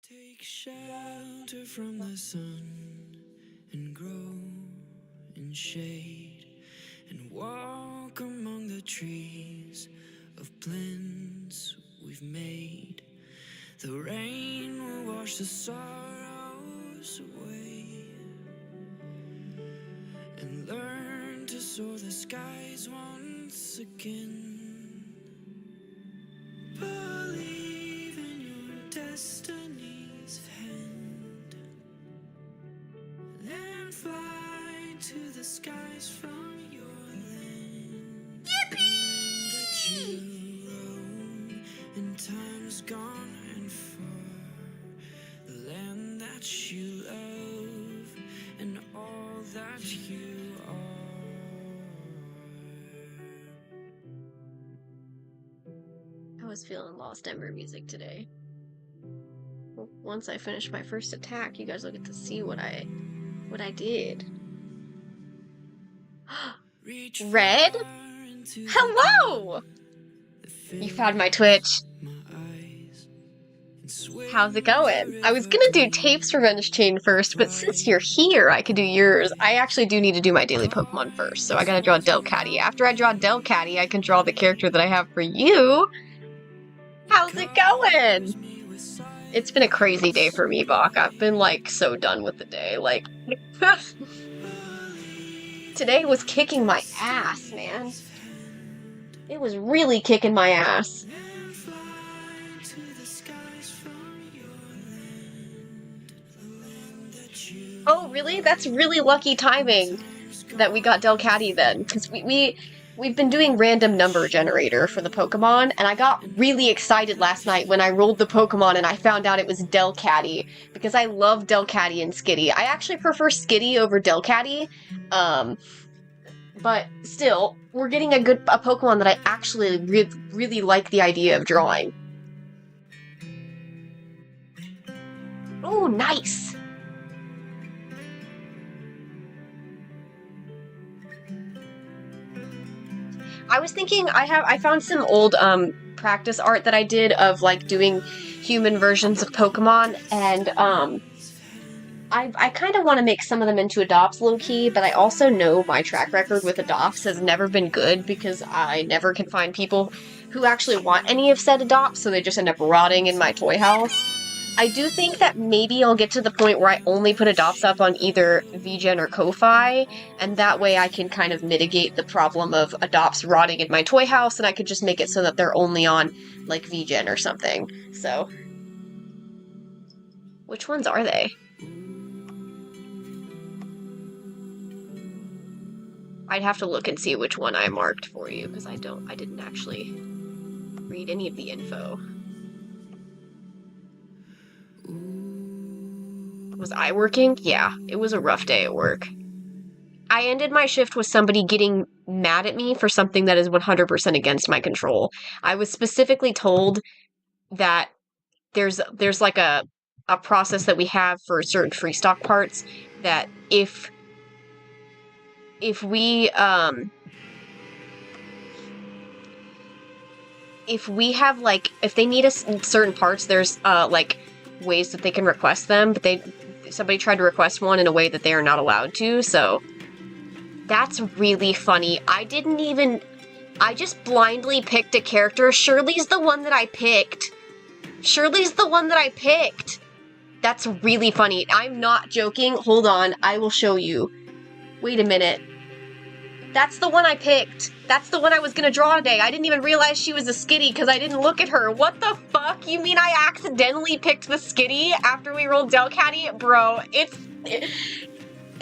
Take shelter from the sun and grow in shade and walk among the trees of plans we've made. The rain will wash the sorrows away and learn to soar the skies once again. Believe in your destiny's hand, then fly to the skies from your land. Yippee! That you roam in times gone and far, the land that you love and all that you are. I was feeling Lost Ember music today. Once I finish my first attack, you guys will get to see what I did. Red? Hello! You found my Twitch. How's it going? I was gonna do Tape's Revenge Chain first, but since you're here, I could do yours. I actually do need to do my daily Pokemon first, so I gotta draw Delcatty. After I draw Delcatty, I can draw the character that I have for you. How's it going? It's been a crazy day for me, Bach. I've been, like, so done with the day. Like, today was kicking my ass, man. It was really kicking my ass. Oh, really? That's really lucky timing that we got Delcatty then, because we've been doing random number generator for the Pokemon, and I got really excited last night when I rolled the Pokemon and I found out it was Delcatty, because I love Delcatty and Skitty. I actually prefer Skitty over Delcatty, but still, we're getting a Pokemon that I actually really like the idea of drawing. Oh, nice! I was thinking, I found some old practice art that I did of like doing human versions of Pokemon, and I kind of want to make some of them into adopts low-key, but I also know my track record with adopts has never been good because I never can find people who actually want any of said adopts, so they just end up rotting in my toy house. I do think that maybe I'll get to the point where I only put adopts up on either VGen or Ko-Fi, and that way I can kind of mitigate the problem of adopts rotting in my toy house, and I could just make it so that they're only on, like, VGen or something. So, which ones are they? I'd have to look and see which one I marked for you, because I didn't actually read any of the info. Was I working? Yeah, it was a rough day at work. I ended my shift with somebody getting mad at me for something that is 100% against my control. I was specifically told that there's like a process that we have for certain free stock parts that if we have, like, if they need certain parts, there's like ways that they can request them, but somebody tried to request one in a way that they are not allowed to, so that's really funny. I just blindly picked a character. Shirley's the one that I picked. That's really funny. I'm not joking. Hold on, I will show you. Wait a minute. That's the one I picked. That's the one I was gonna draw today. I didn't even realize she was a Skitty because I didn't look at her. What the fuck? You mean I accidentally picked the Skitty after we rolled Delcatty? Bro,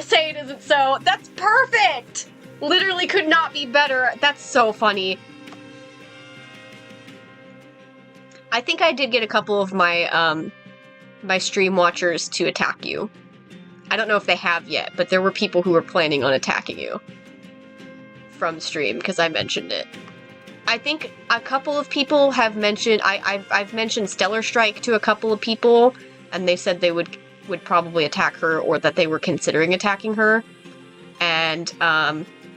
say it isn't so. That's perfect! Literally could not be better. That's so funny. I think I did get a couple of my, my stream watchers to attack you. I don't know if they have yet, but there were people who were planning on attacking you from stream, because I mentioned it. I think a couple of people have mentioned, I've mentioned Stellar Strike to a couple of people, and they said they would probably attack her, or that they were considering attacking her. And,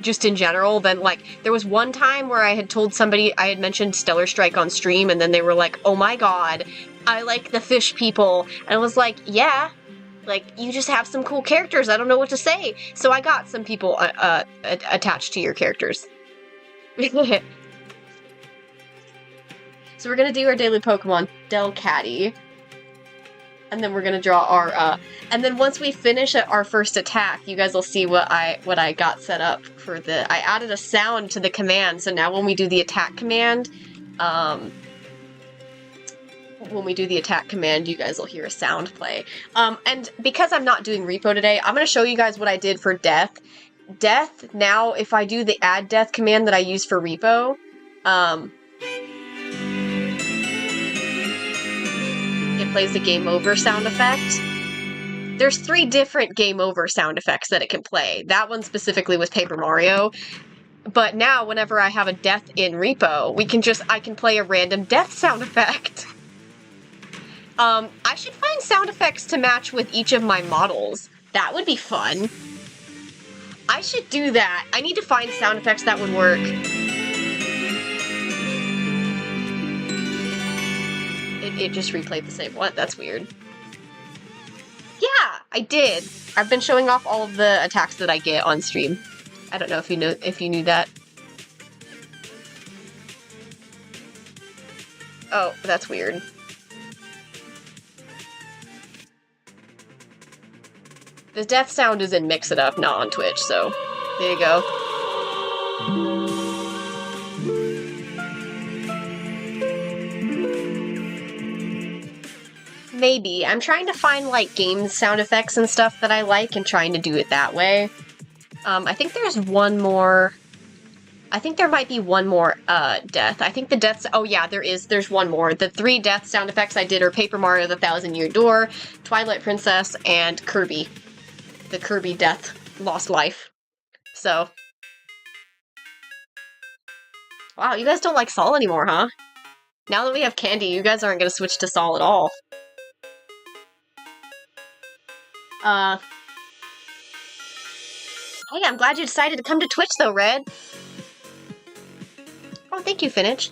just in general, then, like, there was one time where I had told somebody, I had mentioned Stellar Strike on stream, and then they were like, oh my god, I like the fish people. And I was like, yeah, like, you just have some cool characters. I don't know what to say. So I got some people attached to your characters. So we're gonna do our daily Pokemon, Delcatty. And then we're gonna draw our, and then once we finish our first attack, you guys will see what I got set up for I added a sound to the command, so now when we do the attack command, you guys will hear a sound play. And because I'm not doing Repo today, I'm gonna show you guys what I did for Death. Death, now, if I do the add Death command that I use for Repo, it plays the game over sound effect. There's 3 different game over sound effects that it can play. That one specifically was Paper Mario. But now, whenever I have a death in Repo, I can play a random death sound effect. I should find sound effects to match with each of my models. That would be fun. I should do that. I need to find sound effects that would work. It just replayed the same one. That's weird. Yeah, I did. I've been showing off all of the attacks that I get on stream. I don't know if you knew that. Oh, that's weird. The death sound is in Mix It Up, not on Twitch, so there you go. Maybe. I'm trying to find, like, game sound effects and stuff that I like and trying to do it that way. I think there's one more... I think there might be one more, death. I think the deaths... Oh, yeah, there's one more. The 3 death sound effects I did are Paper Mario the Thousand Year Door, Twilight Princess, and Kirby. The Kirby death lost life. So... Wow, you guys don't like Sol anymore, huh? Now that we have Candy, you guys aren't gonna switch to Sol at all. Hey, I'm glad you decided to come to Twitch, though, Red. Oh, thank you, Finich.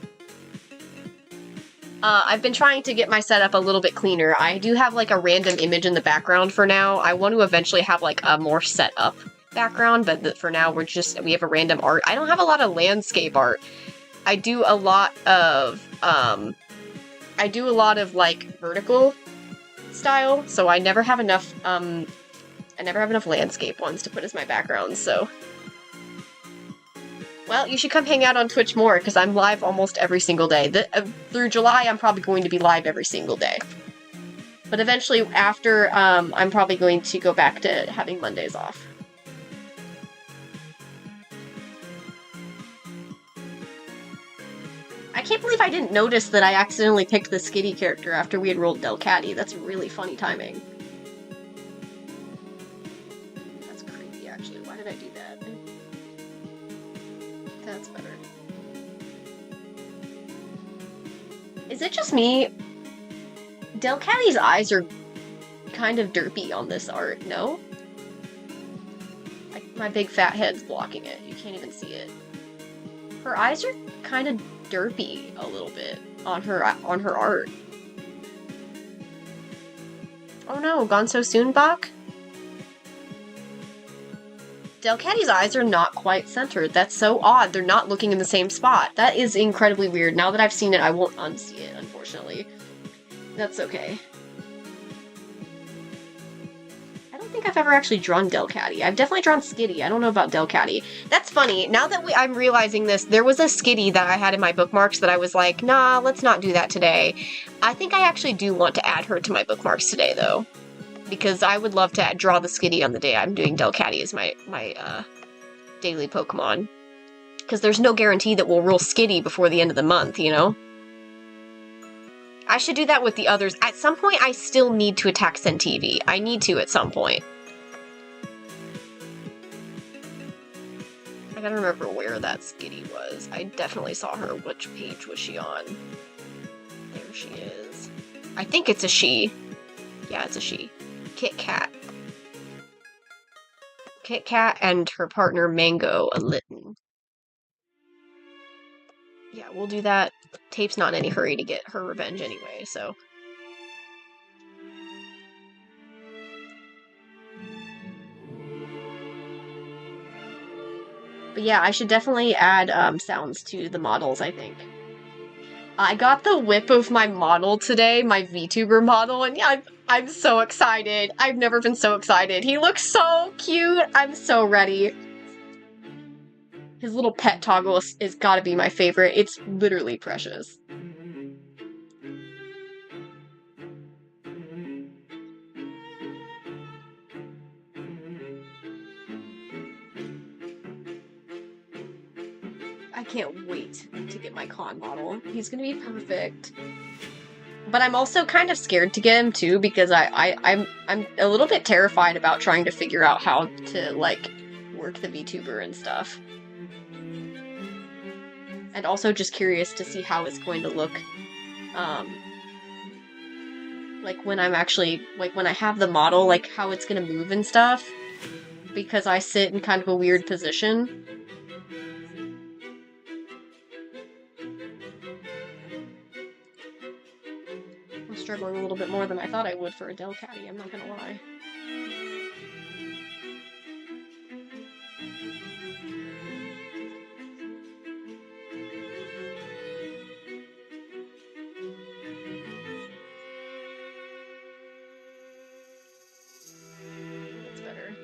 I've been trying to get my setup a little bit cleaner. I do have, like, a random image in the background for now. I want to eventually have, like, a more set up background, but for now, we have a random art. I don't have a lot of landscape art. I do a lot of, like, vertical style, so I never have enough landscape ones to put as my background, so... Well, you should come hang out on Twitch more, because I'm live almost every single day. Through July, I'm probably going to be live every single day. But eventually, after, I'm probably going to go back to having Mondays off. I can't believe I didn't notice that I accidentally picked the Skitty character after we had rolled Delcatty. That's really funny timing. That's creepy, actually. Why did I do that? That's better. Is it just me? Delcatty's eyes are kind of derpy on this art, no? My big fat head's blocking it. You can't even see it. Her eyes are kind of derpy a little bit on her art. Oh no, gone so soon, Bach? Delcatty's eyes are not quite centered. That's so odd. They're not looking in the same spot. That is incredibly weird. Now that I've seen it, I won't unsee it, unfortunately. That's okay. I don't think I've ever actually drawn Delcatty. I've definitely drawn Skitty. I don't know about Delcatty. That's funny. Now that I'm realizing this, there was a Skitty that I had in my bookmarks that I was like, nah, let's not do that today. I think I actually do want to add her to my bookmarks today, though. Because I would love to draw the Skitty on the day I'm doing Delcatty as my daily Pokemon. Because there's no guarantee that we'll roll Skitty before the end of the month, you know? I should do that with the others. At some point, I still need to attack Centivi. I need to at some point. I gotta remember where that Skitty was. I definitely saw her. Which page was she on? There she is. I think it's a she. Yeah, it's a she. Kit Kat. Kit Kat and her partner Mango a Litten. Yeah, we'll do that. Tape's not in any hurry to get her revenge anyway, so... But yeah, I should definitely add sounds to the models, I think. I got the whip of my model today, my VTuber model, and yeah, I'm so excited. I've never been so excited. He looks so cute. I'm so ready. His little pet toggle is gotta be my favorite. It's literally precious. I can't wait to get my con model. He's gonna be perfect. But I'm also kind of scared to get him too because I'm a little bit terrified about trying to figure out how to like work the VTuber and stuff. And also just curious to see how it's going to look like when I'm actually like when I have the model, like how it's gonna move and stuff. Because I sit in kind of a weird position. I'm struggling a little bit more than I thought I would for a Delcatty, I'm not gonna lie. That's better.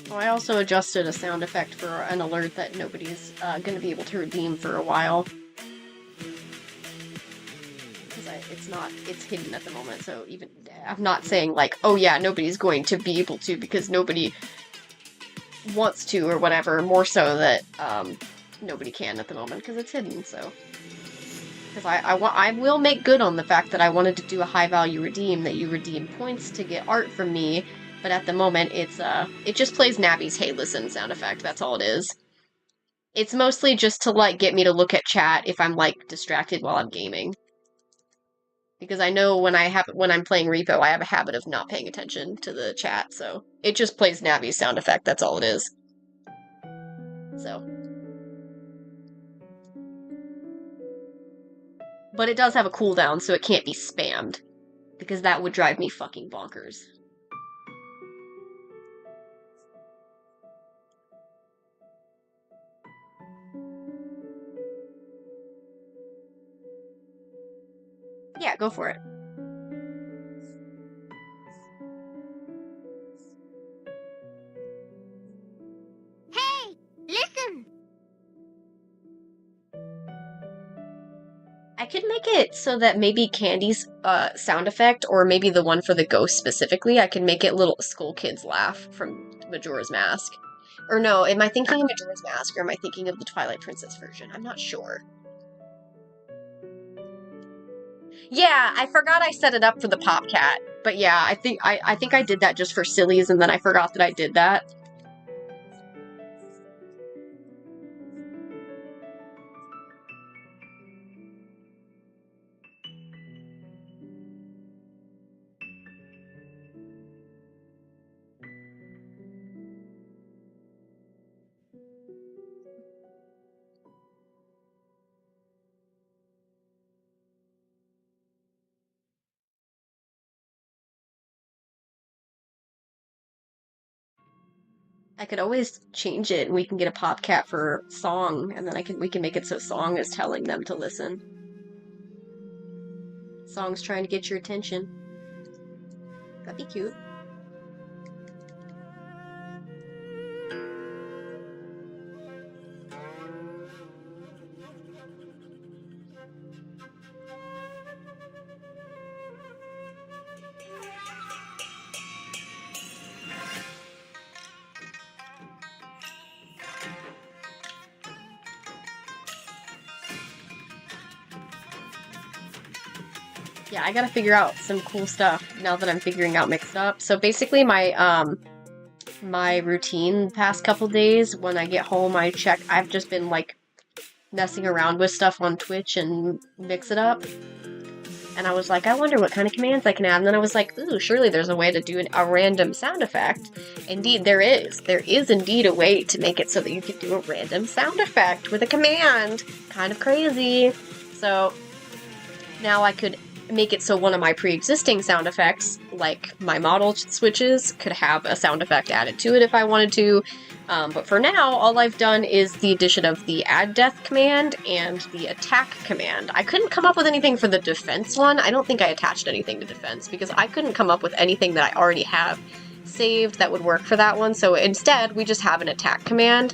Oh, I also adjusted a sound effect for an alert that nobody's gonna be able to redeem for a while. Because it's hidden at the moment, so even, I'm not saying like, oh yeah, nobody's going to be able to because nobody wants to or whatever, more so that nobody can at the moment because it's hidden, so. Because I will make good on the fact that I wanted to do a high value redeem, that you redeem points to get art from me, but at the moment it just plays Nabby's Hey Listen sound effect, that's all it is. It's mostly just to like get me to look at chat if I'm like distracted while I'm gaming. Because I know when I'm playing Repo, I have a habit of not paying attention to the chat, so it just plays Nabby's sound effect, that's all it is. So. But it does have a cooldown, so it can't be spammed. Because that would drive me fucking bonkers. Yeah, go for it. Hey, listen! I could make it so that maybe Candy's sound effect, or maybe the one for the ghost specifically, I can make it little Skull Kids laugh from Majora's Mask. Or no, am I thinking of Majora's Mask, or am I thinking of the Twilight Princess version? I'm not sure. Yeah, I forgot I set it up for the Popcat. But yeah, I think I did that just for sillies, and then I forgot that I did that. I could always change it, and we can get a Popcat for Song, and then we can make it so Song is telling them to listen. Song's trying to get your attention. That'd be cute. Yeah, I gotta figure out some cool stuff now that I'm figuring out Mixed Up. So basically my routine the past couple days, when I get home, I've just been like messing around with stuff on Twitch and Mix It Up. And I was like, I wonder what kind of commands I can add. And then I was like, ooh, surely there's a way to do a random sound effect. Indeed, there is. There is indeed a way to make it so that you can do a random sound effect with a command. Kind of crazy. So now I could make it so one of my pre-existing sound effects, like my model switches, could have a sound effect added to it if I wanted to. But for now, all I've done is the addition of the add death command and the attack command. I couldn't come up with anything for the defense one. I don't think I attached anything to defense because I couldn't come up with anything that I already have saved that would work for that one. So instead, we just have an attack command.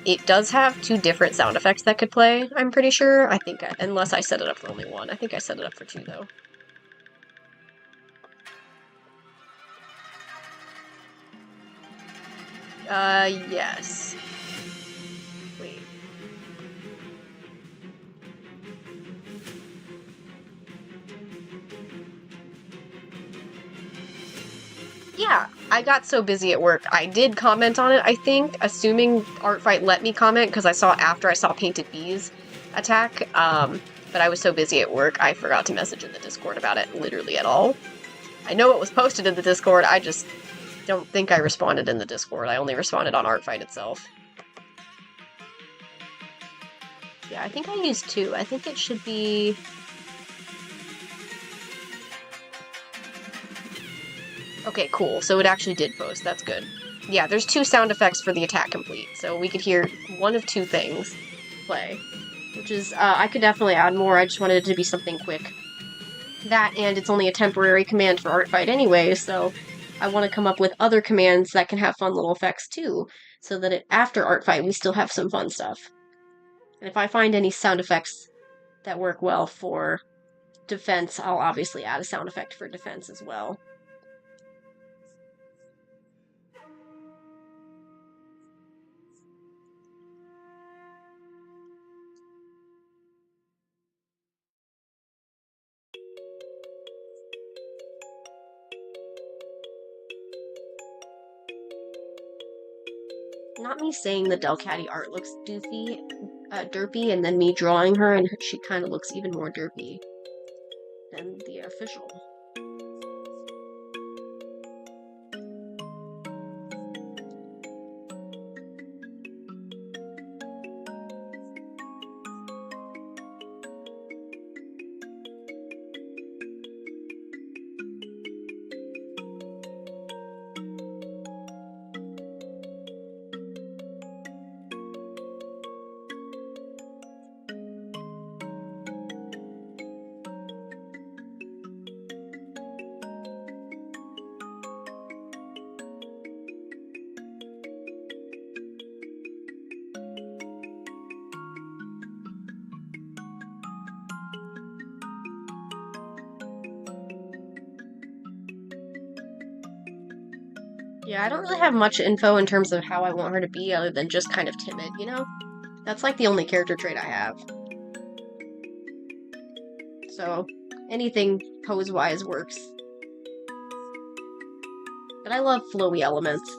It does have 2 different sound effects that could play, I'm pretty sure. I think, unless I set it up for only one. I think I set it up for 2, though. Yes. Wait. Yeah, I got so busy at work. I did comment on it, I think, assuming Artfight let me comment, because after I saw Painted Bees attack, but I was so busy at work, I forgot to message in the Discord about it, literally at all. I know it was posted in the Discord, I just don't think I responded in the Discord. I only responded on Artfight itself. Yeah, I think I used 2. I think it should be... Okay, cool. So it actually did post. That's good. Yeah, there's 2 sound effects for the attack complete, so we could hear one of 2 things play. Which is, I could definitely add more, I just wanted it to be something quick. That, and it's only a temporary command for Artfight anyway, so I want to come up with other commands that can have fun little effects too, so that after Artfight we still have some fun stuff. And if I find any sound effects that work well for defense, I'll obviously add a sound effect for defense as well. Not me saying the Delcatty art looks derpy, and then me drawing her, and she kind of looks even more derpy than the official. Yeah, I don't really have much info in terms of how I want her to be other than just kind of timid, you know? That's like the only character trait I have. So, anything pose-wise works. But I love flowy elements.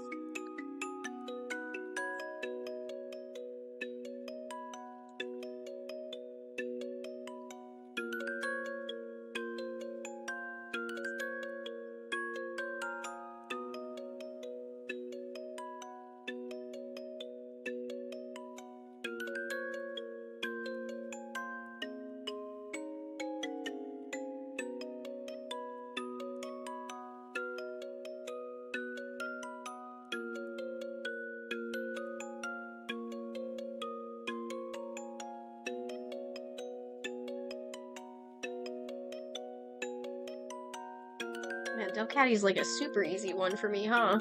Man, Delcatty's like a super easy one for me, huh?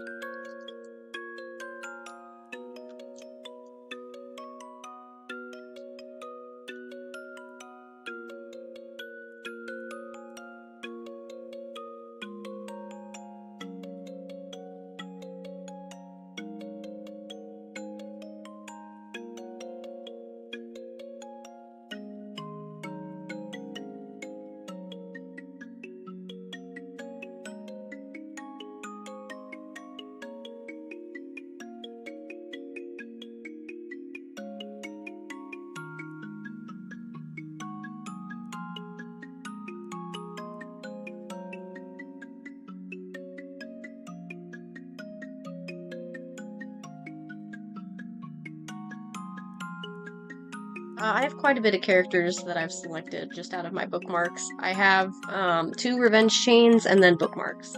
I have quite a bit of characters that I've selected just out of my bookmarks. I have 2 revenge chains and then bookmarks.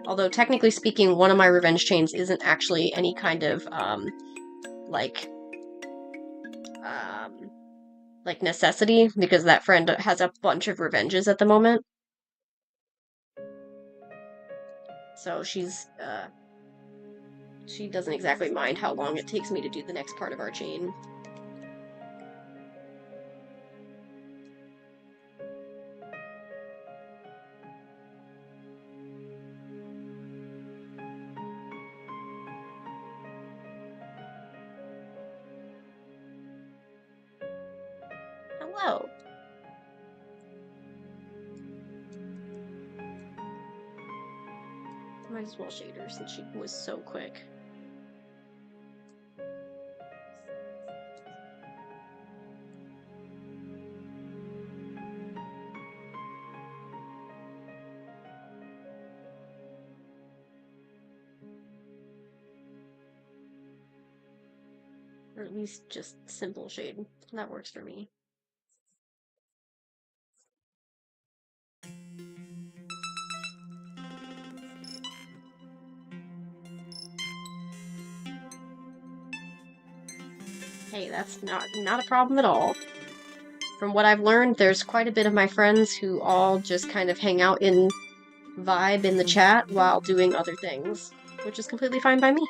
Although technically speaking, one of my revenge chains isn't actually any kind of like necessity, because that friend has a bunch of revenges at the moment. So she doesn't exactly mind how long it takes me to do the next part of our chain. Hello. Might as well shade her since she was so quick. Or at least just simple shade. That works for me. Hey, that's not a problem at all. From what I've learned, there's quite a bit of my friends who all just kind of hang out in vibe in the chat while doing other things, which is completely fine by me.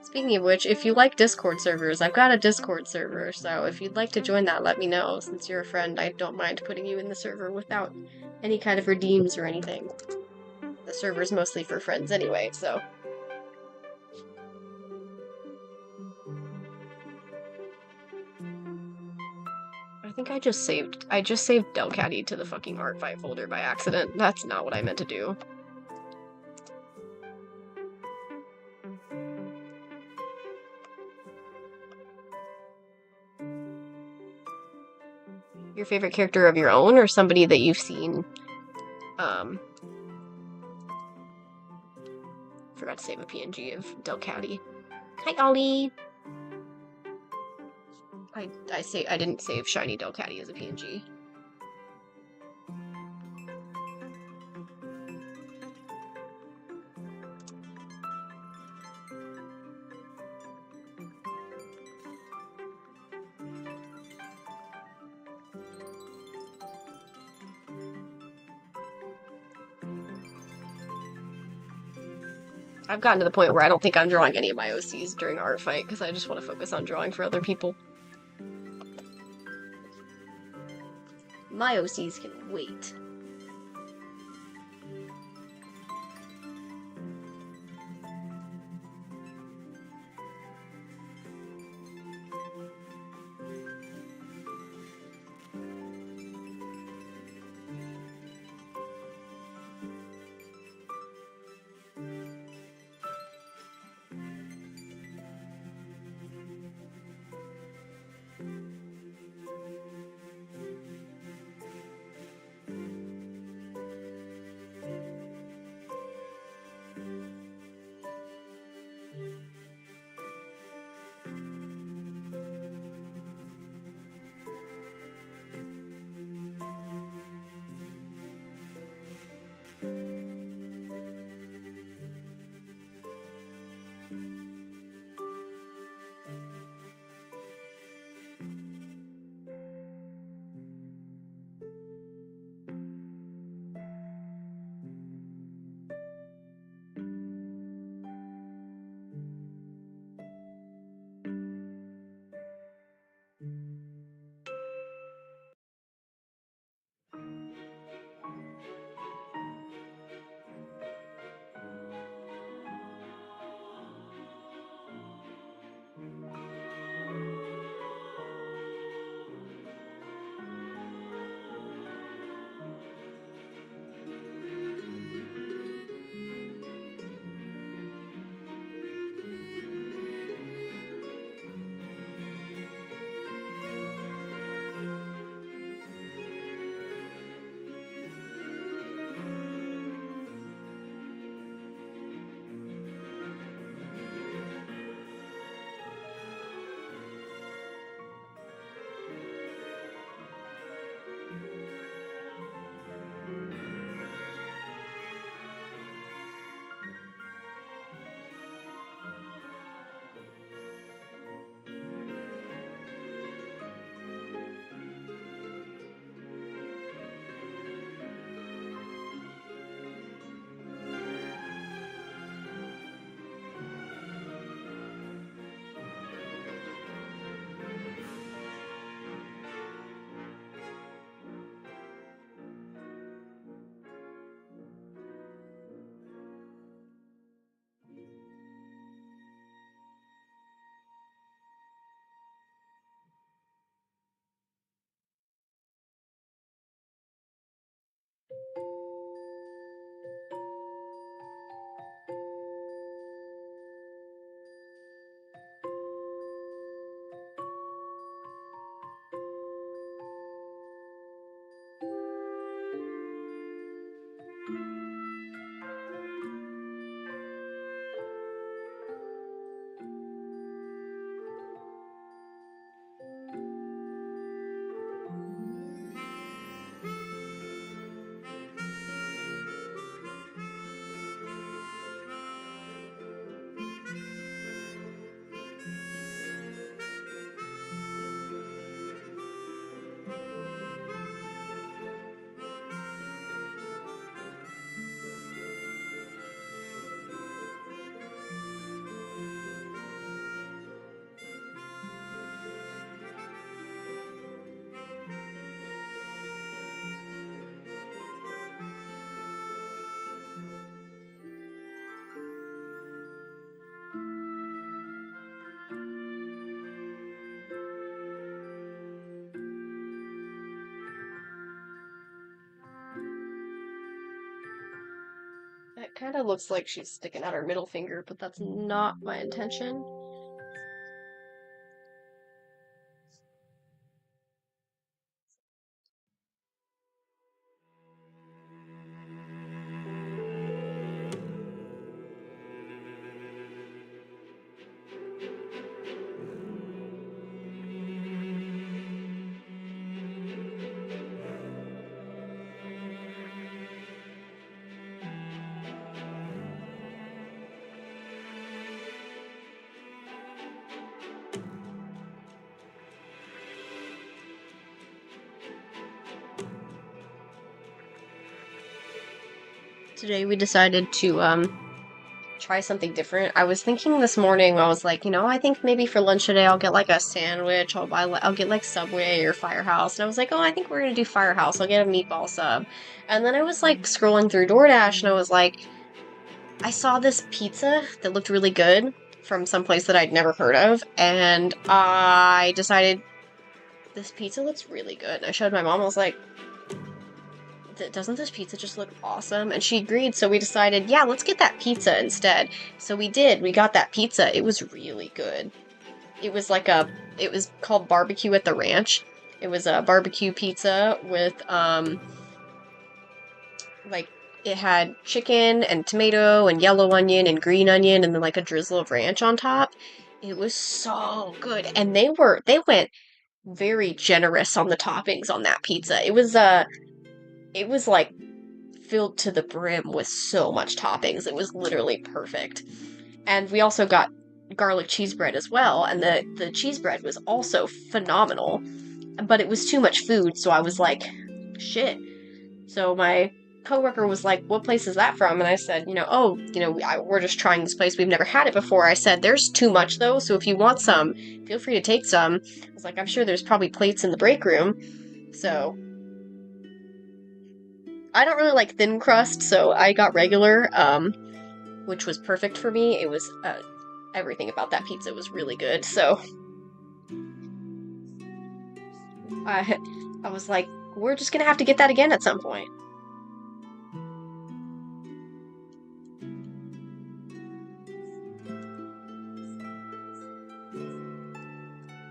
Speaking of which, if you like Discord servers, I've got a Discord server, so if you'd like to join that, let me know. Since you're a friend, I don't mind putting you in the server without any kind of redeems or anything. The server's mostly for friends anyway, so... I think I just saved Delcatty to the fucking Artfight folder by accident. That's not what I meant to do. Your favorite character of your own, or somebody that you've seen? Forgot to save a PNG of Delcatty. Hi, Ollie! I didn't save Shiny Delcatty as a PNG. I've gotten to the point where I don't think I'm drawing any of my OCs during Artfight, because I just want to focus on drawing for other people. My OCs can wait. kind of looks like she's sticking out her middle finger, but that's not my intention. Today we decided to try something different. I was thinking this morning, I was like, I think maybe for lunch today I'll get like a sandwich. I'll get like Subway or Firehouse. And I was like, oh, I think we're gonna do Firehouse. I'll get a meatball sub. And then I was like scrolling through DoorDash and I was like, I saw this pizza that looked really good from some place that I'd never heard of, and I decided this pizza looks really good. And I showed my mom, I was like, doesn't this pizza just look awesome? And she agreed, so we decided, yeah, let's get that pizza instead. So we did. We got that pizza. It was really good. It was it was called Barbecue at the Ranch. It was a barbecue pizza with, like, it had chicken and tomato and yellow onion and green onion and then like a drizzle of ranch on top. It was so good. And they went very generous on the toppings on that pizza. It was like filled to the brim with so much toppings. It was literally perfect. And we also got garlic cheese bread as well, and the cheese bread was also phenomenal. But it was too much food, so I was like, shit. So my coworker was like, what place is that from? And I said, we're just trying this place. We've never had it before. I said, there's too much though, so if you want some, feel free to take some. I was like, I'm sure there's probably plates in the break room. So I don't really like thin crust, so I got regular, which was perfect for me. It was, everything about that pizza was really good, so I was like, we're just gonna have to get that again at some point.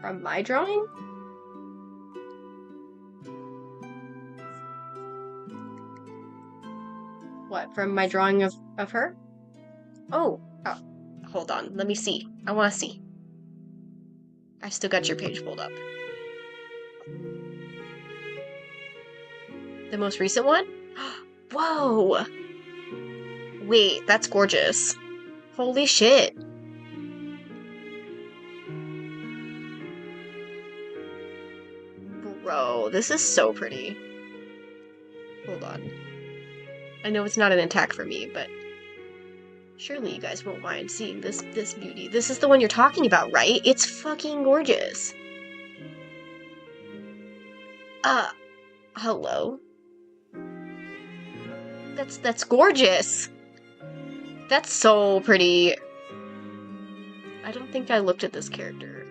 From my drawing? What, from my drawing of her? Oh, hold on, let me see. I want to see. I've still got your page pulled up. The most recent one? Whoa! Wait, that's gorgeous. Holy shit. Bro, this is so pretty. Hold on. I know it's not an attack for me, but surely you guys won't mind seeing this beauty. This is the one you're talking about, right? It's fucking gorgeous. Hello? That's gorgeous. That's so pretty. I don't think I looked at this character.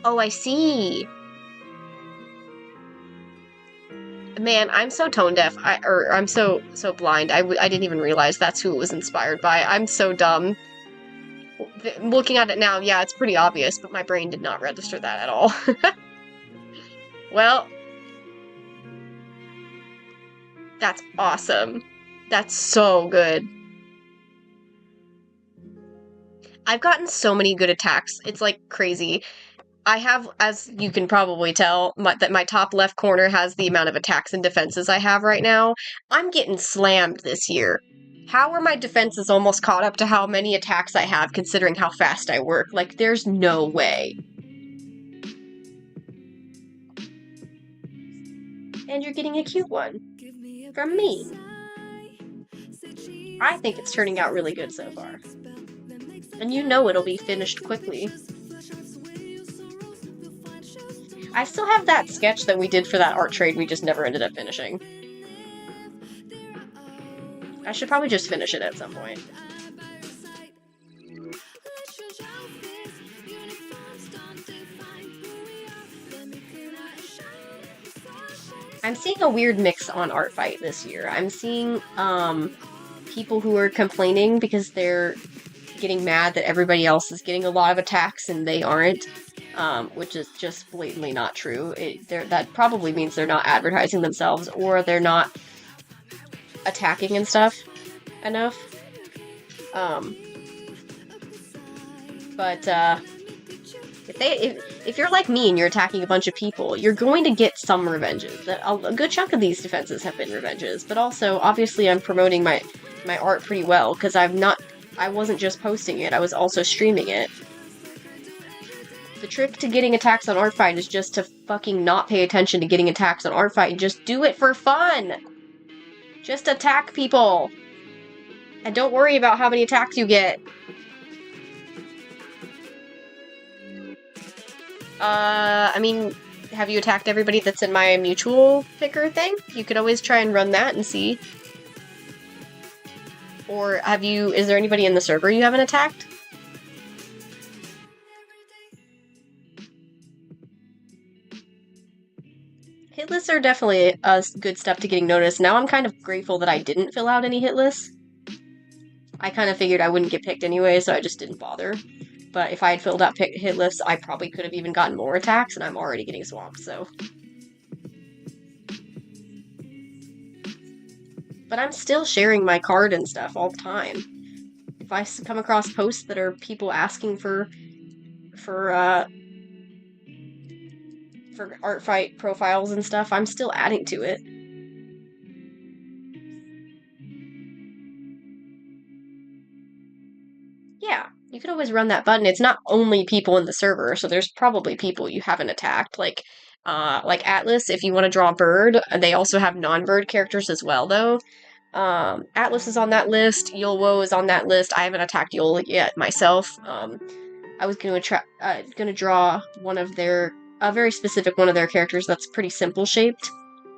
Oh, I see. Man, I'm so tone deaf. I'm so blind. I didn't even realize that's who it was inspired by. I'm so dumb. Looking at it now, yeah, it's pretty obvious, but my brain did not register that at all. Well, that's awesome. That's so good. I've gotten so many good attacks. It's like crazy. I have, as you can probably tell, that my top left corner has the amount of attacks and defenses I have right now. I'm getting slammed this year. How are my defenses almost caught up to how many attacks I have, considering how fast I work? Like, there's no way. And you're getting a cute one. From me. I think it's turning out really good so far. And you know it'll be finished quickly. I still have that sketch that we did for that art trade we just never ended up finishing. I should probably just finish it at some point. I'm seeing a weird mix on Artfight this year. I'm seeing people who are complaining because they're getting mad that everybody else is getting a lot of attacks and they aren't, which is just blatantly not true. That probably means they're not advertising themselves or they're not attacking and stuff enough. But if you're like me and you're attacking a bunch of people, you're going to get some revenges. A good chunk of these defenses have been revenges, but also obviously I'm promoting my art pretty well because I wasn't just posting it, I was also streaming it. The trick to getting attacks on Artfight is just to fucking not pay attention to getting attacks on Artfight and just do it for fun! Just attack people! And don't worry about how many attacks you get. I mean, have you attacked everybody that's in my mutual picker thing? You could always try and run that and see. Or is there anybody in the server you haven't attacked? Hit lists are definitely a good step to getting noticed. Now I'm kind of grateful that I didn't fill out any hit lists. I kind of figured I wouldn't get picked anyway, so I just didn't bother. But if I had filled out hit lists, I probably could have even gotten more attacks, and I'm already getting swamped, so. But I'm still sharing my card and stuff all the time. If I come across posts that are people asking for Artfight profiles and stuff, I'm still adding to it. Yeah, you could always run that button. It's not only people in the server, so there's probably people you haven't attacked, like Atlas, if you want to draw a bird. They also have non-bird characters as well, though. Atlas is on that list, Yulwo is on that list. I haven't attacked Yul yet myself. I was gonna draw a very specific one of their characters that's pretty simple shaped.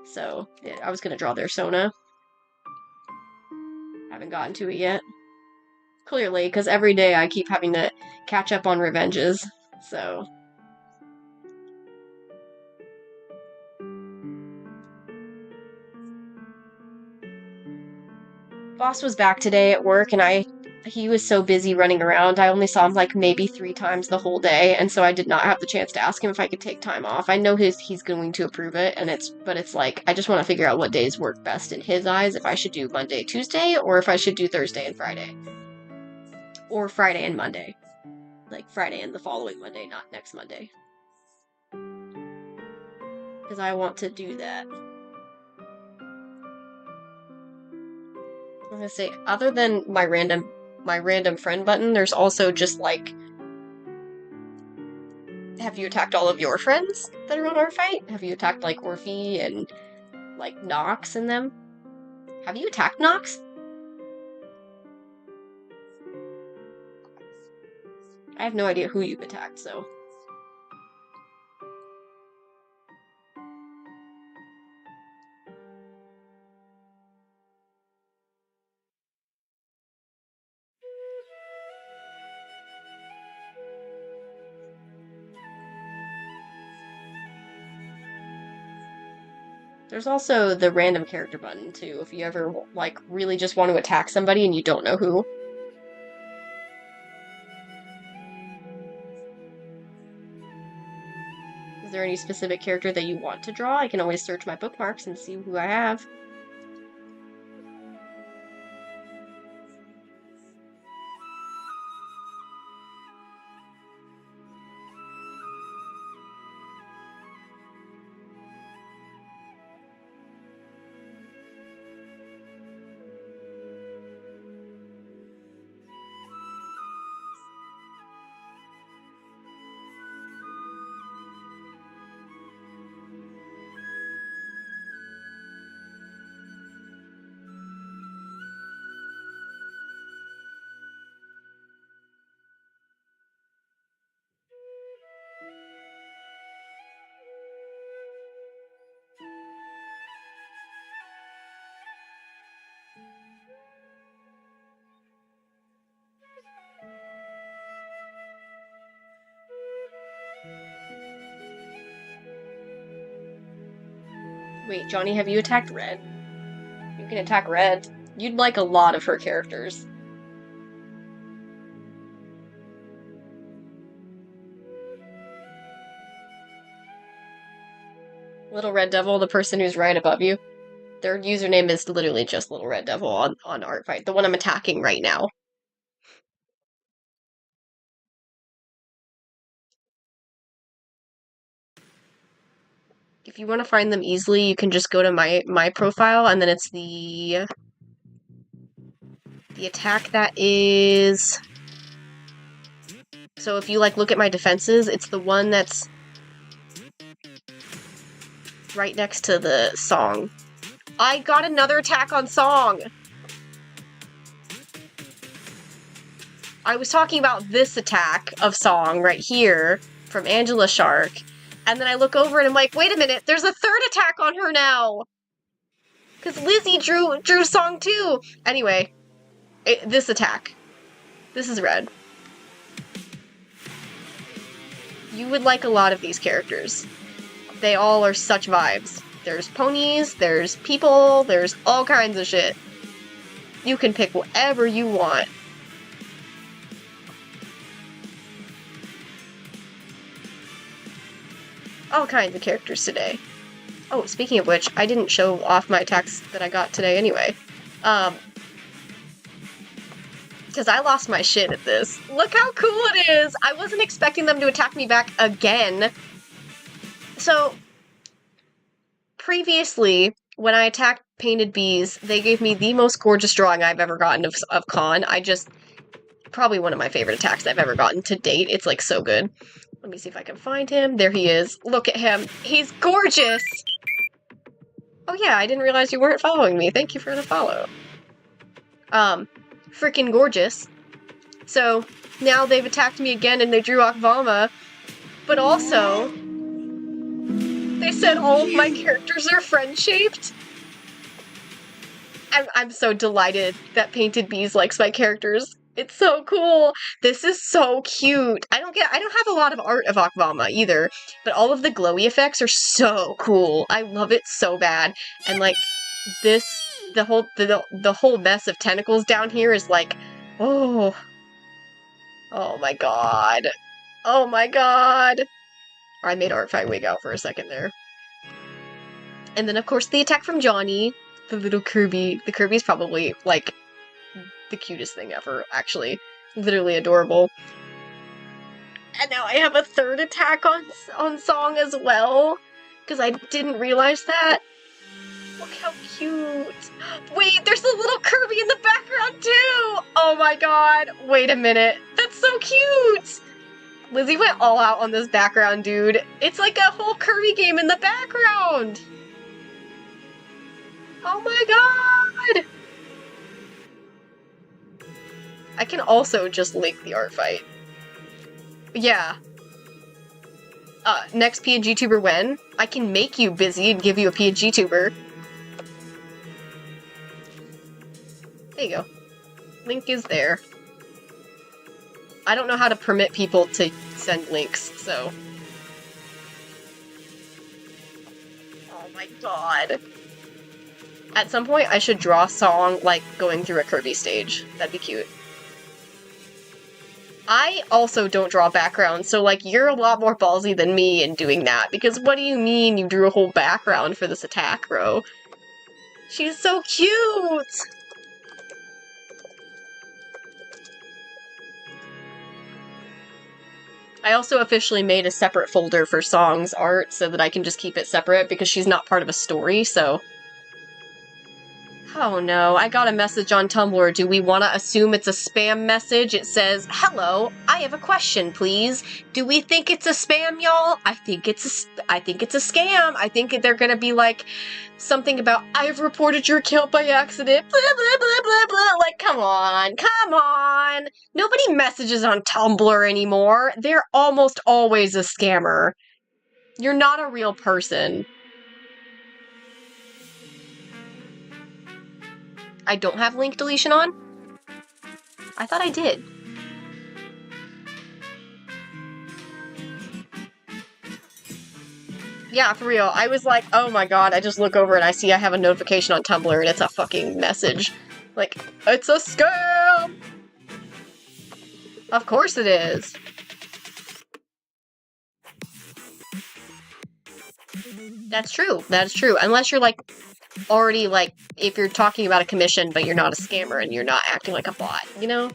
So, yeah, I was gonna draw their Sona. Haven't gotten to it yet. Clearly, because every day I keep having to catch up on revenges, so. Boss was back today at work, and he was so busy running around, I only saw him like maybe 3 times the whole day, and so I did not have the chance to ask him if I could take time off. I know he's going to approve it, but it's like, I just want to figure out what days work best in his eyes, if I should do Monday, Tuesday, or if I should do Thursday and Friday. Or Friday and Monday. Like, Friday and the following Monday, not next Monday. Because I want to do that. I'm gonna say, other than my random friend button, there's also just, like... Have you attacked all of your friends that are on Artfight? Have you attacked, like, Orphe and, like, Nox and them? Have you attacked Nox? I have no idea who you've attacked, so... There's also the random character button, too, if you ever, like, really just want to attack somebody and you don't know who. Is there any specific character that you want to draw? I can always search my bookmarks and see who I have. Wait, Johnny, have you attacked Red? You can attack Red. You'd like a lot of her characters. Little Red Devil, the person who's right above you. Their username is literally just Little Red Devil on Artfight, the one I'm attacking right now. If you want to find them easily, you can just go to my profile, and then it's the attack that is... So if you, like, look at my defenses, it's the one that's right next to the song. I got another attack on song! I was talking about this attack of song right here from Angela Shark, and then I look over and I'm like, wait a minute, there's a third attack on her now! Because Lizzie drew song too! Anyway, this attack. This is Red. You would like a lot of these characters. They all are such vibes. There's ponies, there's people, there's all kinds of shit. You can pick whatever you want. All kinds of characters today. Oh, speaking of which, I didn't show off my attacks that I got today anyway. Because I lost my shit at this. Look how cool it is! I wasn't expecting them to attack me back again. So, previously, when I attacked Painted Bees, they gave me the most gorgeous drawing I've ever gotten of Khan. Probably one of my favorite attacks I've ever gotten to date. It's, like, so good. Let me see if I can find him. There he is. Look at him. He's gorgeous! Oh yeah, I didn't realize you weren't following me. Thank you for the follow. Freaking gorgeous. So, now they've attacked me again and they drew Akvalma, but also, they said all of my characters are friend-shaped. I'm so delighted that Painted Bees likes my characters. It's so cool. This is so cute. I don't have a lot of art of Akvalma either, but all of the glowy effects are so cool. I love it so bad. And like this, the whole mess of tentacles down here is like, oh my god. Oh my god. I made Artfight wig out for a second there. And then of course the attack from Johnny, the little Kirby. The Kirby's probably like the cutest thing ever, actually. Literally adorable. And now I have a third attack on song as well, because I didn't realize that. Look how cute. Wait, there's a little Kirby in the background too! Oh my god, wait a minute. That's so cute! Lizzie went all out on this background, dude. It's like a whole Kirby game in the background! Oh my god! I can also just link the Artfight. Yeah. Next PNG tuber when? I can make you busy and give you a PNG tuber. There you go. Link is there. I don't know how to permit people to send links, so... Oh my god. At some point, I should draw a song, like, going through a Kirby stage. That'd be cute. I also don't draw backgrounds, so, like, you're a lot more ballsy than me in doing that, because what do you mean you drew a whole background for this attack, bro? She's so cute! I also officially made a separate folder for songs art so that I can just keep it separate, because she's not part of a story, so... Oh no, I got a message on Tumblr. Do we want to assume it's a spam message? It says, "Hello, I have a question, please. Do we think it's a spam, y'all? I think it's a scam. I think they're gonna be like something about, I've reported your account by accident, blah, blah, blah, blah, blah." Like, come on. Nobody messages on Tumblr anymore. They're almost always a scammer. You're not a real person. I don't have link deletion on? I thought I did. Yeah, for real. I was like, oh my god, I just look over and I see I have a notification on Tumblr and it's a fucking message. Like, it's a scam! Of course it is. That's true. That's true. Unless you're like already like, if you're talking about a commission but you're not a scammer and you're not acting like a bot, you know?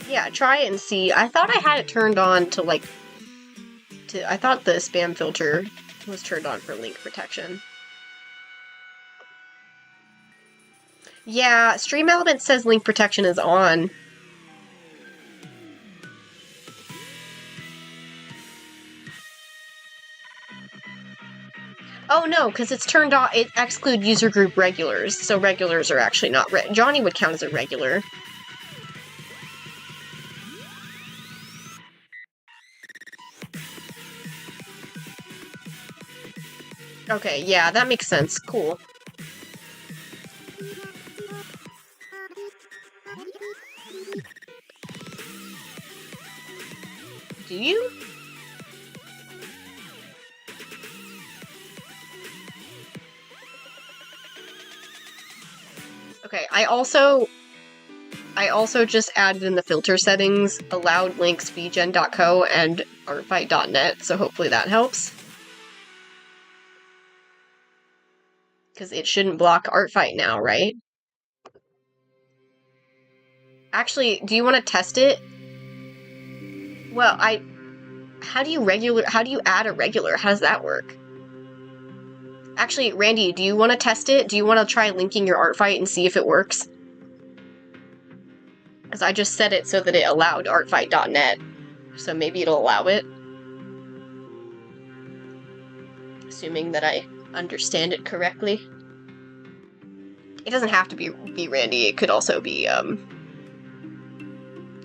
Yeah, try it and see. I thought I had it turned on to like, I thought the spam filter was turned on for link protection. Yeah, Stream Element says link protection is on. Oh no, because it's turned on, it excludes user group regulars, so regulars are actually not Johnny would count as a regular. Okay, yeah, that makes sense. Cool. Do you? Okay, I also just added in the filter settings, allowed links vgen.co and artfight.net, so hopefully that helps. Because it shouldn't block Artfight now, right? Actually, do you want to test it? Well, how do you add a regular? How does that work? Actually, Randy, do you want to test it? Do you want to try linking your Artfight and see if it works? Because I just set it so that it allowed artfight.net, so maybe it'll allow it. Assuming that I understand it correctly. It doesn't have to be Randy, it could also be,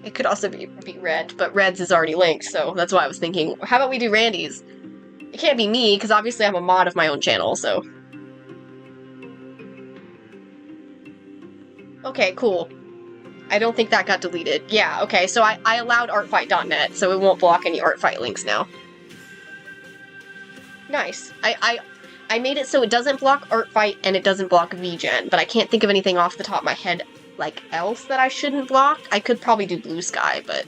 it could also be Red, but Red's is already linked, so that's why I was thinking, how about we do Randy's? It can't be me, because obviously I'm a mod of my own channel, so... Okay, cool. I don't think that got deleted. Yeah, okay, so I allowed artfight.net, so it won't block any Artfight links now. Nice. I made it so it doesn't block Artfight and it doesn't block VGen, but I can't think of anything off the top of my head like else that I shouldn't block. I could probably do Blue Sky, but...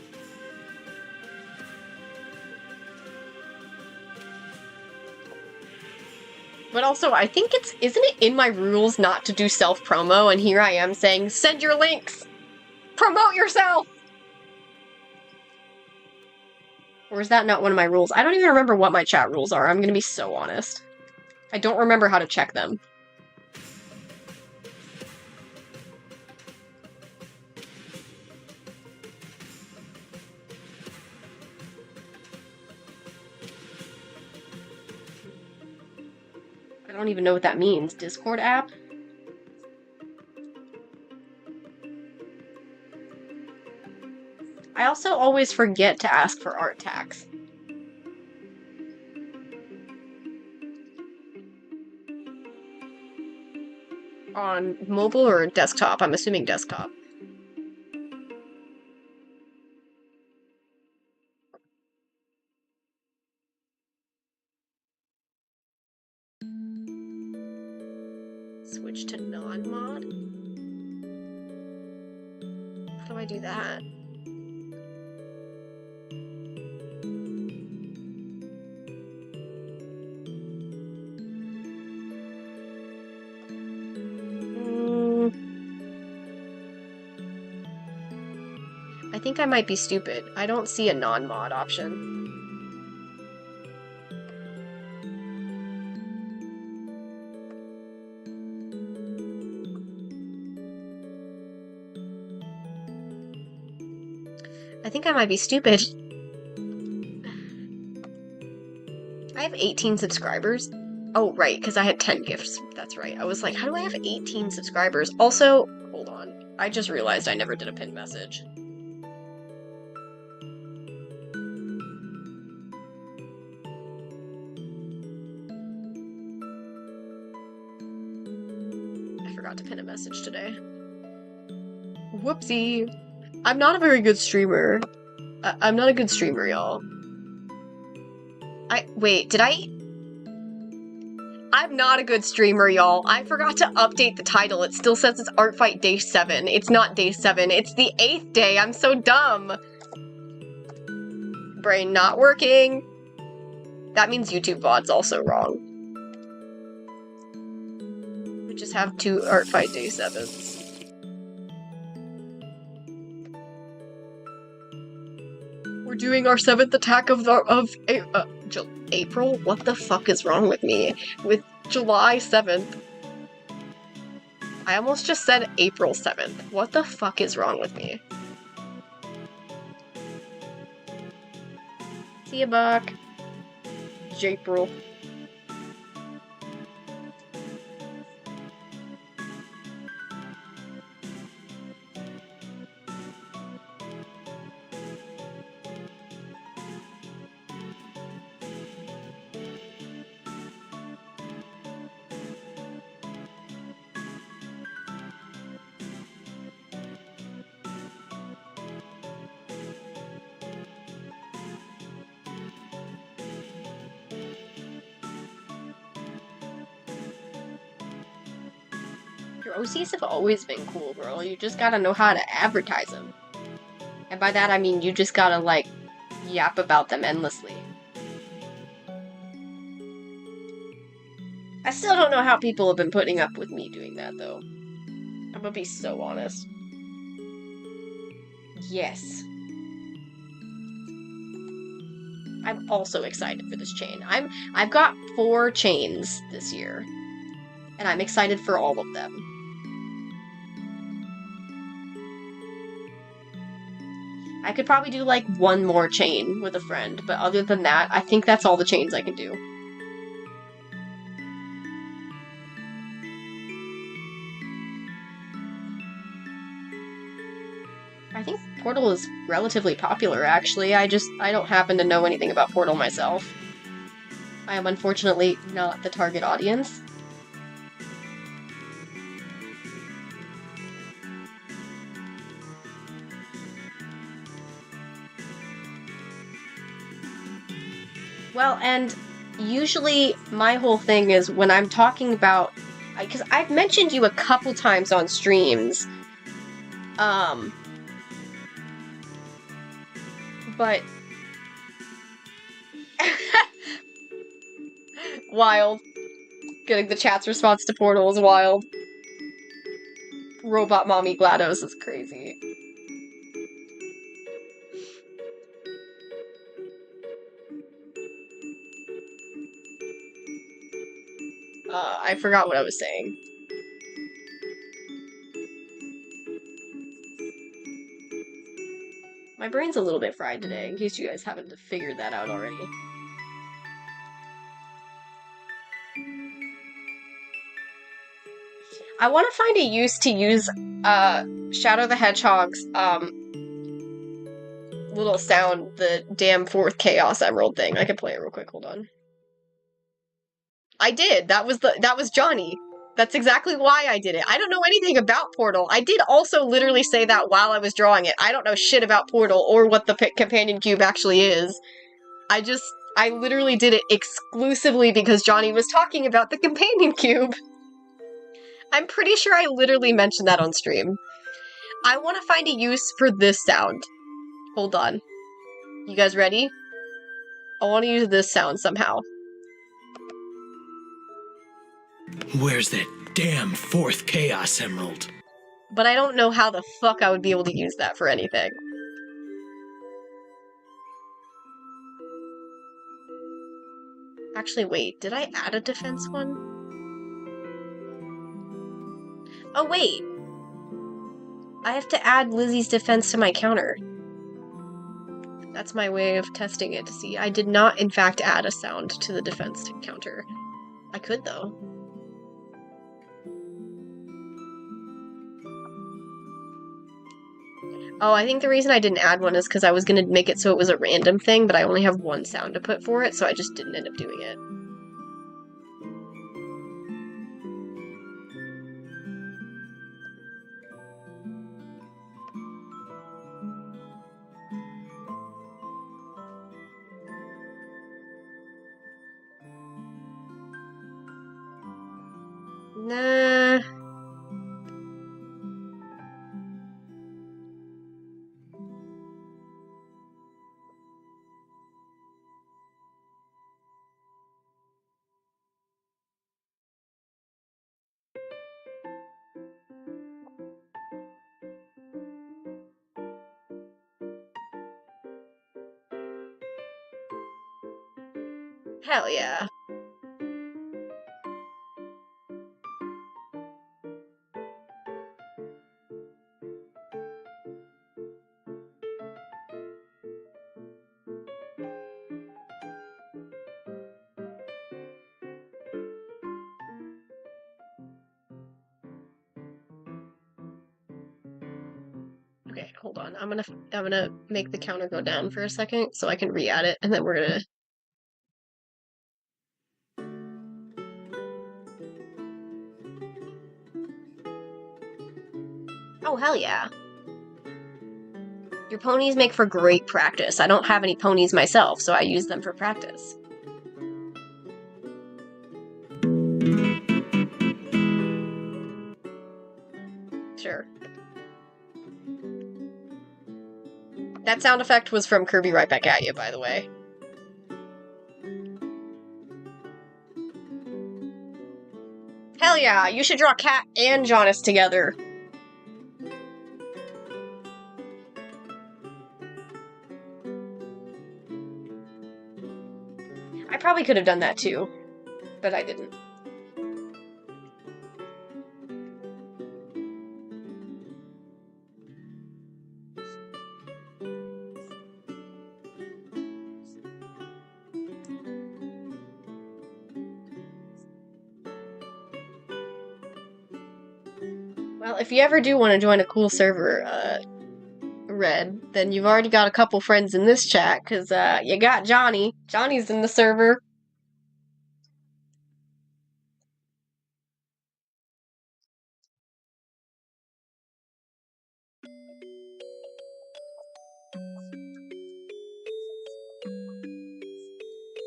But also, I think isn't it in my rules not to do self-promo, and here I am saying, send your links! Promote yourself! Or is that not one of my rules? I don't even remember what my chat rules are, I'm gonna be so honest. I don't remember how to check them. I don't even know what that means. Discord app? I also always forget to ask for art tags. On mobile or desktop? I'm assuming desktop. Switch to non-mod? How do I do that? I think I might be stupid. I don't see a non-mod option. I think I might be stupid. I have 18 subscribers. Oh, right, because I had 10 gifts. That's right. I was like, how do I have 18 subscribers? Also, hold on. I just realized I never did a pinned message. I forgot to pin a message today. Whoopsie! I'm not a very good streamer. I'm not a good streamer, y'all. Wait, did I? I'm not a good streamer, y'all. I forgot to update the title. It still says it's Artfight Day 7. It's not Day 7. It's the 8th day. I'm so dumb. Brain not working. That means YouTube VOD's also wrong. We just have 2 Artfight Day 7s. We're doing our 7th attack of April? What the fuck is wrong with me? With July 7th. I almost just said April 7th. What the fuck is wrong with me? See ya, Buck. April. Your OCs have always been cool, girl. You just gotta know how to advertise them. And by that I mean you just gotta, like, yap about them endlessly. I still don't know how people have been putting up with me doing that, though. I'm gonna be so honest. Yes. I'm also excited for this chain. I've got 4 chains this year. And I'm excited for all of them. I could probably do, like, 1 more chain with a friend, but other than that, I think that's all the chains I can do. I think Portal is relatively popular, actually. I don't happen to know anything about Portal myself. I am unfortunately not the target audience. Well, and usually my whole thing is when I'm talking about... Because I've mentioned you a couple times on streams. But... Wild. Getting the chat's response to Portal is wild. Robot Mommy GLaDOS is crazy. I forgot what I was saying. My brain's a little bit fried today, in case you guys haven't figured that out already. I want to find a use to use, Shadow the Hedgehog's, little sound, the damn 4th Chaos Emerald thing. I can play it real quick, hold on. I did! That was Johnny. That's exactly why I did it. I don't know anything about Portal. I did also literally say that while I was drawing it. I don't know shit about Portal or what the companion cube actually is. I literally did it exclusively because Johnny was talking about the companion cube. I'm pretty sure I literally mentioned that on stream. I want to find a use for this sound. Hold on. You guys ready? I want to use this sound somehow. Where's that damn 4th Chaos Emerald? But I don't know how the fuck I would be able to use that for anything. Actually, wait, did I add a defense one? Oh, wait! I have to add Lizzie's defense to my counter. That's my way of testing it to see. I did not, in fact, add a sound to the defense counter. I could, though. Oh, I think the reason I didn't add one is because I was gonna make it so it was a random thing, but I only have 1 sound to put for it, so I just didn't end up doing it. Nah. Hell yeah. Okay, hold on. I'm gonna make the counter go down for a second so I can re-add it, and then we're gonna. Oh, hell yeah. Your ponies make for great practice. I don't have any ponies myself, so I use them for practice. Sure. That sound effect was from Kirby Right Back at You, by the way. Hell yeah, you should draw Kat and Jonas together. I probably could have done that too, but I didn't. Well, if you ever do want to join a cool server, Red, then you've already got a couple friends in this chat, because you got Johnny. Johnny's in the server.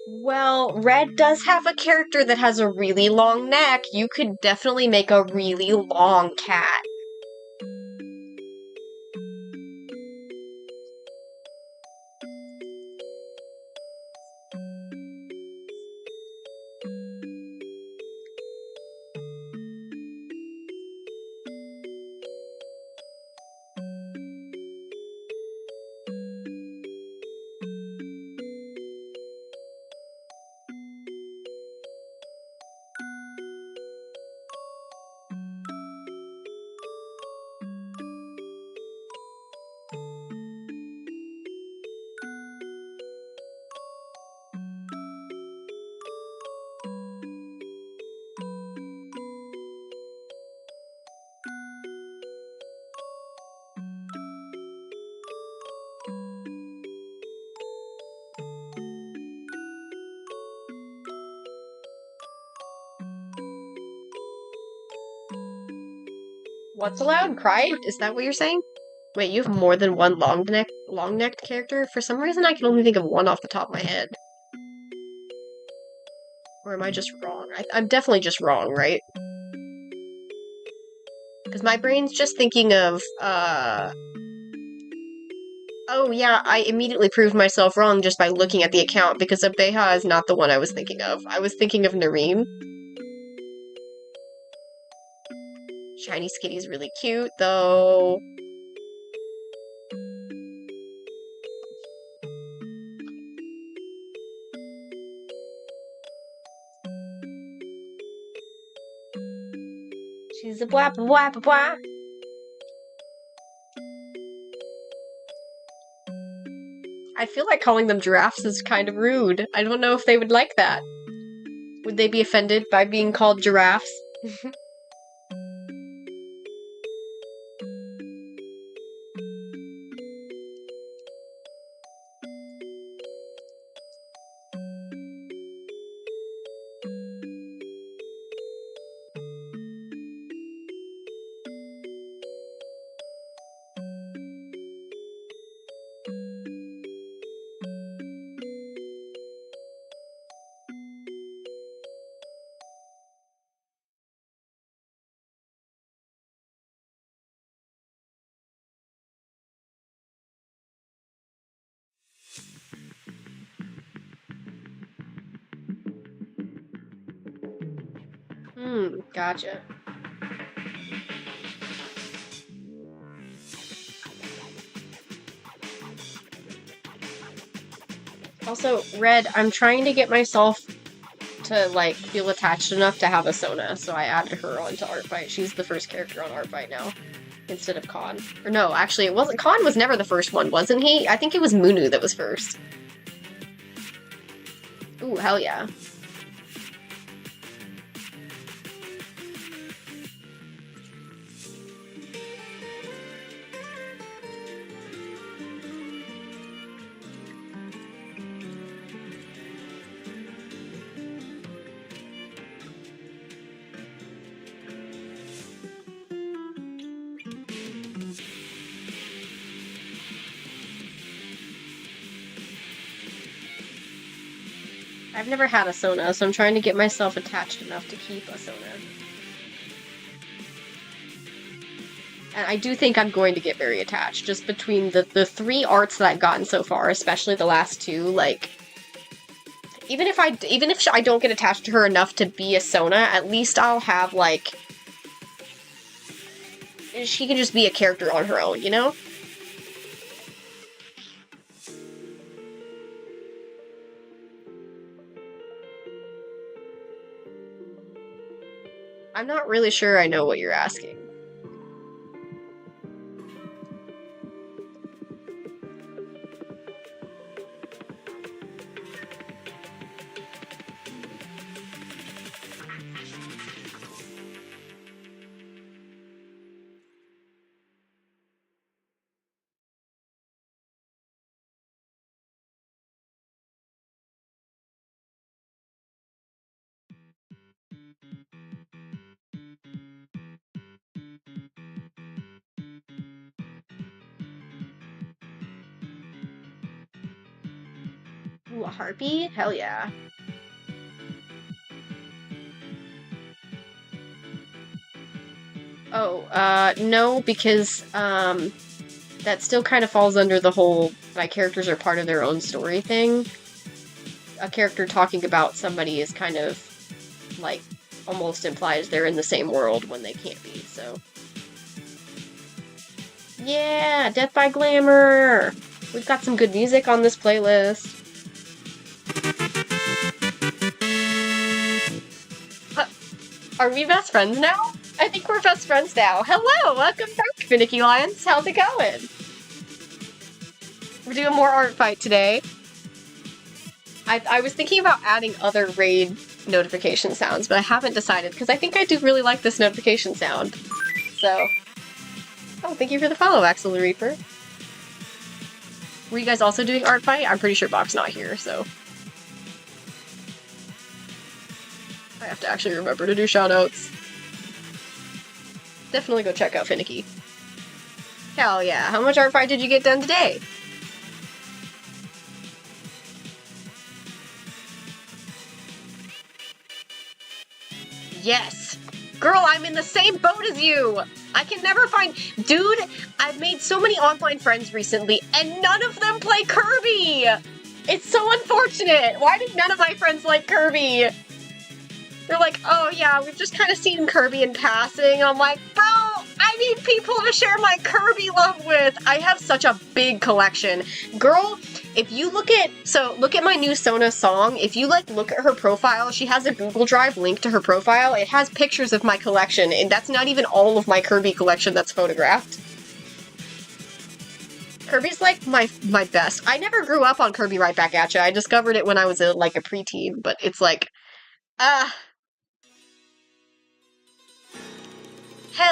Well, Red does have a character that has a really long neck. You could definitely make a really long cat. What's allowed? Cry? Is that what you're saying? Wait, you have more than one long-necked character? For some reason, I can only think of one off the top of my head. Or am I just wrong? I'm definitely just wrong, right? Because my brain's just thinking of, Oh yeah, I immediately proved myself wrong just by looking at the account, because Abeha is not the one I was thinking of. I was thinking of Nareen. Shiny Skitty's really cute, though. She's a blah blah blah blah blah. I feel like calling them giraffes is kind of rude. I don't know if they would like that. Would they be offended by being called giraffes? Gotcha. Also, Red, I'm trying to get myself to, like, feel attached enough to have a Sona, so I added her onto Artfight. She's the first character on Artfight now, instead of Khan. Or no, actually, it wasn't. Khan was never the first one, wasn't he? I think it was Munu that was first. Ooh, hell yeah. I've never had a Sona, so I'm trying to get myself attached enough to keep a Sona. And I do think I'm going to get very attached, just between the three arts that I've gotten so far, especially the last two, like... Even if I don't get attached to her enough to be a Sona, at least I'll have, like... She can just be a character on her own, you know? I'm not really sure I know what you're asking. Ooh, a harpy? Hell yeah. Oh, no, because, that still kind of falls under the whole, my characters are part of their own story thing. A character talking about somebody is kind of, like, almost implies they're in the same world when they can't be, so. Yeah, Death by Glamour! We've got some good music on this playlist. Are we best friends now? I think we're best friends now. Hello! Welcome back, Finicky Lions! How's it going? We're doing more Artfight today. I was thinking about adding other raid notification sounds, but I haven't decided, because I think I do really like this notification sound. So... Oh, thank you for the follow, Axel the Reaper. Were you guys also doing Artfight? I'm pretty sure Bob's not here, so... I have to actually remember to do shoutouts. Definitely go check out Finicky. Hell yeah, how much Artfight did you get done today? Yes! Girl, I'm in the same boat as you! I can never find... Dude, I've made so many online friends recently, and none of them play Kirby! It's so unfortunate! Why did none of my friends like Kirby? They're like, oh yeah, we've just kind of seen Kirby in passing. I'm like, bro, I need people to share my Kirby love with! I have such a big collection. Girl, if you look at my new Sona song, if you, like, look at her profile, she has a Google Drive link to her profile. It has pictures of my collection, and that's not even all of my Kirby collection that's photographed. Kirby's, like, my best. I never grew up on Kirby Right Back At Ya. I discovered it when I was, like, a preteen, but it's like, hell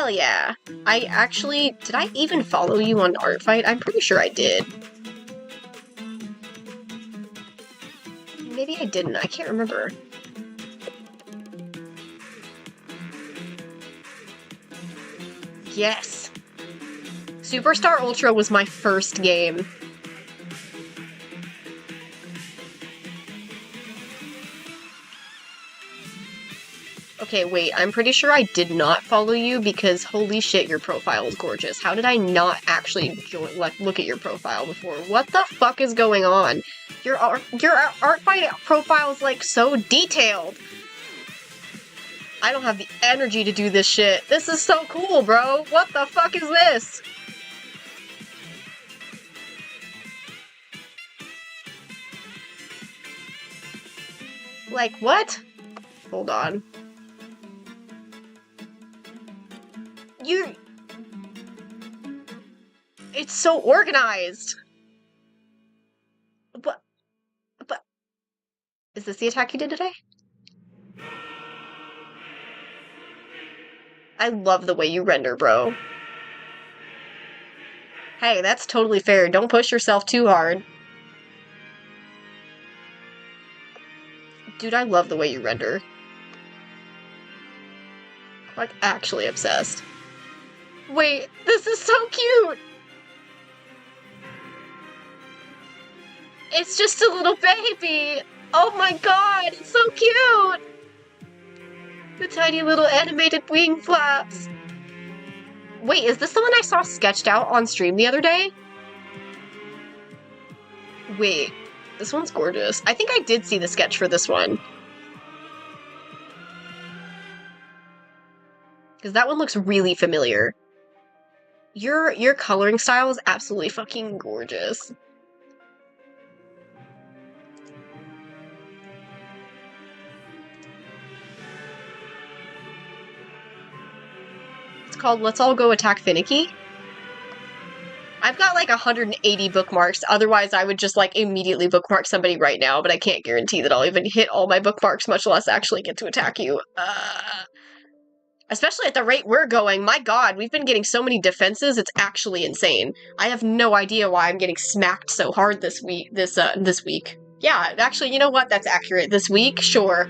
yeah. Did I even follow you on Artfight? I'm pretty sure I did. Maybe I didn't, I can't remember. Yes! Superstar Ultra was my first game. Okay, wait, I'm pretty sure I did not follow you because holy shit, your profile is gorgeous. How did I not actually look at your profile before? What the fuck is going on? Your Artfight profile is, like, so detailed. I don't have the energy to do this shit. This is so cool, bro. What the fuck is this? Like, what? Hold on. It's so organized. But... Is this the attack you did today? I love the way you render, bro. Hey, that's totally fair. Don't push yourself too hard. Dude, I love the way you render. Like, actually obsessed. Wait, this is so cute! It's just a little baby! Oh my god, it's so cute! The tiny little animated wing flaps. Wait, is this the one I saw sketched out on stream the other day? Wait, this one's gorgeous. I think I did see the sketch for this one. Because that one looks really familiar. Your coloring style is absolutely fucking gorgeous. It's called Let's All Go Attack Finicky. I've got like 180 bookmarks, otherwise I would just like immediately bookmark somebody right now, but I can't guarantee that I'll even hit all my bookmarks, much less actually get to attack you. Especially at the rate we're going, my god, we've been getting so many defenses, it's actually insane. I have no idea why I'm getting smacked so hard this week. This week. Yeah, actually, you know what? That's accurate. This week? Sure.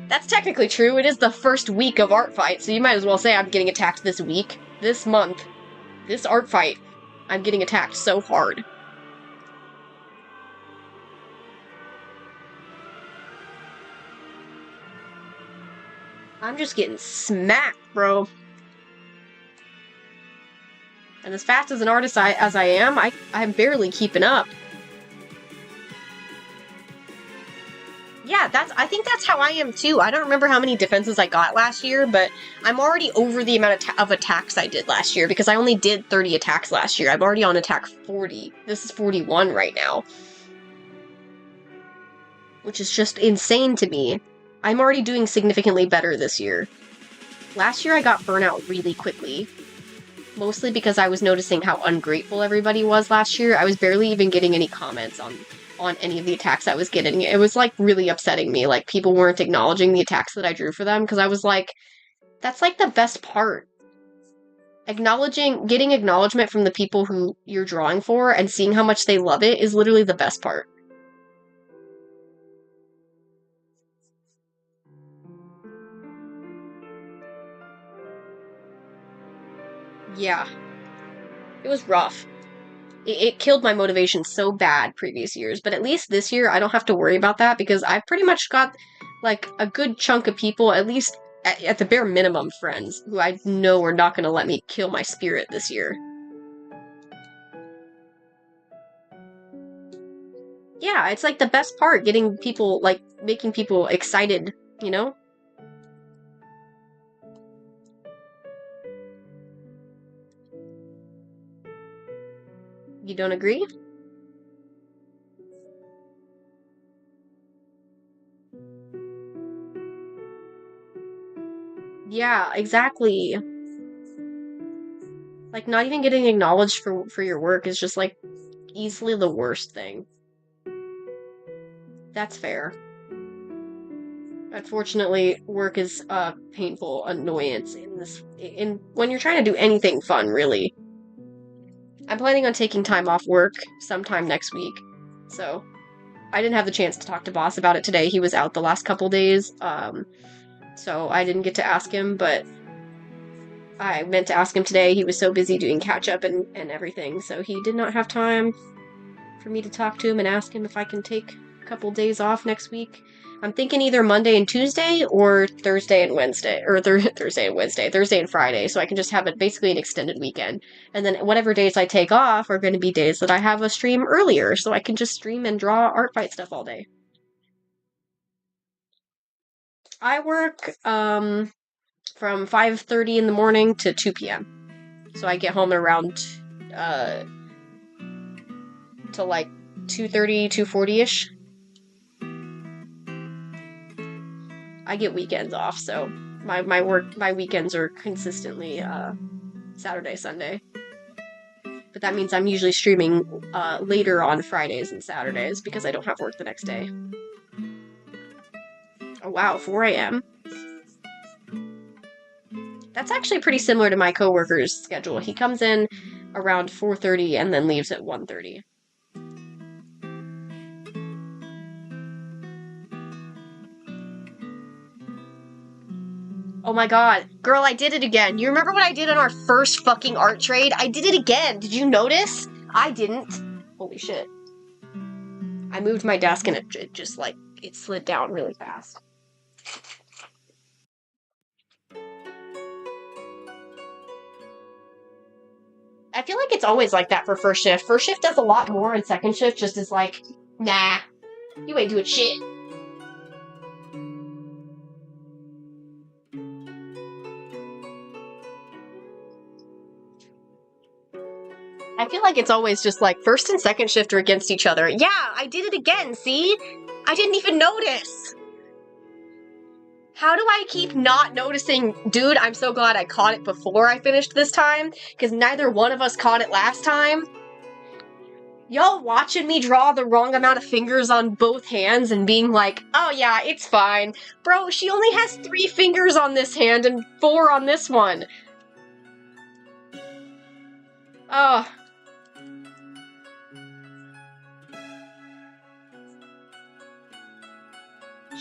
That's technically true. It is the first week of Artfight, so you might as well say I'm getting attacked this week. This month. This Artfight. I'm getting attacked so hard. I'm just getting smacked, bro. And as fast as an artist as I am, I'm barely keeping up. Yeah, I think that's how I am too. I don't remember how many defenses I got last year, but I'm already over the amount of attacks I did last year, because I only did 30 attacks last year. I'm already on attack 40. This is 41 right now. Which is just insane to me. I'm already doing significantly better this year. Last year I got burnout really quickly. Mostly because I was noticing how ungrateful everybody was last year. I was barely even getting any comments on any of the attacks I was getting. It was like really upsetting me. Like people weren't acknowledging the attacks that I drew for them, because I was like, that's like the best part. Getting acknowledgement from the people who you're drawing for and seeing how much they love it is literally the best part. Yeah. It was rough. It killed my motivation so bad previous years, but at least this year I don't have to worry about that, because I've pretty much got like a good chunk of people, at least at the bare minimum friends, who I know are not going to let me kill my spirit this year. Yeah, it's like the best part, getting people, like, making people excited, you know? You don't agree? Yeah, exactly. Like, not even getting acknowledged for your work is just, like, easily the worst thing. That's fair. Unfortunately, work is a painful annoyance when you're trying to do anything fun, really. I'm planning on taking time off work sometime next week, so I didn't have the chance to talk to boss about it today. He was out the last couple days, so I didn't get to ask him, but I meant to ask him today. He was so busy doing catch-up and everything, so he did not have time for me to talk to him and ask him if I can take a couple days off next week. I'm thinking either Monday and Tuesday or Thursday and Wednesday, or Thursday and Wednesday, Thursday and Friday, so I can just have it basically an extended weekend. And then whatever days I take off are going to be days that I have a stream earlier, so I can just stream and draw Artfight stuff all day. I work from 5:30 in the morning to 2 p.m. So I get home around to like 2:30, 2:40-ish. I get weekends off, so my weekends are consistently Saturday, Sunday. But that means I'm usually streaming later on Fridays and Saturdays because I don't have work the next day. Oh wow, 4 a.m. That's actually pretty similar to my coworker's schedule. He comes in around 4:30 and then leaves at 1:30. Oh my god. Girl, I did it again. You remember what I did in our first fucking art trade? I did it again. Did you notice? I didn't. Holy shit. I moved my desk and it just like, it slid down really fast. I feel like it's always like that for first shift. First shift does a lot more and second shift just is like, nah, you ain't doing shit. I feel like it's always just like first and second shift are against each other. Yeah, I did it again, see? I didn't even notice. How do I keep not noticing? Dude, I'm so glad I caught it before I finished this time, because neither one of us caught it last time. Y'all watching me draw the wrong amount of fingers on both hands and being like, oh yeah, it's fine. Bro, she only has 3 fingers on this hand and 4 on this one. Oh.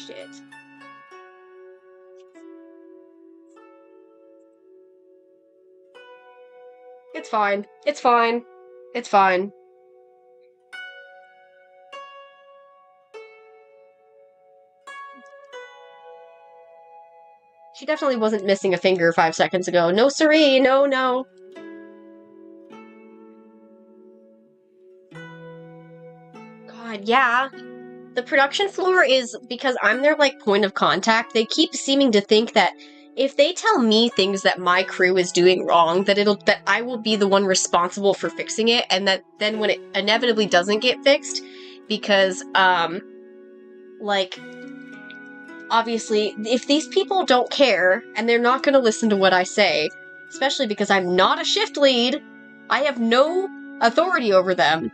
Shit. It's fine. It's fine. It's fine. She definitely wasn't missing a finger 5 seconds ago. No siree, no, no. God, yeah. The production floor is, because I'm their, like, point of contact, they keep seeming to think that if they tell me things that my crew is doing wrong, that I will be the one responsible for fixing it, and that then when it inevitably doesn't get fixed, because, like, obviously, if these people don't care, and they're not gonna listen to what I say, especially because I'm not a shift lead, I have no authority over them,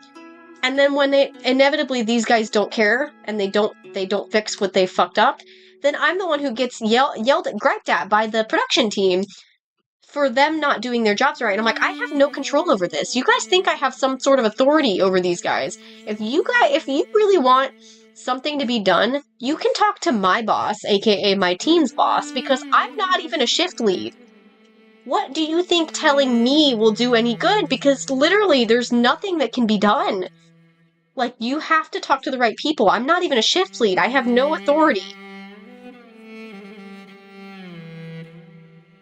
and then when inevitably these guys don't care, and they don't fix what they fucked up, then I'm the one who gets yelled at, griped at by the production team for them not doing their jobs right. And I'm like, I have no control over this. You guys think I have some sort of authority over these guys. If you really want something to be done, you can talk to my boss, aka my team's boss, because I'm not even a shift lead. What do you think telling me will do any good? Because literally, there's nothing that can be done. Like, you have to talk to the right people. I'm not even a shift lead. I have no authority.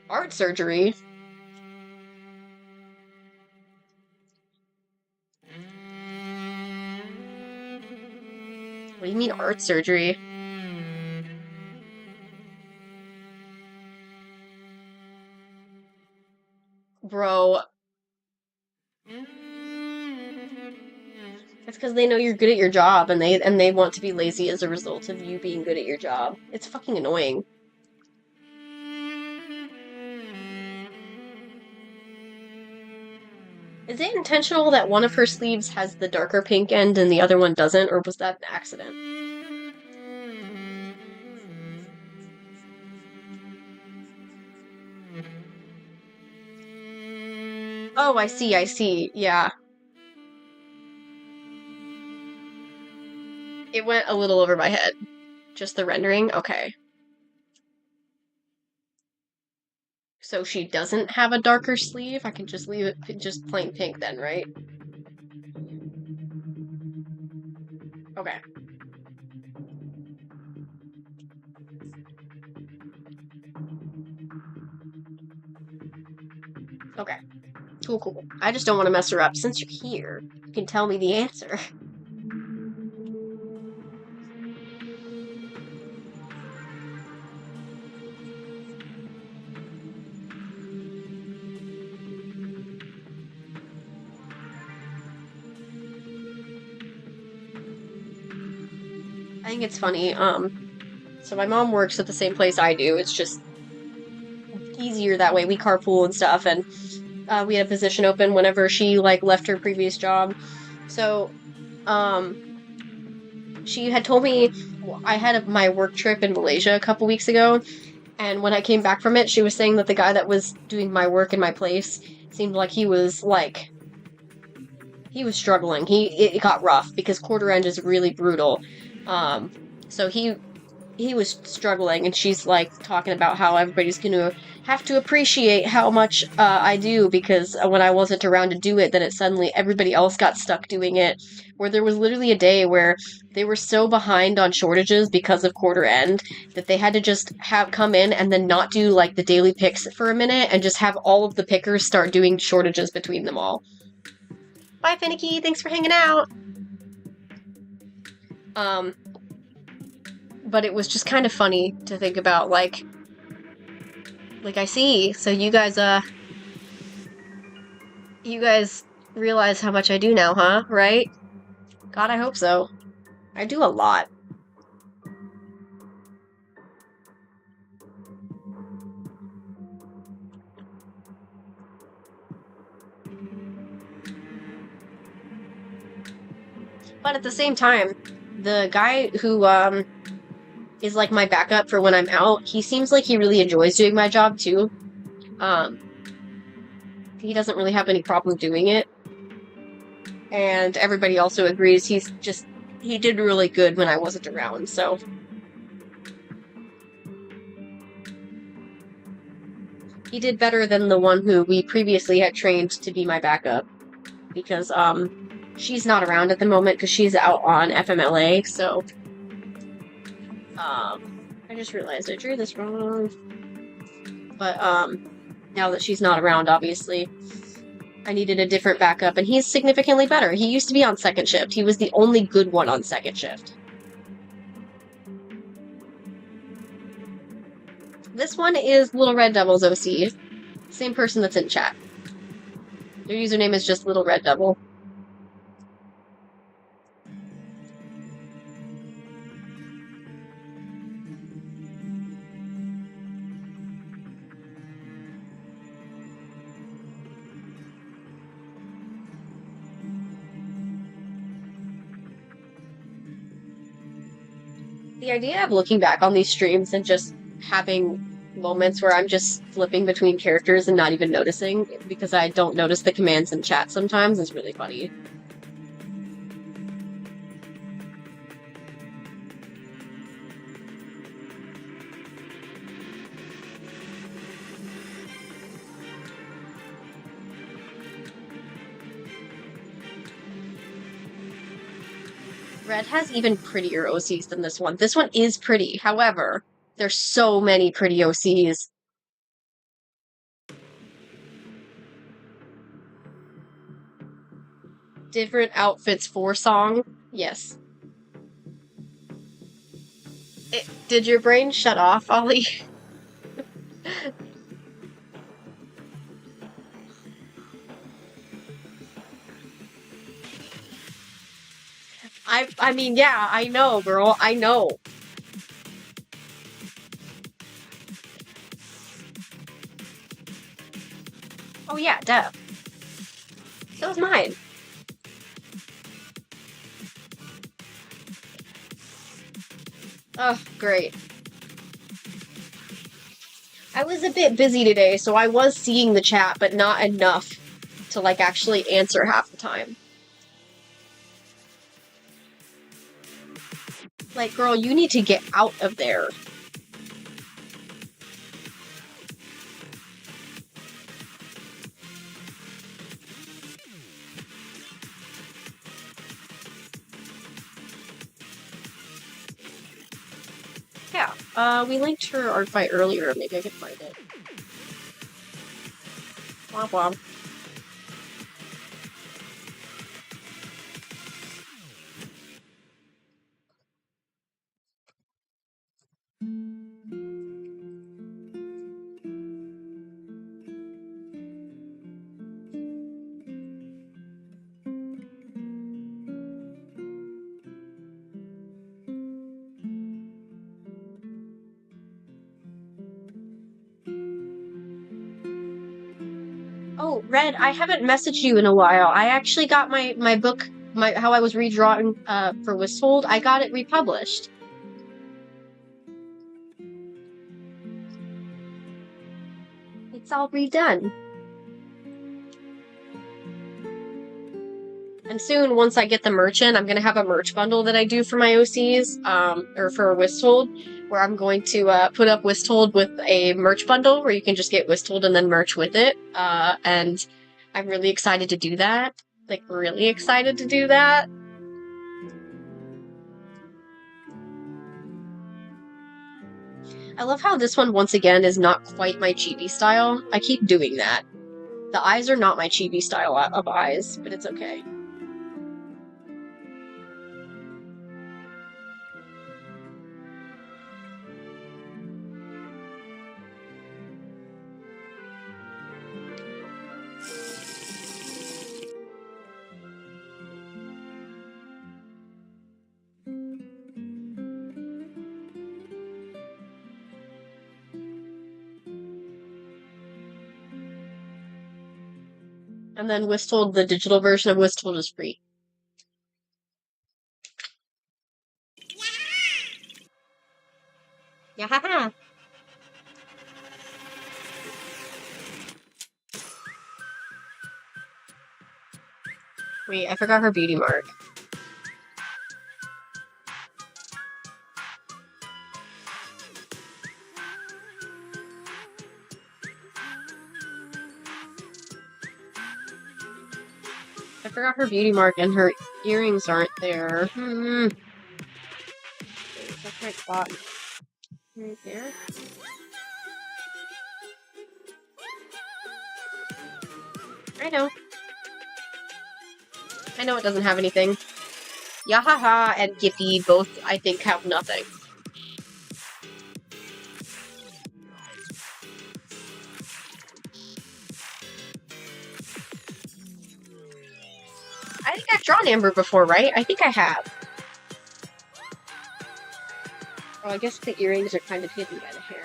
Art surgery? What do you mean art surgery? Bro. It's because they know you're good at your job, and they want to be lazy as a result of you being good at your job. It's fucking annoying. Is it intentional that one of her sleeves has the darker pink end and the other one doesn't, or was that an accident? Oh, I see, yeah. It went a little over my head. Just the rendering? Okay. So she doesn't have a darker sleeve? I can just leave it just plain pink then, right? Okay. Okay. Cool. I just don't want to mess her up. Since you're here, you can tell me the answer. I think it's funny. So my mom works at the same place I do. It's just easier that way. We carpool and stuff, and we had a position open whenever she like left her previous job. So, um, she had told me I had my work trip in Malaysia a couple weeks ago, and when I came back from it, she was saying that the guy that was doing my work in my place seemed like he was struggling. It got rough because quarter end is really brutal. So he was struggling, and she's like talking about how everybody's gonna have to appreciate how much I do, because when I wasn't around to do it, then it suddenly everybody else got stuck doing it. Where there was literally a day where they were so behind on shortages because of quarter end that they had to just have come in and then not do like the daily picks for a minute and just have all of the pickers start doing shortages between them all. Bye, Finicky. Thanks for hanging out. But it was just kind of funny to think about, like I see. So you guys realize how much I do now, huh? Right? God, I hope so. I do a lot. But at the same time, the guy who is like my backup for when I'm out, he seems like he really enjoys doing my job too. He doesn't really have any problem doing it. And everybody also agrees he did really good when I wasn't around, so. He did better than the one who we previously had trained to be my backup. Because, she's not around at the moment because she's out on FMLA, so. I just realized I drew this wrong. But, now that she's not around, obviously, I needed a different backup, and he's significantly better. He used to be on second shift. He was the only good one on second shift. This one is Little Red Devil's OC. Same person that's in chat. Their username is just Little Red Devil. The idea of looking back on these streams and just having moments where I'm just flipping between characters and not even noticing, because I don't notice the commands in chat sometimes, is really funny. Red has even prettier OCs than this one. This one is pretty, however, there's so many pretty OCs. Different outfits for song? Yes. Did your brain shut off, Ollie? I mean, yeah, I know, girl. I know. Oh yeah, Deb. So was mine. Oh, great. I was a bit busy today, so I was seeing the chat, but not enough to, like, actually answer half the time. Like, girl, you need to get out of there. Yeah, we linked her Artfight earlier. Maybe I could find it. Womp womp. Oh, Red, I haven't messaged you in a while. I actually got my book, how I was redrawing for Wistfold. I got it republished. It's all redone. And soon, once I get the merch in, I'm gonna have a merch bundle that I do for my OCs, or for Wistfold, where I'm going to put up Wistfold with a merch bundle where you can just get Wistfold and then merch with it. And I'm really excited to do that. Like, really excited to do that. I love how this one, once again, is not quite my chibi style. I keep doing that. The eyes are not my chibi style of eyes, but it's okay. And then Wistfold, the digital version of Wistfold is free. Yeah. Wait, I forgot her beauty mark. I forgot her beauty mark and her earrings aren't there. Where's that right spot? Right there? I know. I know it doesn't have anything. Yahaha and Gippy both, I think, have nothing. I think I've drawn Amber before, right? I think I have. Oh, I guess the earrings are kind of hidden by the hair.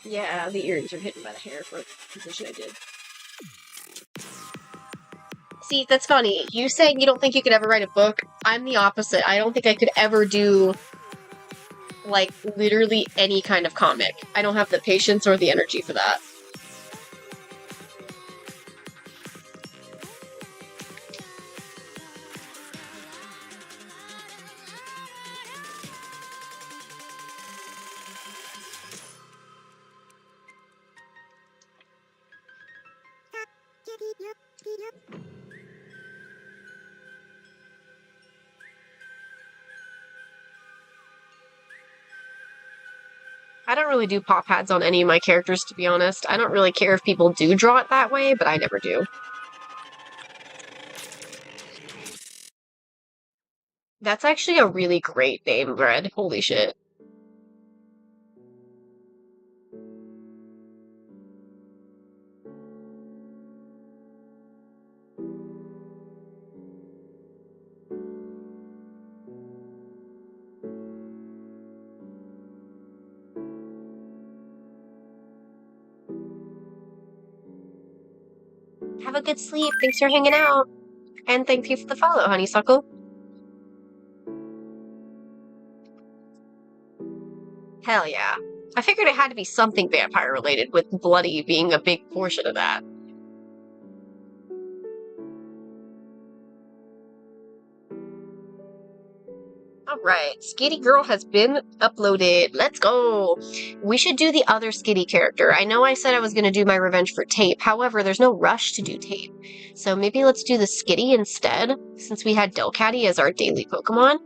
Yeah, the earrings are hidden by the hair for the position I did. See, that's funny. You saying you don't think you could ever write a book, I'm the opposite. I don't think I could ever do, like, literally any kind of comic. I don't have the patience or the energy for that. I don't really do pop pads on any of my characters, to be honest. I don't really care if people do draw it that way, but I never do. That's actually a really great name, Red. Holy shit. Have a good sleep. Thanks for hanging out. And thank you for the follow, honeysuckle. Hell yeah. I figured it had to be something vampire related, with bloody being a big portion of that. Alright, Skitty Girl has been uploaded. Let's go! We should do the other Skitty character. I know I said I was going to do my revenge for Tape, however, there's no rush to do Tape. So maybe let's do the Skitty instead, since we had Delcatty as our daily Pokemon.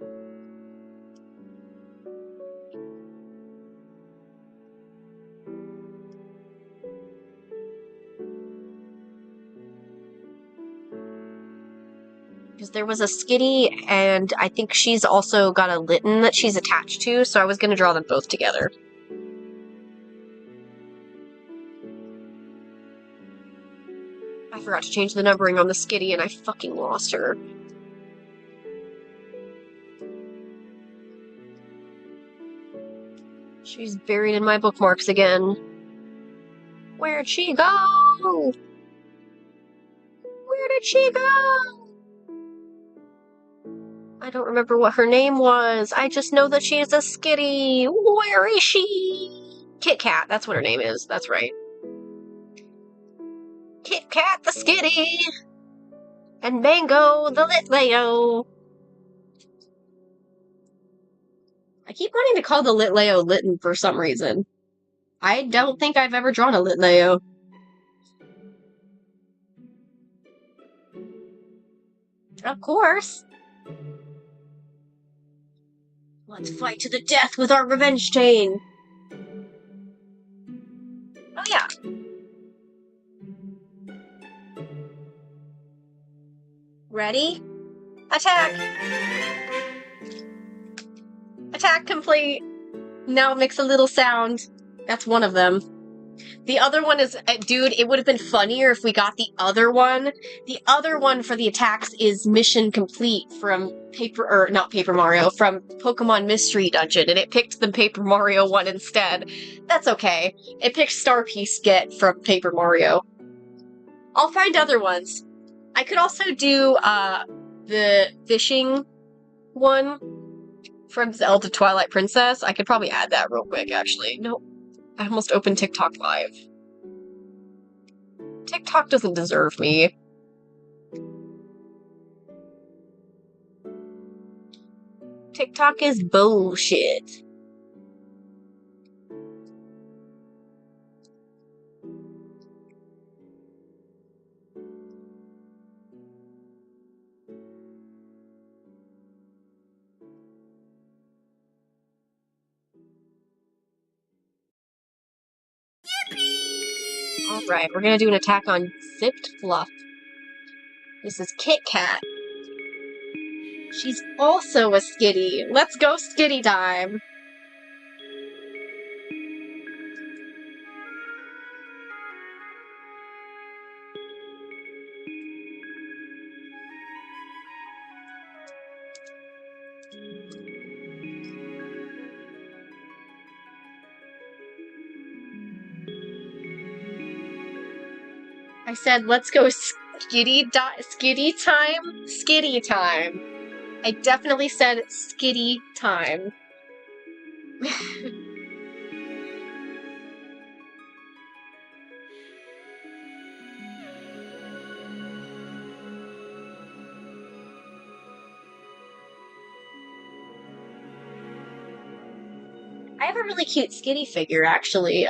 Because there was a Skitty, and I think she's also got a Litten that she's attached to, so I was going to draw them both together. I forgot to change the numbering on the Skitty, and I fucking lost her. She's buried in my bookmarks again. Where'd she go? Where did she go? I don't remember what her name was. I just know that she is a skitty. Where is she? Kit Kat, that's what her name is. That's right. Kit Kat the skitty. And Mango the Litleo. I keep wanting to call the Litleo Litten for some reason. I don't think I've ever drawn a Litleo. Of course. Let's fight to the death with our revenge chain. Oh yeah. Ready? Attack! Attack complete! Now it makes a little sound. That's one of them. The other one is, dude, it would have been funnier if we got the other one. The other one for the attacks is Mission Complete from not Paper Mario, from Pokemon Mystery Dungeon, and it picked the Paper Mario one instead. That's okay. It picked Star Piece Get from Paper Mario. I'll find other ones. I could also do, the fishing one from Zelda Twilight Princess. I could probably add that real quick, actually. Nope. I almost opened TikTok Live. TikTok doesn't deserve me. TikTok is bullshit. Alright, we're gonna do an attack on Zipped Fluff. This is Kit Kat. She's also a skitty. Let's go skitty time! I said, let's go skitty time? Skitty time. I definitely said skitty time. I have a really cute skitty figure, actually.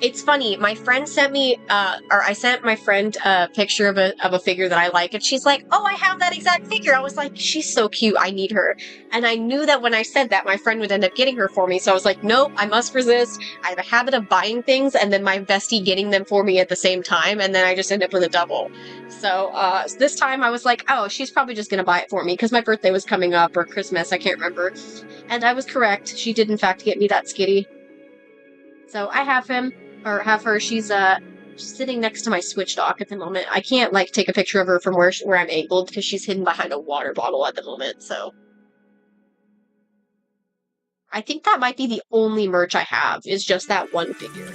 It's funny, my friend sent me, or I sent my friend a picture of a figure that I like, and she's like, oh, I have that exact figure! I was like, she's so cute, I need her. And I knew that when I said that, my friend would end up getting her for me, so I was like, nope, I must resist. I have a habit of buying things, and then my bestie getting them for me at the same time, and then I just end up with a double. So, this time I was like, oh, she's probably just gonna buy it for me, because my birthday was coming up, or Christmas, I can't remember. And I was correct, she did in fact get me that skitty. So I have him. Or have her, she's sitting next to my Switch dock at the moment. I can't, like, take a picture of her from where I'm angled, because she's hidden behind a water bottle at the moment, so. I think that might be the only merch I have, is just that one figure.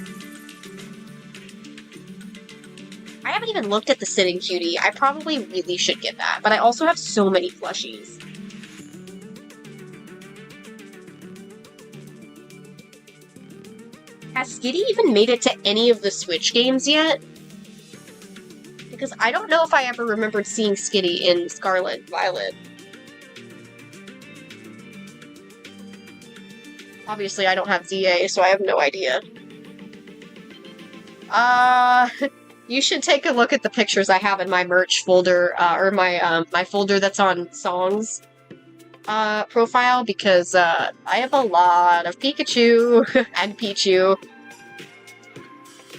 I haven't even looked at the Sitting Cutie. I probably really should get that, but I also have so many plushies. Has Skitty even made it to any of the Switch games yet? Because I don't know if I ever remembered seeing Skitty in Scarlet Violet. Obviously, I don't have ZA, so I have no idea. You should take a look at the pictures I have in my merch folder, or my, my folder that's on songs, profile, because, I have a lot of Pikachu and Pichu.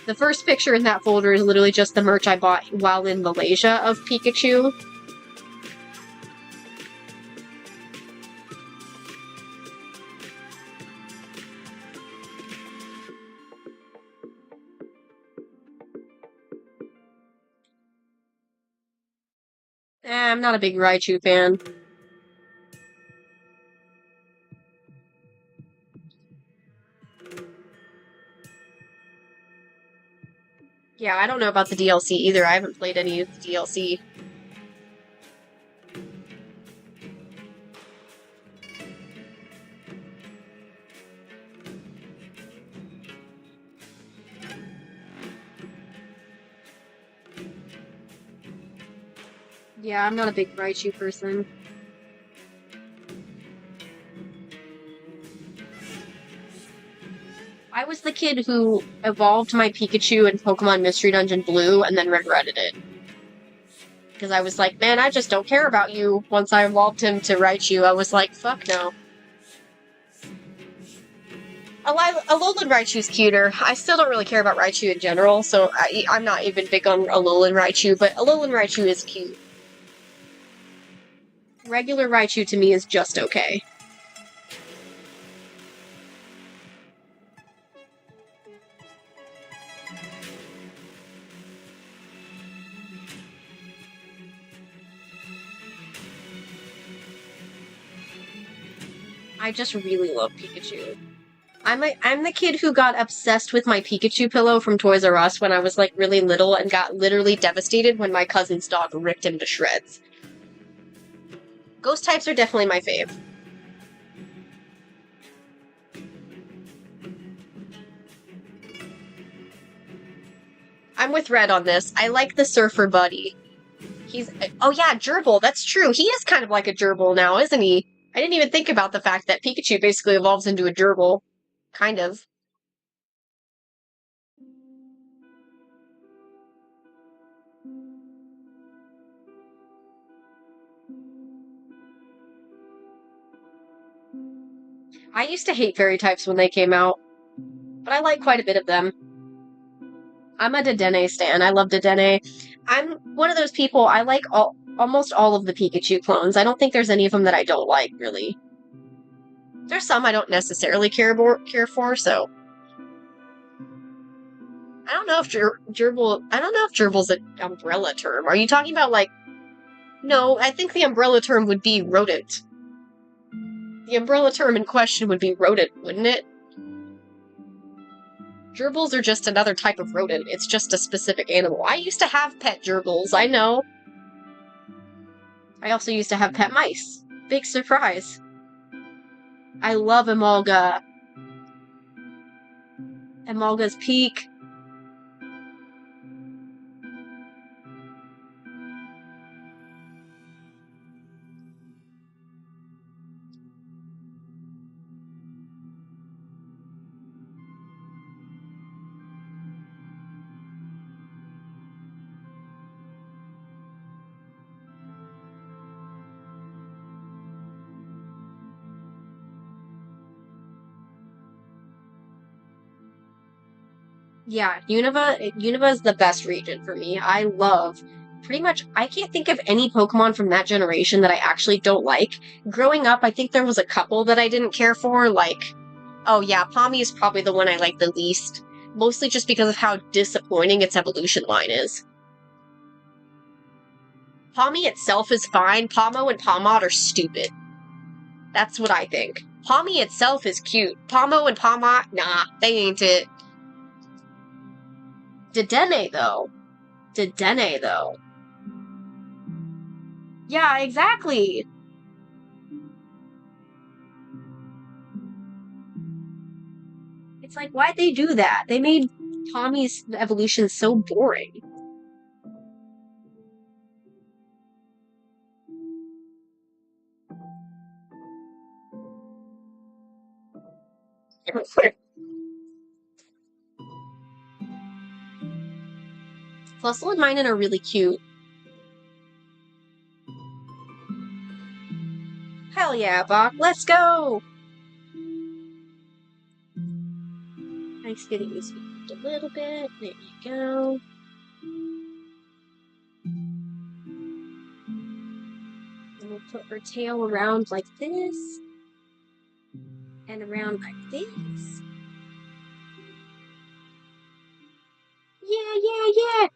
The first picture in that folder is literally just the merch I bought while in Malaysia of Pikachu. I'm not a big Raichu fan. Yeah, I don't know about the DLC either. I haven't played any of the DLC. Yeah, I'm not a big Raichu person. I was the kid who evolved my Pikachu in Pokemon Mystery Dungeon Blue and then regretted it. Because I was like, man, I just don't care about you. Once I evolved him to Raichu, I was like, fuck no. Alolan Raichu's cuter. I still don't really care about Raichu in general, so I'm not even big on Alolan Raichu, but Alolan Raichu is cute. Regular Raichu to me is just okay. I just really love Pikachu. I'm the kid who got obsessed with my Pikachu pillow from Toys R Us when I was like really little and got literally devastated when my cousin's dog ripped him to shreds. Ghost types are definitely my fave. I'm with Red on this. I like the Surfer Buddy. Oh yeah, Gerbil, that's true. He is kind of like a gerbil now, isn't he? I didn't even think about the fact that Pikachu basically evolves into a gerbil. Kind of. I used to hate fairy types when they came out, but I like quite a bit of them. I'm a Dedenne stan. I love Dedenne. I'm one of those people, I like almost all of the Pikachu clones. I don't think there's any of them that I don't like, really. There's some I don't necessarily care for, so... I don't know if gerbil... I don't know if gerbil's an umbrella term. Are you talking about, like... No, I think the umbrella term would be rodent. The umbrella term in question would be rodent, wouldn't it? Gerbils are just another type of rodent. It's just a specific animal. I used to have pet gerbils, I know. I also used to have pet mice. Big surprise. I love Emolga. Emolga's Peak. Yeah, Unova is the best region for me. I love pretty much, I can't think of any Pokemon from that generation that I actually don't like. Growing up, I think there was a couple that I didn't care for, like, oh yeah, Pawmi is probably the one I like the least. Mostly just because of how disappointing its evolution line is. Pawmi itself is fine, Pawmo and Pawmot are stupid. That's what I think. Pawmi itself is cute. Pawmo and Pawmot, nah, they ain't it. Dedenne, though. Dedenne, though. Yeah, exactly! It's like, why'd they do that? They made Tommy's evolution so boring. Flustle and Minun are really cute. Hell yeah, Bach, let's go! Nice getting this a little bit. There you go. And we'll put her tail around like this. And around like this. Yeah!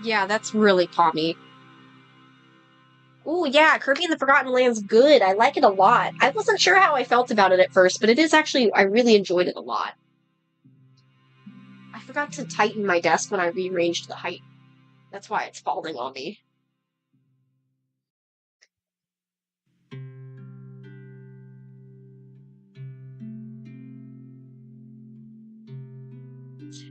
Yeah, that's really Pawmi. Ooh, Oh, yeah, Kirby and the Forgotten Land's good. I like it a lot. I wasn't sure how I felt about it at first, but it is actually, I really enjoyed it a lot. I forgot to tighten my desk when I rearranged the height. That's why it's falling on me.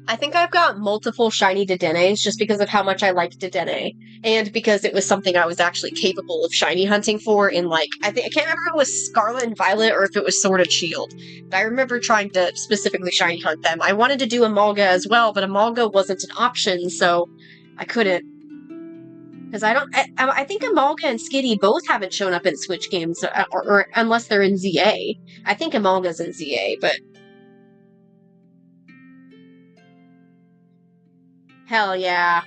I think I've got multiple shiny Dedennes just because of how much I liked Dedenne, and because it was something I was actually capable of shiny hunting for in, like, I can't remember if it was Scarlet and Violet or if it was Sword and Shield, but I remember trying to specifically shiny hunt them. I wanted to do Amalga as well, but Amalga wasn't an option, so I couldn't. Because I think Amalga and Skitty both haven't shown up in Switch games, or unless they're in ZA. I think Amalga's in ZA, but... Hell yeah.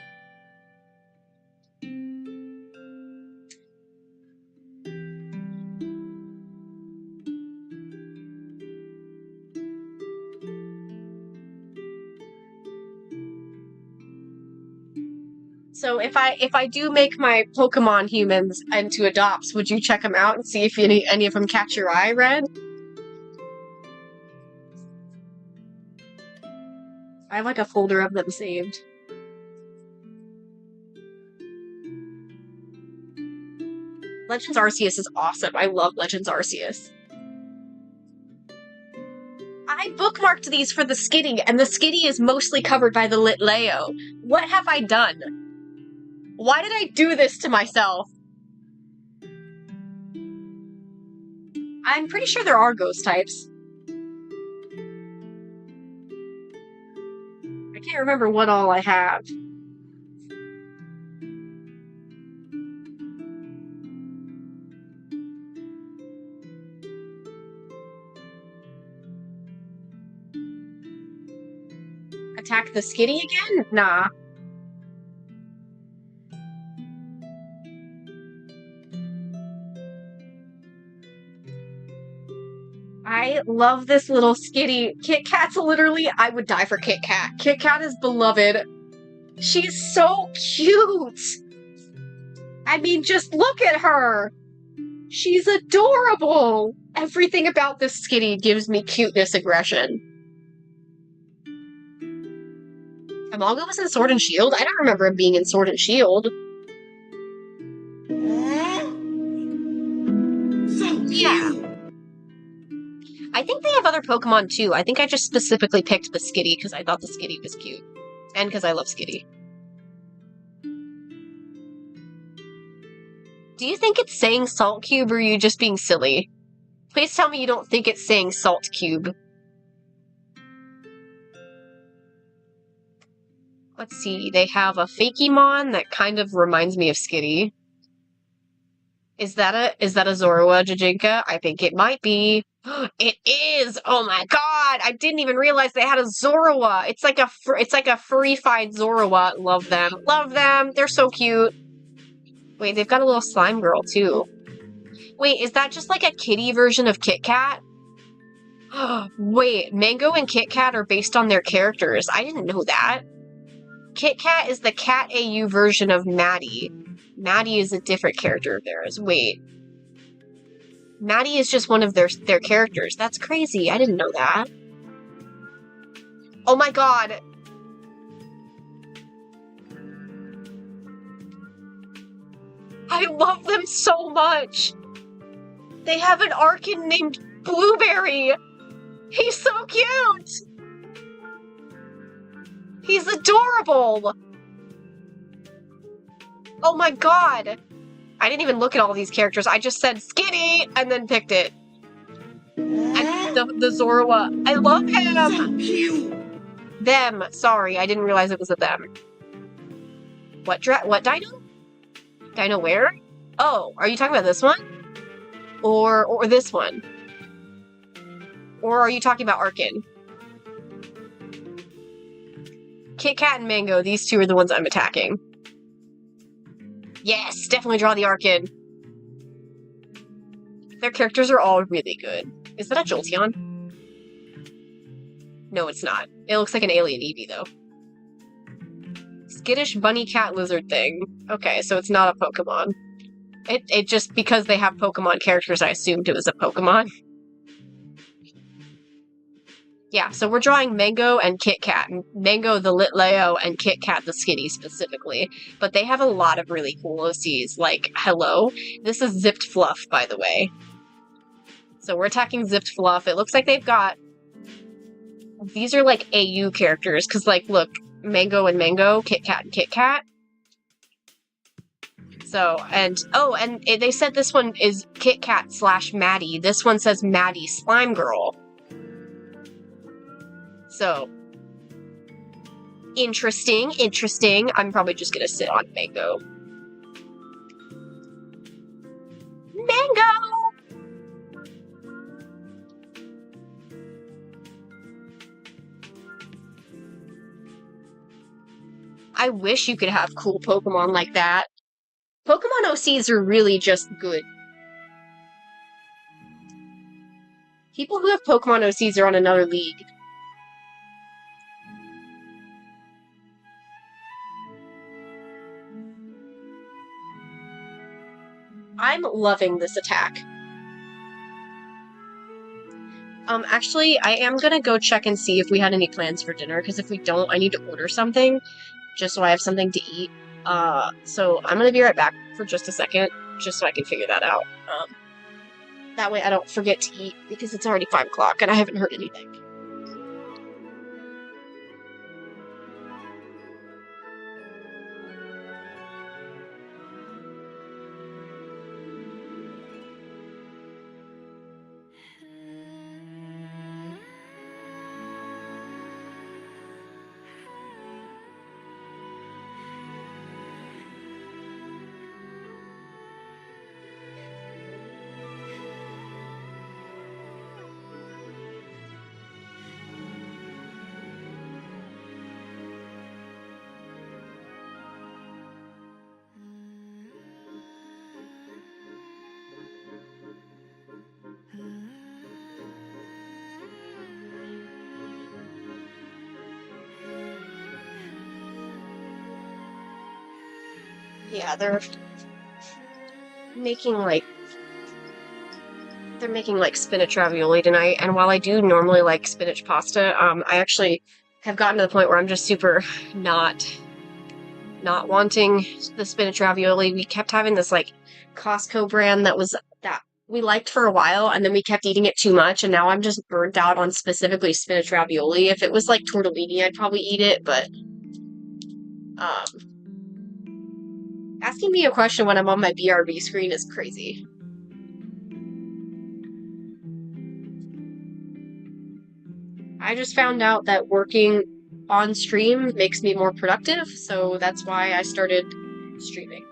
So if I do make my Pokemon humans into adopts, would you check them out and see if any of them catch your eye, Red? I have like a folder of them saved. Legends Arceus is awesome. I love Legends Arceus. I bookmarked these for the Skitty, and the Skitty is mostly covered by the Litleo. What have I done? Why did I do this to myself? I'm pretty sure there are ghost types. I can't remember what all I have. Attack the Skitty again? Nah. I love this little Skitty. Kit Kat's literally, I would die for Kit Kat. Kit Kat is beloved. She's so cute! I mean, just look at her! She's adorable! Everything about this Skitty gives me cuteness aggression. Amalga was in Sword and Shield? I don't remember him being in Sword and Shield. Yeah. I think they have other Pokemon too. I think I just specifically picked the Skitty because I thought the Skitty was cute. And because I love Skitty. Do you think it's saying Salt Cube or are you just being silly? Please tell me you don't think it's saying Salt Cube. Let's see, they have a Fakemon that kind of reminds me of Skitty. Is that a Zorua Jajinka? I think it might be. It is! Oh my god! I didn't even realize they had a Zorua! It's like a furry-fied Zorua. Love them. Love them! They're so cute. Wait, they've got a little slime girl, too. Wait, is that just like a kitty version of Kit Kat? Wait, Mango and Kit Kat are based on their characters. I didn't know that. Kit Kat is the Cat AU version of Maddie. Maddie is a different character of theirs. Wait. Maddie is just one of their characters. That's crazy. I didn't know that. Oh my god. I love them so much. They have an Arkin named Blueberry. He's so cute. He's adorable! Oh my god! I didn't even look at all these characters, I just said Skitty! And then picked it. And the Zorua. I love him! So cute! Them. Sorry, I didn't realize it was a them. What dino? Dino where? Oh, are you talking about this one? Or this one? Or are you talking about Arkin? Kit Kat and Mango, these two are the ones I'm attacking. Yes, definitely draw the Arkin. Their characters are all really good. Is that a Jolteon? No, it's not. It looks like an alien Eevee, though. Skittish bunny cat lizard thing. Okay, so it's not a Pokemon. It just, because they have Pokemon characters, I assumed it was a Pokemon. Yeah, so we're drawing Mango and Kit Kat. Mango the Litleo and Kit Kat the Skinny specifically. But they have a lot of really cool OCs, like Hello. This is Zipped Fluff, by the way. So we're attacking Zipped Fluff. It looks like they've got... These are like AU characters, because like, look, Mango and Mango, Kit Kat and Kit Kat. So, and, oh, and they said this one is Kit Kat / Maddie. This one says Maddie Slime Girl. So, interesting, interesting. I'm probably just gonna sit on Mango. Mango! I wish you could have cool Pokemon like that. Pokemon OCs are really just good. People who have Pokemon OCs are on another league. I'm loving this attack. Actually, I am gonna go check and see if we had any plans for dinner, because if we don't, I need to order something, just so I have something to eat. So I'm gonna be right back for just a second, just so I can figure that out. That way I don't forget to eat, because it's already 5 o'clock and I haven't heard anything. Yeah, they're making like spinach ravioli tonight, and while I do normally like spinach pasta, I actually have gotten to the point where I'm just super not wanting the spinach ravioli. We kept having this like Costco brand that we liked for a while, and then we kept eating it too much, and now I'm just burnt out on specifically spinach ravioli. If it was like tortellini, I'd probably eat it, but asking me a question when I'm on my BRB screen is crazy. I just found out that working on stream makes me more productive, so that's why I started streaming.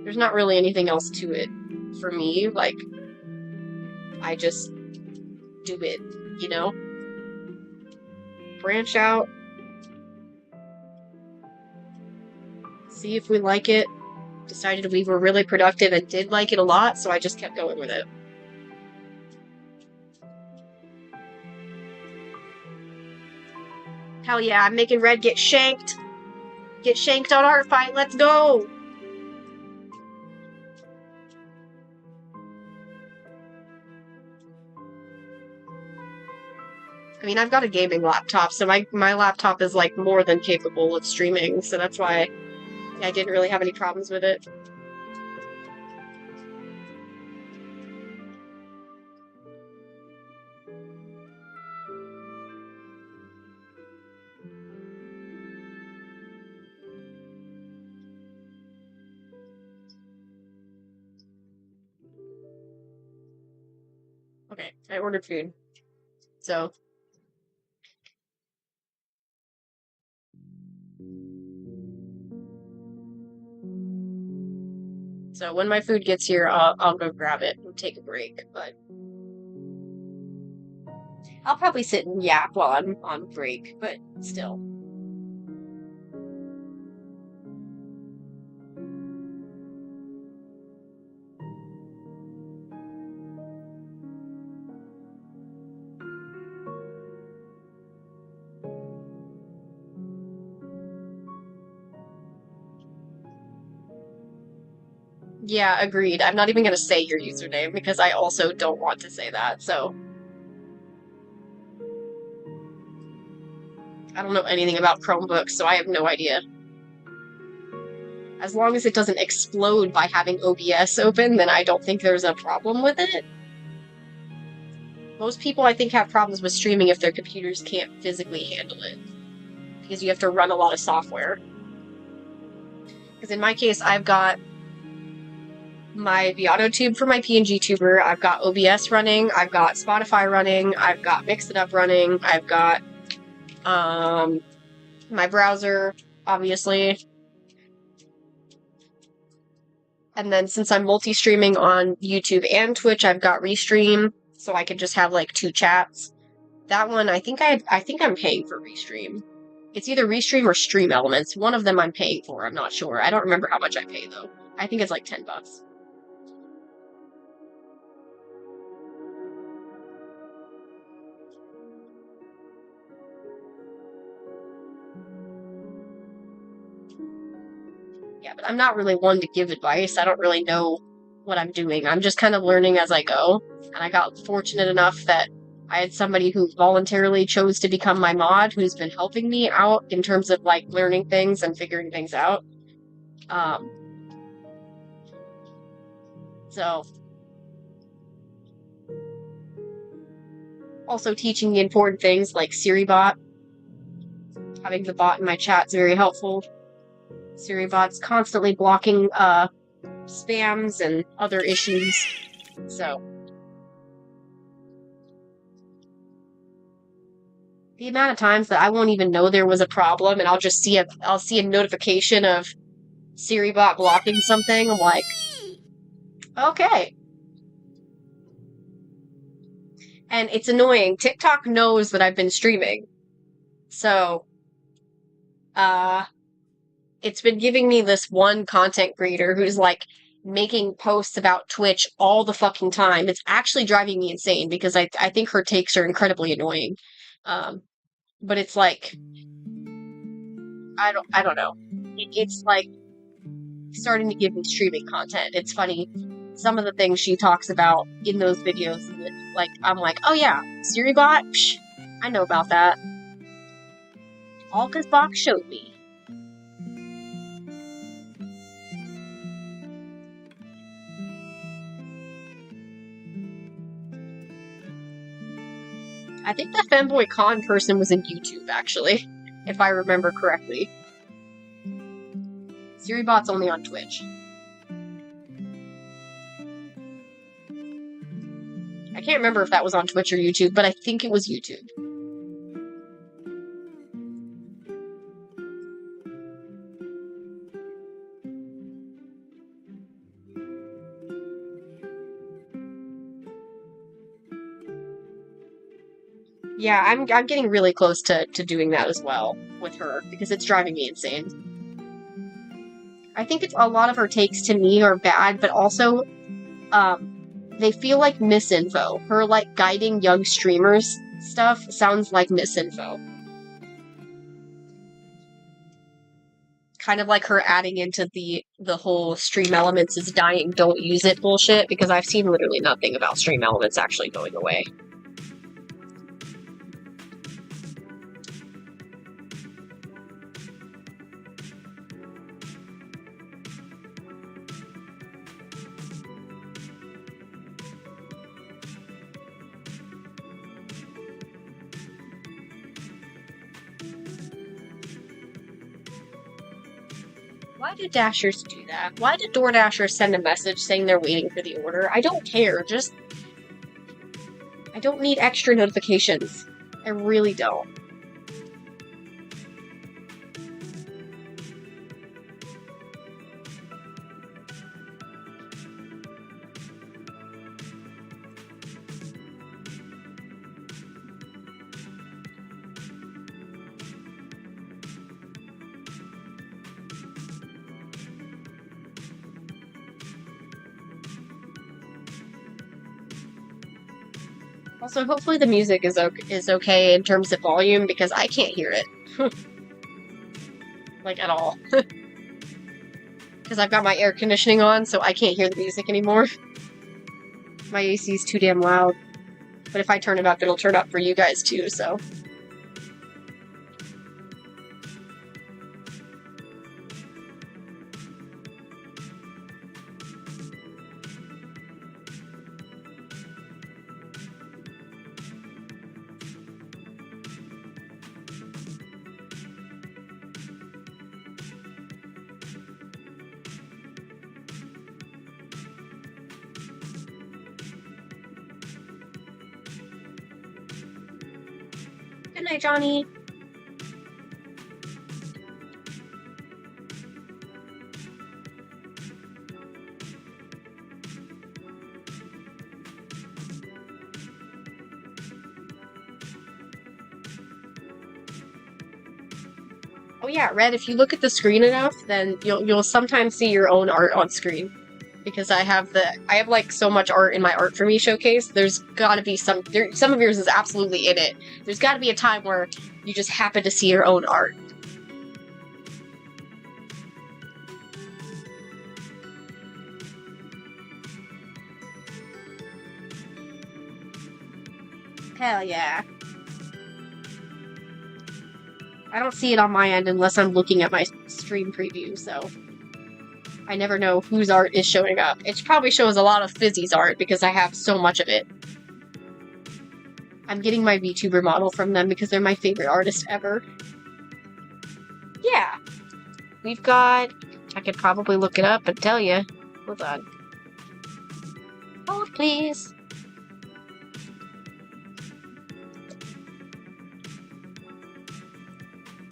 There's not really anything else to it for me, like, I just do it, you know? Branch out, see if we like it, decided we were really productive and did like it a lot, so I just kept going with it. Hell yeah, I'm making Red get shanked. Get shanked on Artfight, let's go! I mean, I've got a gaming laptop, so my laptop is, like, more than capable of streaming, so that's why I didn't really have any problems with it. Okay, I ordered food. So... So when my food gets here, I'll go grab it and take a break, but... I'll probably sit and yap while I'm on break, but still. Yeah, agreed. I'm not even gonna say your username because I also don't want to say that, so. I don't know anything about Chromebooks, so I have no idea. As long as it doesn't explode by having OBS open, then I don't think there's a problem with it. Most people, I think, have problems with streaming if their computers can't physically handle it. Because you have to run a lot of software. Because in my case, I've got my Viato tube for my PNG tuber, I've got OBS running, I've got Spotify running, I've got Mix It Up running, I've got my browser, obviously. And then since I'm multi-streaming on YouTube and Twitch, I've got Restream, so I could just have like 2 chats. That one, I think I'm paying for Restream. It's either Restream or Stream Elements. One of them I'm paying for, I'm not sure. I don't remember how much I pay though. I think it's like $10. Yeah, but I'm not really one to give advice. I don't really know what I'm doing. I'm just kind of learning as I go. And I got fortunate enough that I had somebody who voluntarily chose to become my mod who's been helping me out in terms of like learning things and figuring things out. So also teaching me important things like SiriBot. Having the bot in my chat is very helpful. SiriBot's constantly blocking spams and other issues. So the amount of times that I won't even know there was a problem and I'll see a notification of SiriBot blocking something, I'm like, okay. And it's annoying. TikTok knows that I've been streaming. So it's been giving me this one content creator who's like making posts about Twitch all the fucking time. It's actually driving me insane because I think her takes are incredibly annoying. But it's like, I don't know. It's like starting to give me streaming content. It's funny. Some of the things she talks about in those videos, like, I'm like, oh yeah, SiriBot? Psh, I know about that. All 'cause Box showed me. I think that Femboy Con person was in YouTube, actually, if I remember correctly. SiriBot's only on Twitch. I can't remember if that was on Twitch or YouTube, but I think it was YouTube. Yeah, I'm getting really close to doing that as well with her, because it's driving me insane. I think it's a lot of her takes to me are bad, but also, they feel like misinfo. Her, like, guiding young streamers stuff sounds like misinfo. Kind of like her adding into the whole Stream Elements is dying, don't use it bullshit, because I've seen literally nothing about Stream Elements actually going away. Why do Dashers do that? Why do DoorDashers send a message saying they're waiting for the order? I don't care, just... I don't need extra notifications. I really don't. Also, hopefully the music is okay in terms of volume, because I can't hear it. Like, at all. because I've got my air conditioning on, so I can't hear the music anymore. My AC is too damn loud. But if I turn it up, it'll turn up for you guys too, so. Good night, Johnny. Oh yeah, Red, if you look at the screen enough, then you'll sometimes see your own art on screen. Because I have like so much art in my Art For Me showcase, there's gotta be some of yours is absolutely in it. There's gotta be a time where you just happen to see your own art. Hell yeah. I don't see it on my end unless I'm looking at my stream preview, so I never know whose art is showing up. It probably shows a lot of Fizzy's art because I have so much of it. I'm getting my VTuber model from them because they're my favorite artist ever. Yeah. We've got... I could probably look it up and tell you. Hold on. Hold, please.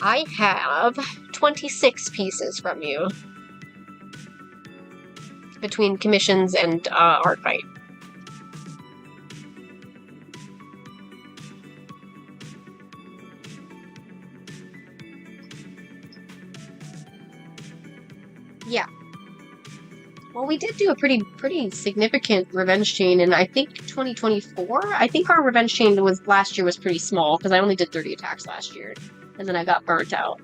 I have 26 pieces from you. Between commissions and Artfight. Yeah. Well, we did do a pretty significant revenge chain in, I think, 2024? I think our revenge chain last year was pretty small, because I only did 30 attacks last year. And then I got burnt out.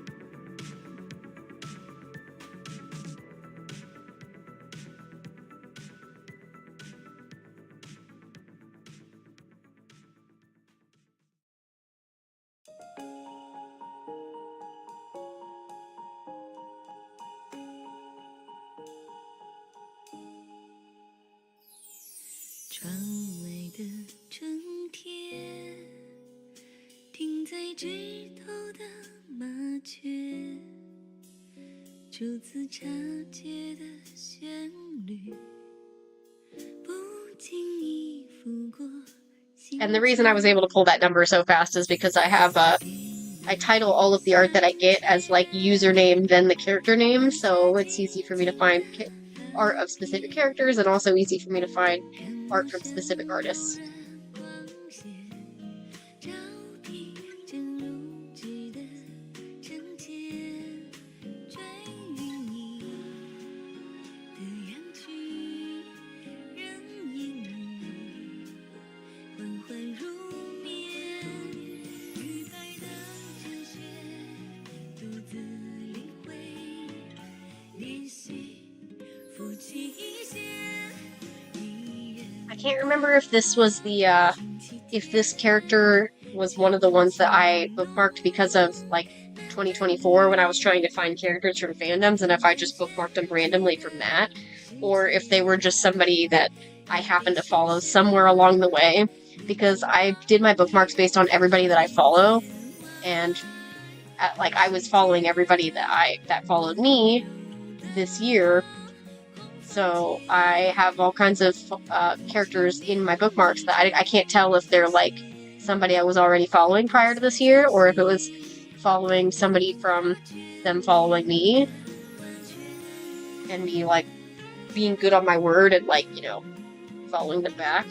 And the reason I was able to pull that number so fast is because I have I title all of the art that I get as like username then the character name, so it's easy for me to find art of specific characters and also easy for me to find art from specific artists. I can't remember if this was the, if this character was one of the ones that I bookmarked because of, like, 2024 when I was trying to find characters from fandoms, and if I just bookmarked them randomly from that, or if they were just somebody that I happened to follow somewhere along the way, because I did my bookmarks based on everybody that I follow, and, like, I was following everybody that followed me this year. So I have all kinds of characters in my bookmarks that I can't tell if they're like somebody I was already following prior to this year, or if it was following somebody from them following me, and me like being good on my word and like, you know, following them back.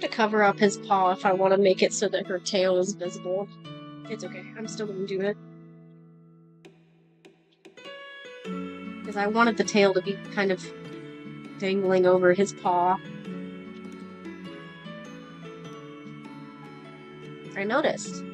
to cover up his paw if I want to make it so that her tail is visible. It's okay. I'm still gonna do it. Because I wanted the tail to be kind of dangling over his paw. I noticed.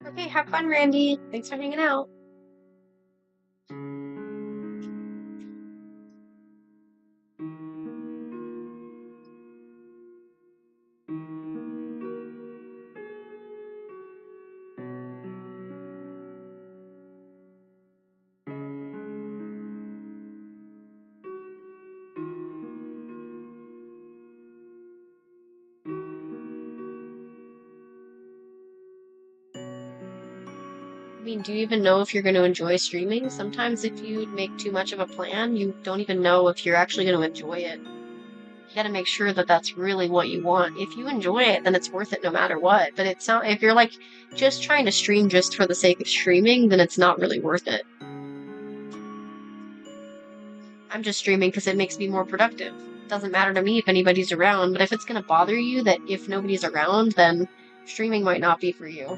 Okay, have fun, Randy. Thanks for hanging out. I mean, do you even know if you're going to enjoy streaming? Sometimes if you make too much of a plan, you don't even know if you're actually going to enjoy it. You got to make sure that that's really what you want. If you enjoy it, then it's worth it no matter what. But it's not, if you're like just trying to stream just for the sake of streaming, then it's not really worth it. I'm just streaming because it makes me more productive. It doesn't matter to me if anybody's around, but if it's going to bother you that if nobody's around, then streaming might not be for you.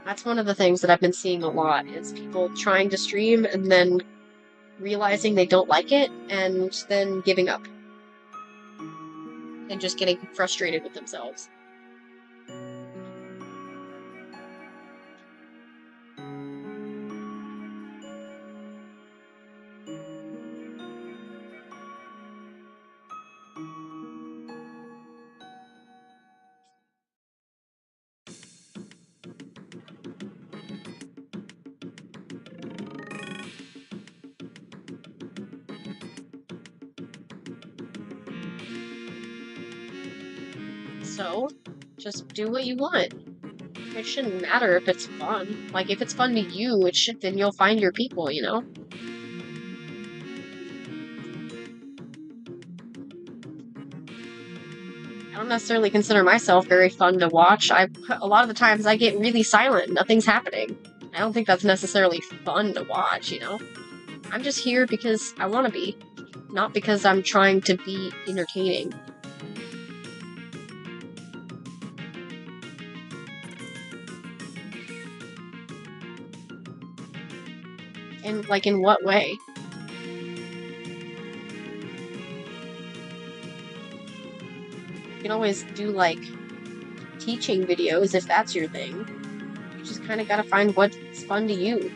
That's one of the things that I've been seeing a lot, is people trying to stream and then realizing they don't like it, and then giving up. And just getting frustrated with themselves. So, just do what you want. It shouldn't matter if it's fun. Like, if it's fun to you, then you'll find your people, you know? I don't necessarily consider myself very fun to watch. A lot of the times I get really silent, nothing's happening. I don't think that's necessarily fun to watch, you know? I'm just here because I want to be, not because I'm trying to be entertaining. In what way? You can always do, like, teaching videos if that's your thing. You just kind of gotta find what's fun to you.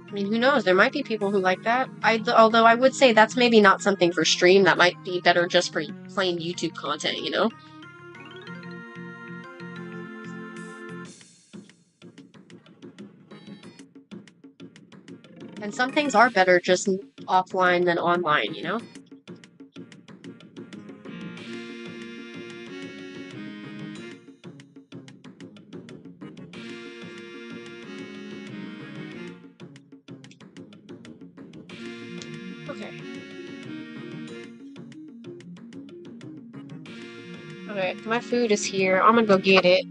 I mean, who knows? There might be people who like that. Although I would say that's maybe not something for stream. That might be better just for plain YouTube content, you know? And some things are better just offline than online, you know? Okay. Okay, my food is here. I'm gonna go get it.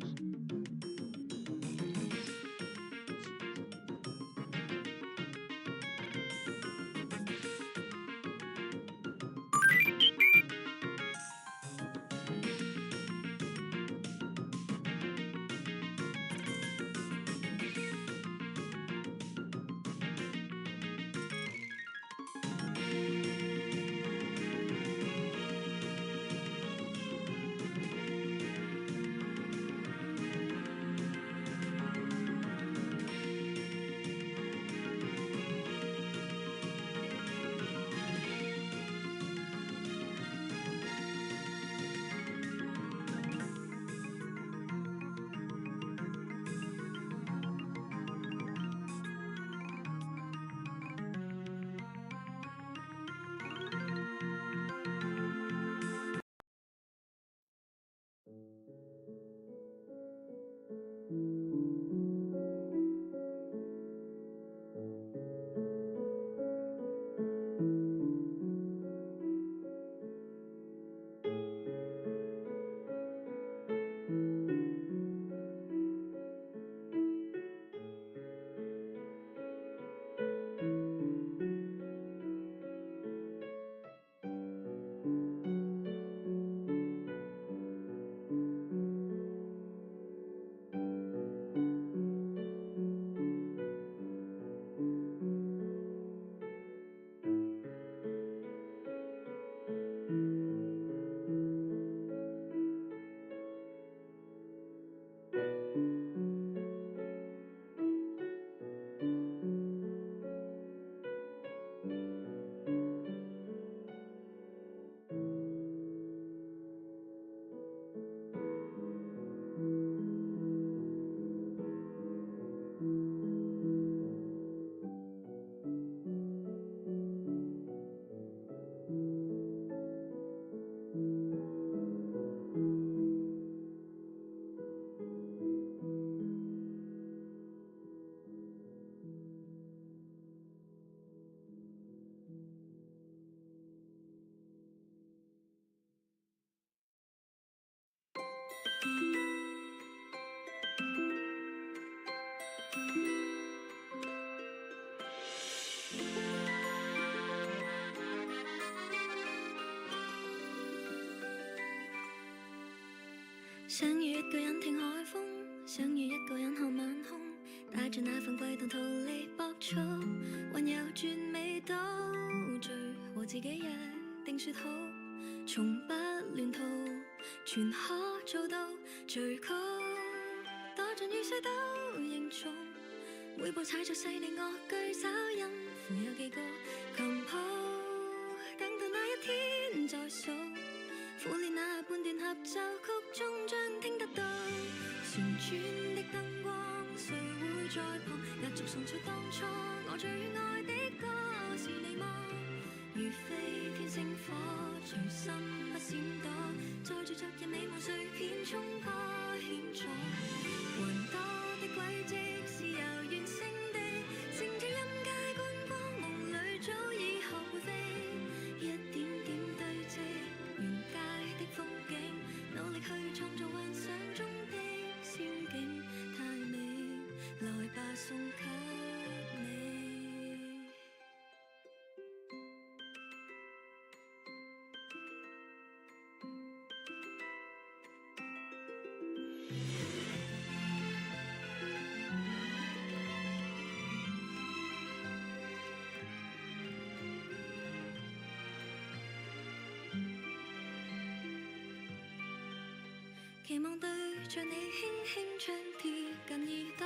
期望對着你輕輕將貼近耳朵，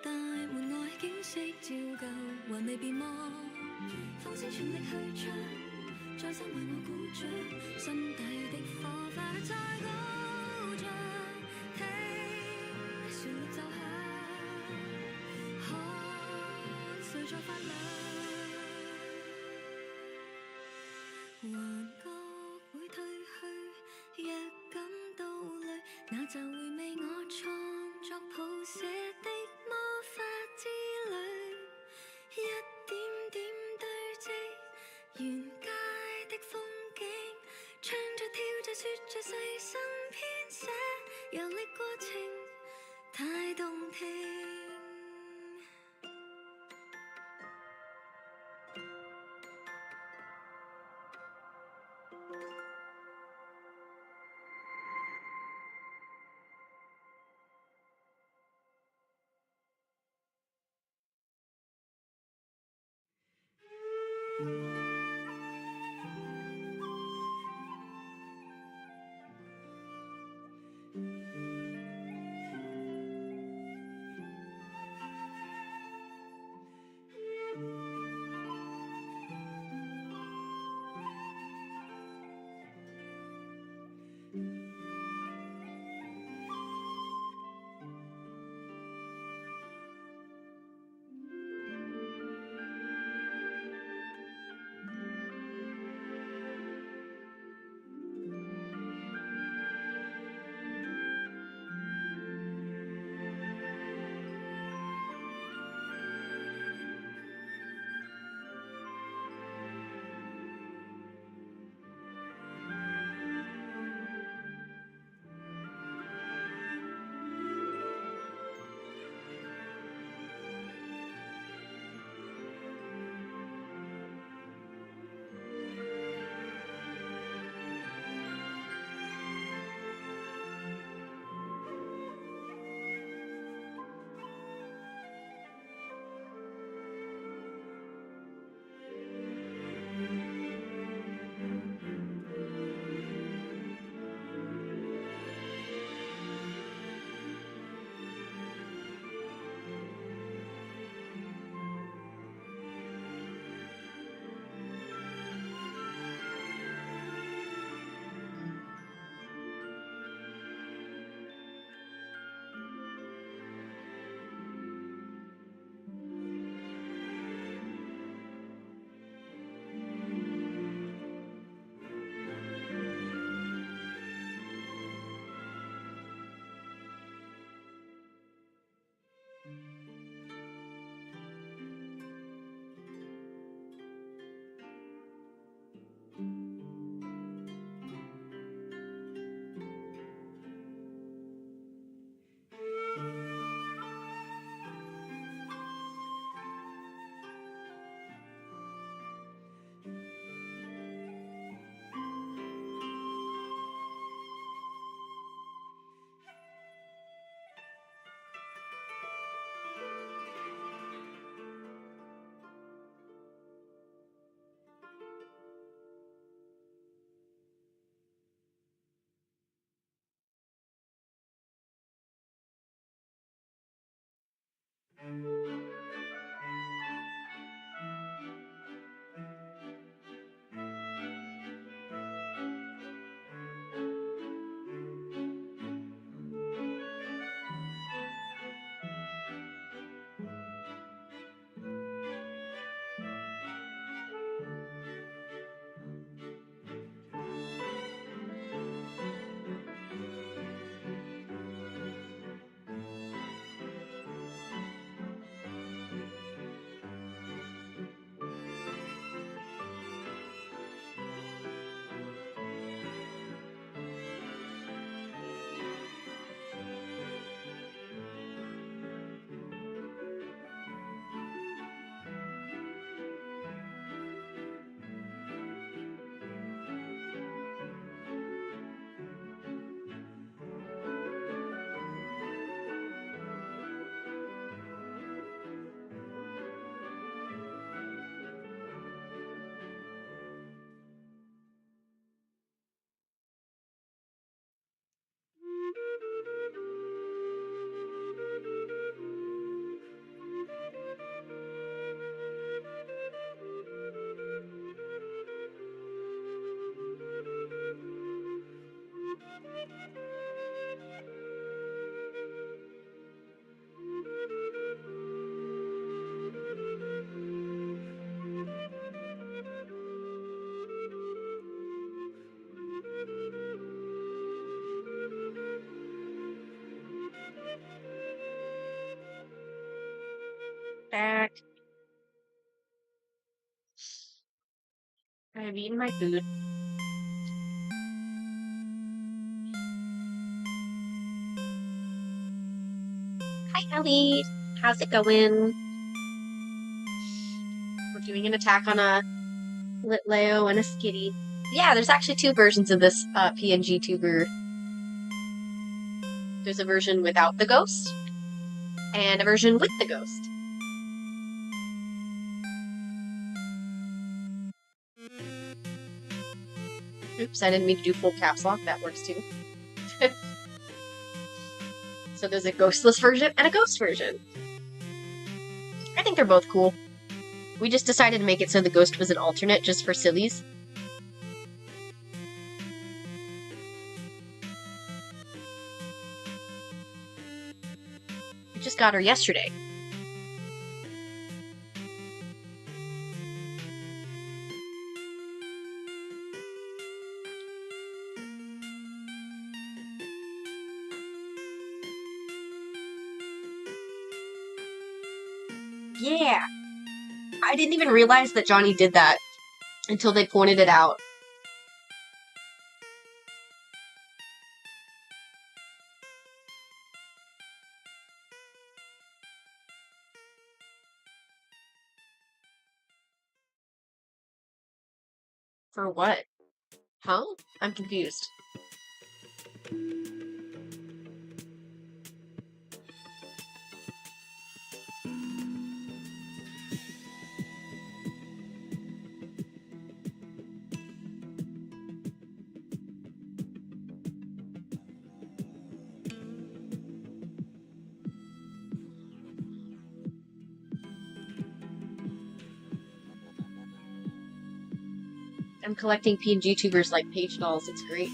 但門外景色照舊還未變忘，放聲全力去唱，再三為我鼓掌，心底的火花在高漲，聽旋律奏響，看誰在發亮，幻覺會褪去，若感到累，那就回味我創作譜寫的魔法之旅，一點點堆積，沿街的風景，唱着跳着說着細心編寫，遊歷過程太動聽。I'm eating my food. Hi, Ellie. How's it going? We're doing an attack on a Litleo and a Skitty. Yeah, there's actually two versions of this PNG tuber. There's a version without the ghost, and a version with the ghost. Oops, I didn't mean to do full caps lock. That works too. So there's a ghostless version and a ghost version. I think they're both cool. We just decided to make it so the ghost was an alternate just for sillies. We just got her yesterday. Yeah! I didn't even realize that Johnny did that until they pointed it out. For what? Huh? I'm confused. I'm collecting PNG tubers like page dolls. It's great.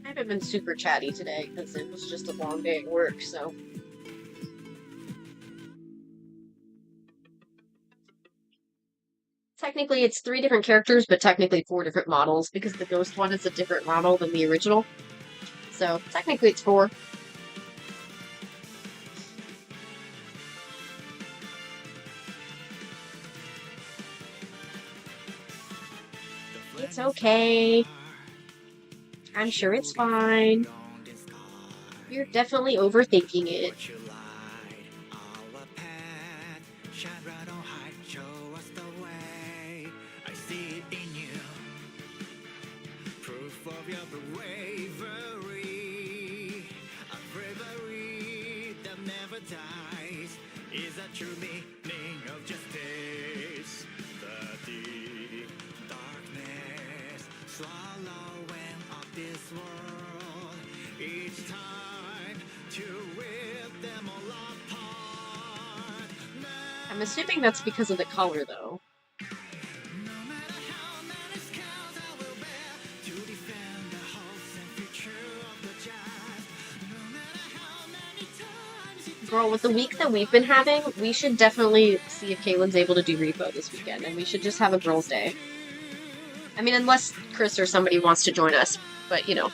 I haven't been super chatty today because it was just a long day at work, so. Technically, it's 3 different characters, but technically 4 different models because the ghost one is a different model than the original. So, technically it's 4. It's okay. I'm sure it's fine. You're definitely overthinking it. Is that true meaning of justice? The deep darkness swallowing up this world. Each time to rip them all apart. I'm assuming that's because of the color, though. No matter how many scars I will bear to defend the hopes and future of the just. No matter how many times Girl, with the week that we've been having, we should definitely see if Caitlin's able to do repo this weekend, and we should just have a girls' day. I mean, unless Chris or somebody wants to join us, but, you know.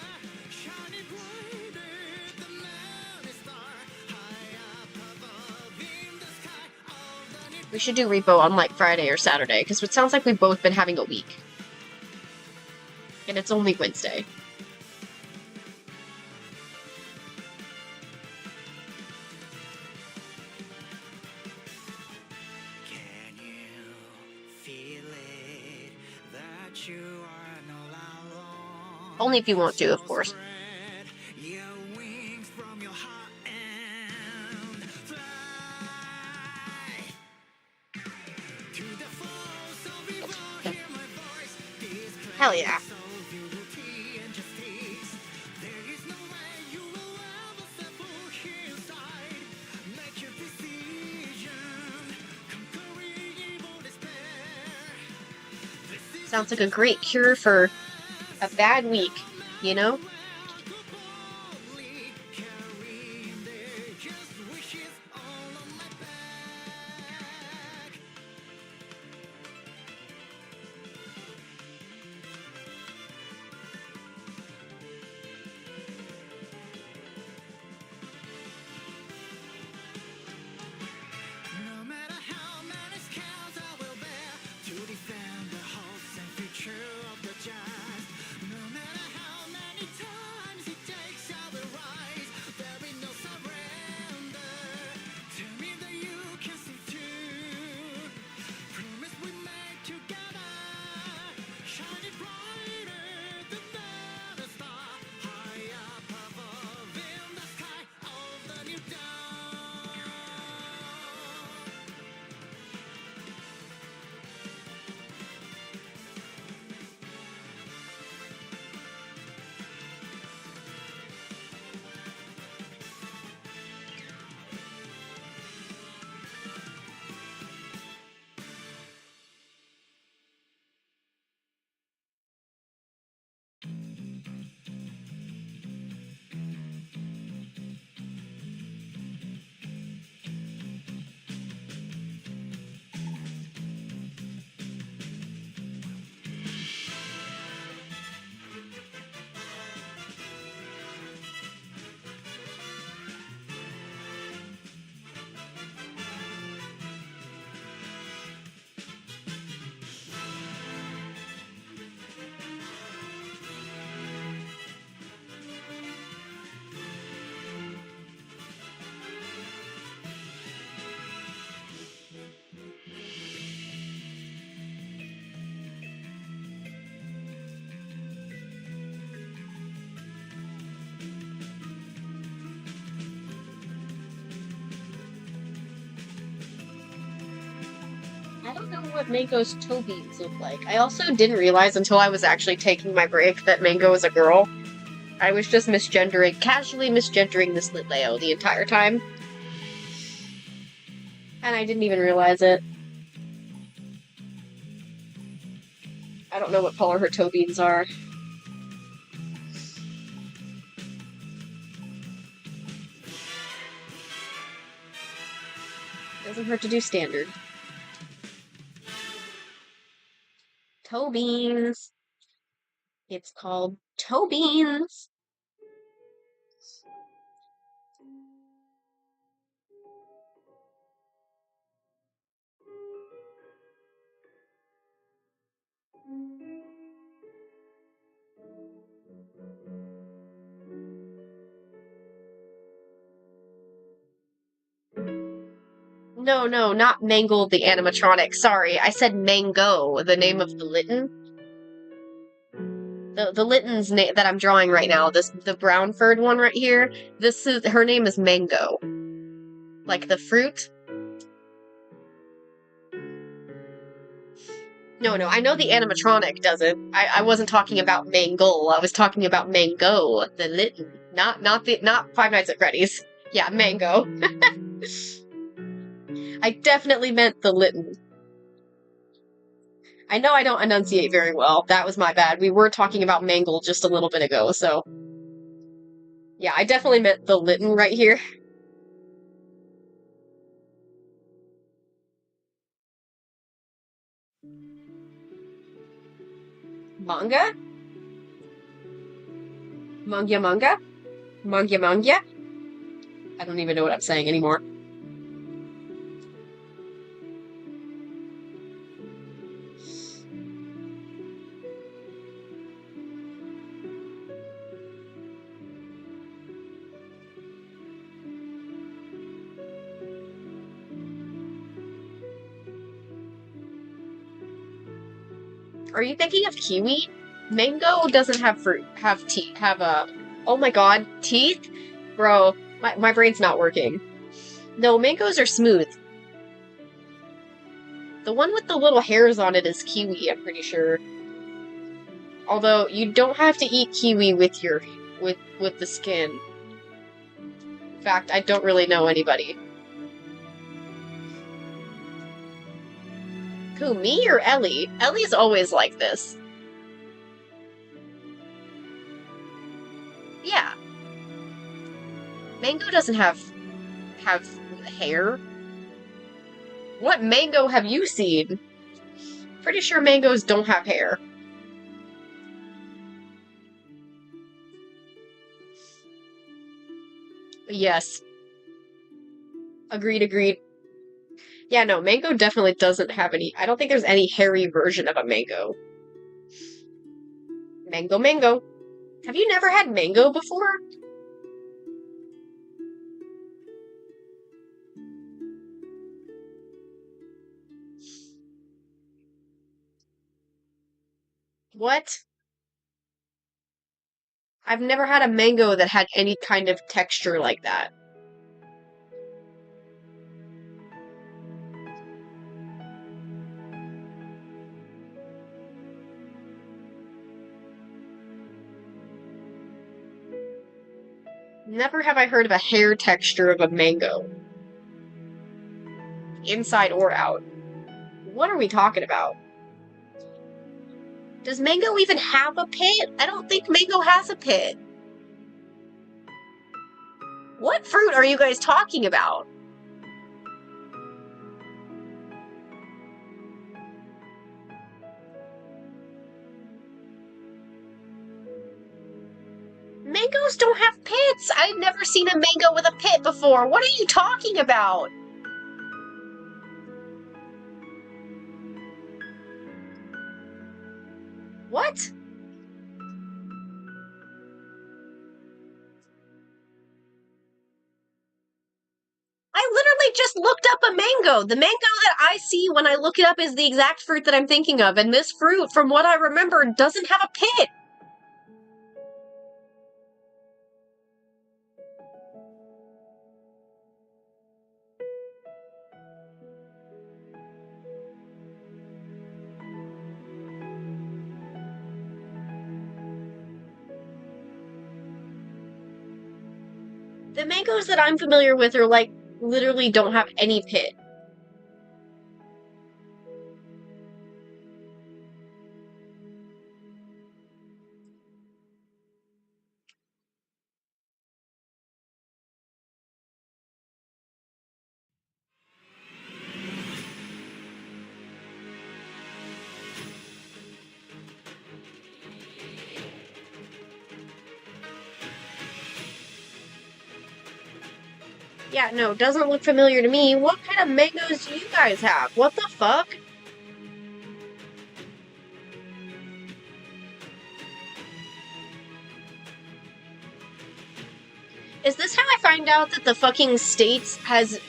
We should do repo on, like, Friday or Saturday, because it sounds like we've both been having a week. And it's only Wednesday. can you feel it that you are no alone? Only if you want to, of course. Spread your wings from your heart and fly to the force of evil. Hear my voice. This Hell yeah. place of beauty and justice. There is no way you will ever step foot inside. Make your decision. Conquering evil despair. This is Sounds like a great cure for a bad week, you know? No matter how many scars I will bear to defend the hopes and future of the just. No matter how many times it takes, I will rise. There'll be no surrender. Tell me that you can see through. Promise we made together. Shining brighter than the star. High up above in the sky of the new dawn. I don't know what Mango's toe beans look like. I also didn't realize until I was actually taking my break that Mango is a girl. I was just casually misgendering this Litleo the entire time. And I didn't even realize it. I don't know what color her toe beans are. Doesn't hurt to do standard. Toe beans. It's called toe beans. No, not Mangle the animatronic. Sorry, I said Mango, the name of the Litten. The Litten's name that I'm drawing right now, the brown furred one right here. Her name is Mango. Like the fruit. No, I know the animatronic doesn't. I wasn't talking about Mangle. I was talking about Mango, the Litten. Not Five Nights at Freddy's. Yeah, Mango. I definitely meant the Litten. I know I don't enunciate very well. That was my bad. We were talking about Mangle just a little bit ago, so... Yeah, I definitely meant the Litten right here. Manga? Manga? Manga? I don't even know what I'm saying anymore. Are you thinking of kiwi? Mango doesn't have fruit. Oh my god, teeth? Bro, my brain's not working. No, mangoes are smooth. The one with the little hairs on it is kiwi, I'm pretty sure. Although, you don't have to eat kiwi with the skin. In fact, I don't really know anybody. Who, me or Ellie? Ellie's always like this. Yeah. Mango doesn't have hair. What mango have you seen? Pretty sure mangoes don't have hair. Yes. Agreed. Yeah, no, mango definitely doesn't have any. I don't think there's any hairy version of a mango. Mango. Have you never had mango before? What? I've never had a mango that had any kind of texture like that. Never have I heard of a hair texture of a mango. Inside or out. What are we talking about? Does mango even have a pit? I don't think mango has a pit. What fruit are you guys talking about? Mangoes don't have pits! I've never seen a mango with a pit before! What are you talking about? What? I literally just looked up a mango! The mango that I see when I look it up is the exact fruit that I'm thinking of, and this fruit, from what I remember, doesn't have a pit! The mangoes that I'm familiar with are like, literally don't have any pit. Yeah, no, doesn't look familiar to me. What kind of mangoes do you guys have? What the fuck? Is this how I find out that the fucking States has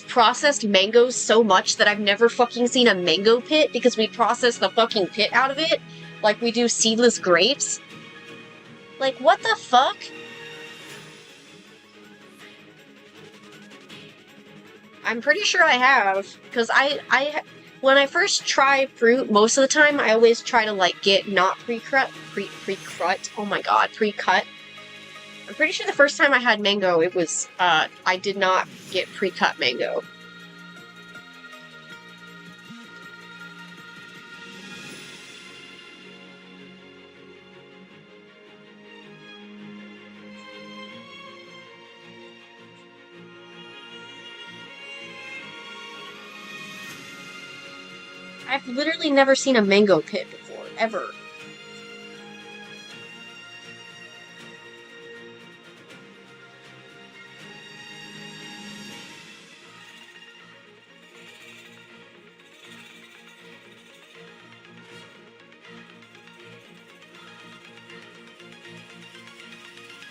processed mangoes so much that I've never fucking seen a mango pit because we process the fucking pit out of it? Like we do seedless grapes? Like, what the fuck? I'm pretty sure I have, because when I first try fruit, most of the time, I always try to, like, get not pre-cut, oh my god, pre-cut. I'm pretty sure the first time I had mango, it was, I did not get pre-cut mango. I've literally never seen a mango pit before, ever.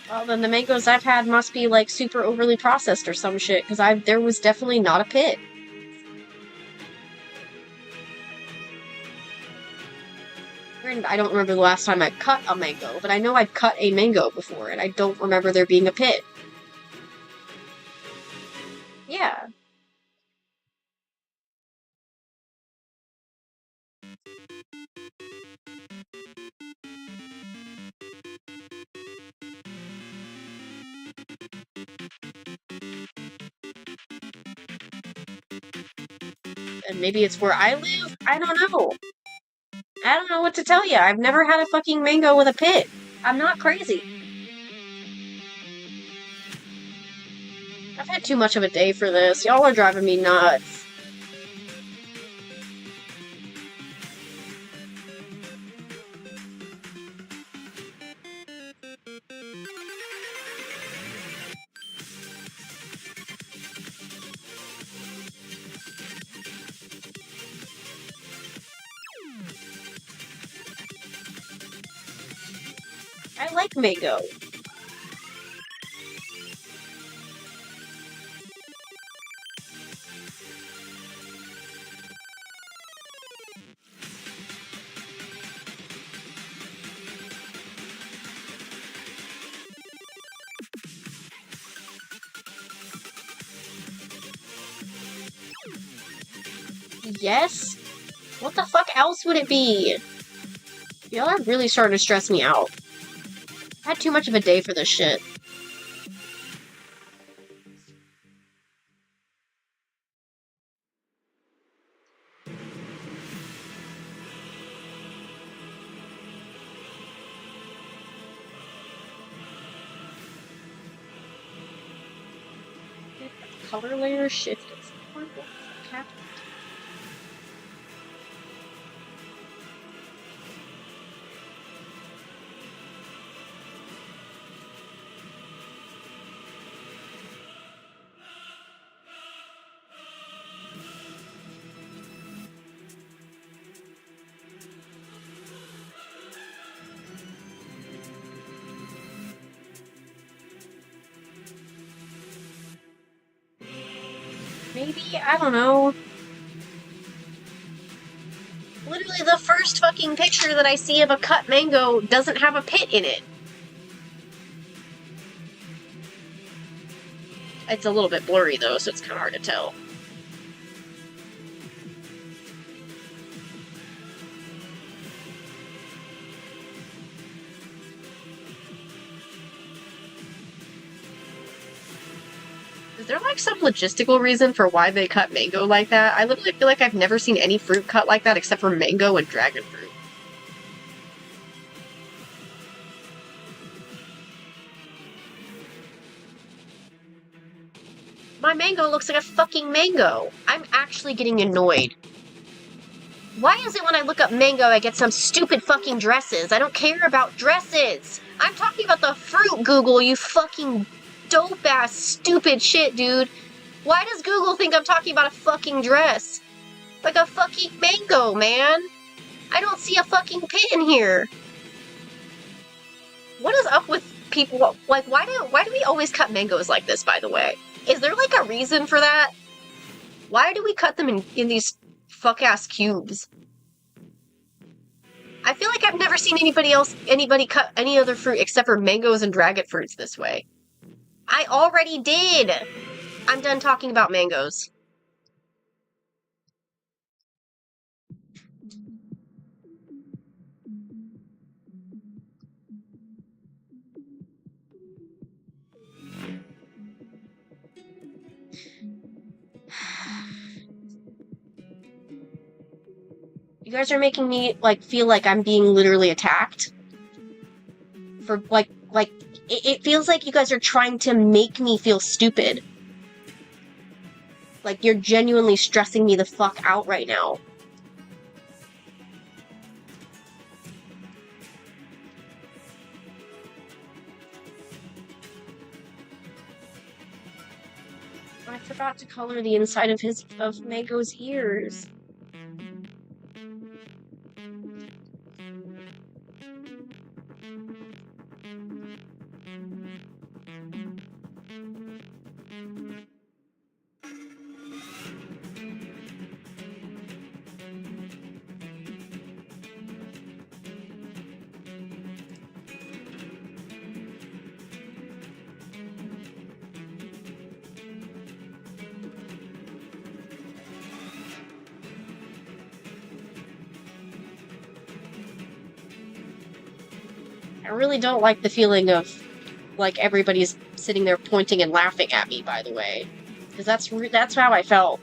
Well, then the mangoes I've had must be, like, super overly processed or some shit, because there was definitely not a pit. I don't remember the last time I cut a mango, but I know I've cut a mango before, and I don't remember there being a pit. Yeah. And maybe it's where I live? I don't know. I don't know what to tell you. I've never had a fucking mango with a pit. I'm not crazy. I've had too much of a day for this. Y'all are driving me nuts. I like mango. Yes? What the fuck else would it be? Y'all are really starting to stress me out. I had too much of a day for this shit. Color layer shift. Maybe, I don't know. Literally the first fucking picture that I see of a cut mango doesn't have a pit in it. It's a little bit blurry though, so it's kind of hard to tell. Is there like some logistical reason for why they cut mango like that? I literally feel like I've never seen any fruit cut like that except for mango and dragon fruit. My mango looks like a fucking mango. I'm actually getting annoyed. Why is it when I look up mango I get some stupid fucking dresses? I don't care about dresses! I'm talking about the fruit, Google, you fucking dope-ass stupid shit, dude. Why does Google think I'm talking about a fucking dress? Like a fucking mango, man. I don't see a fucking pit in here. What is up with people? Like, why do we always cut mangoes like this, by the way? Is there like a reason for that? Why do we cut them in these fuck-ass cubes? I feel like I've never seen anybody cut any other fruit except for mangoes and dragon fruits this way. I already did! I'm done talking about mangoes. You guys are making me, like, feel like I'm being literally attacked. For, it feels like you guys are trying to make me feel stupid. Like, you're genuinely stressing me the fuck out right now. I forgot to color the inside of Mango's ears. I really don't like the feeling of, like, everybody's sitting there pointing and laughing at me, by the way. Because that's how I felt.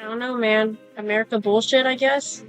I don't know, man. America bullshit, I guess?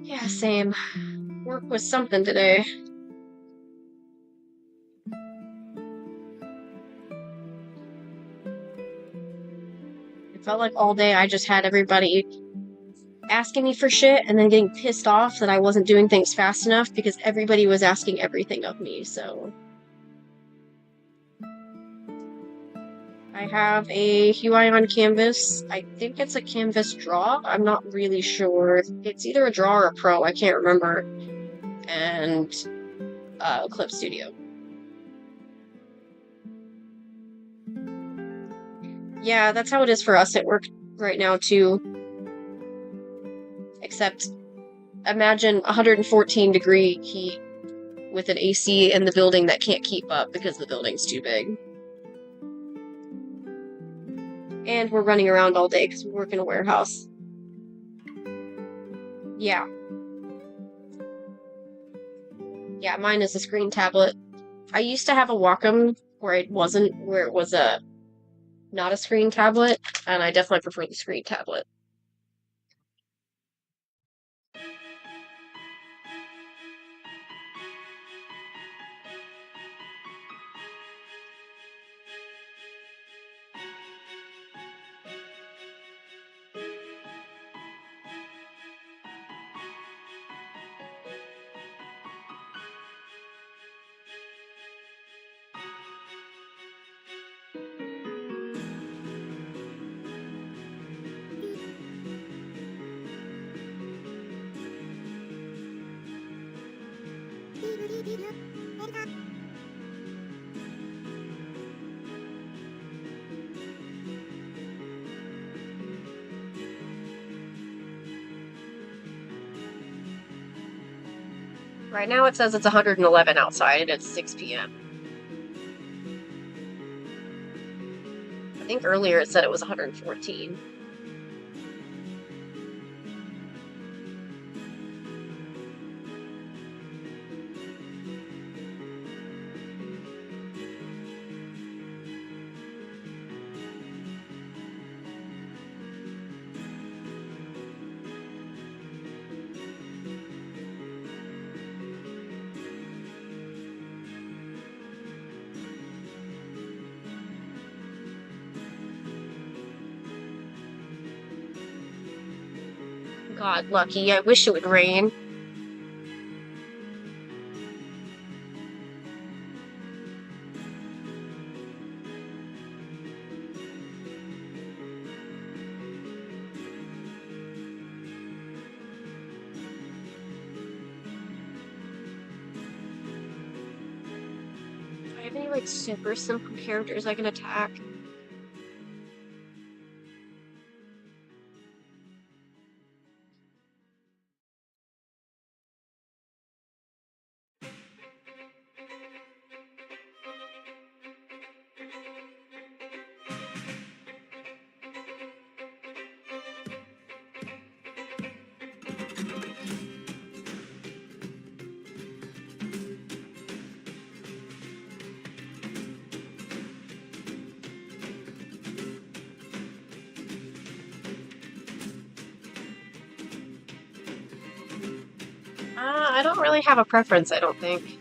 Yeah, same. Work was something today. It felt like all day I just had everybody asking me for shit and then getting pissed off that I wasn't doing things fast enough because everybody was asking everything of me, so... I have a UI on canvas. I think it's a canvas draw. I'm not really sure. It's either a draw or a pro, I can't remember. And Clip Studio. Yeah, that's how it is for us at work right now, too. Except, imagine 114-degree heat with an AC in the building that can't keep up because the building's too big. And we're running around all day because we work in a warehouse. Yeah. Yeah, mine is a screen tablet. I used to have a Wacom where it was not a screen tablet, and I definitely prefer the screen tablet. Right now it says it's 111 outside and it's 6 p.m. I think earlier it said it was 114. God, Lucky, I wish it would rain. Do I have any, like, super simple characters I can attack? I don't really have a preference, I don't think.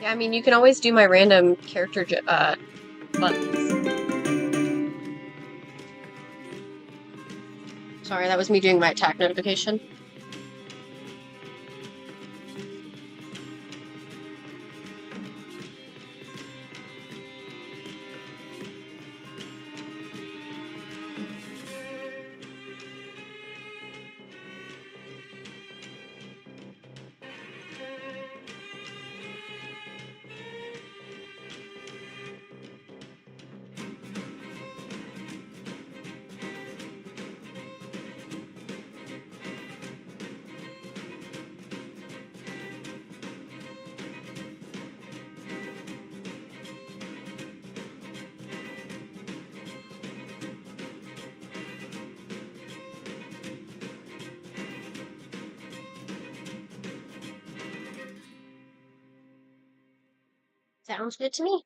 Yeah, I mean, you can always do my random character buttons. Sorry, that was me doing my attack notification. Sounds good to me.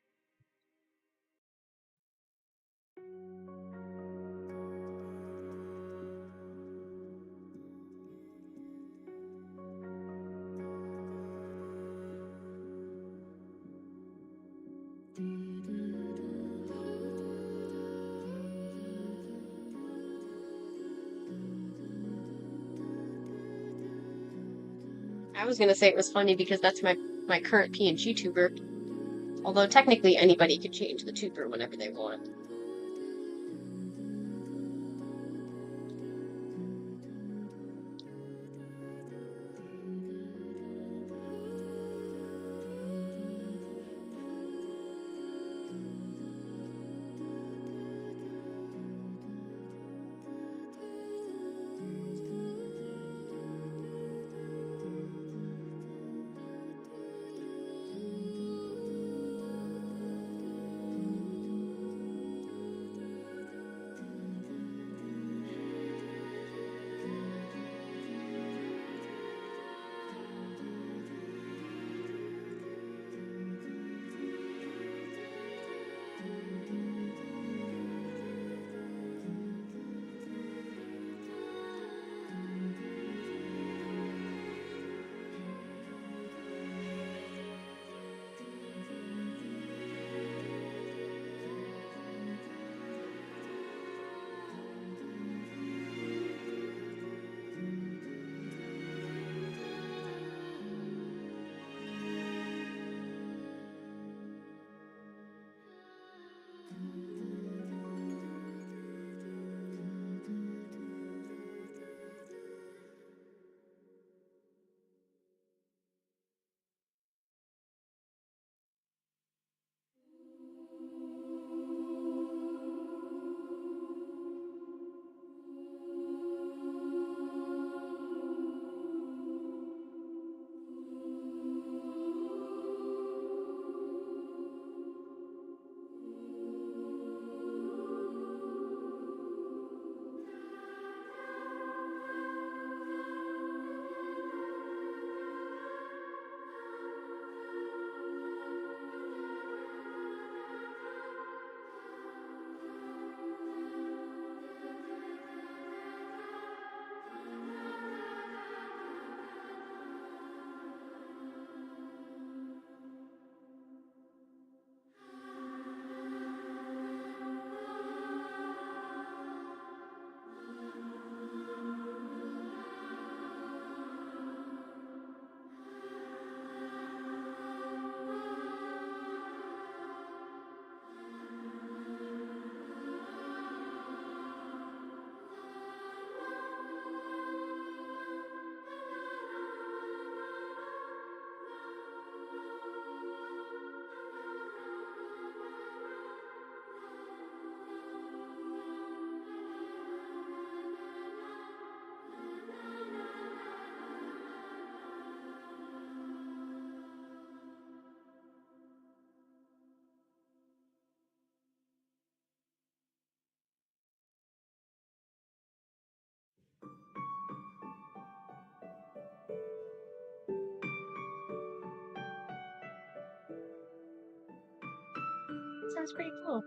I was gonna say it was funny because that's my current PNG tuber. Although technically anybody could change the tuber whenever they want. sounds pretty cool.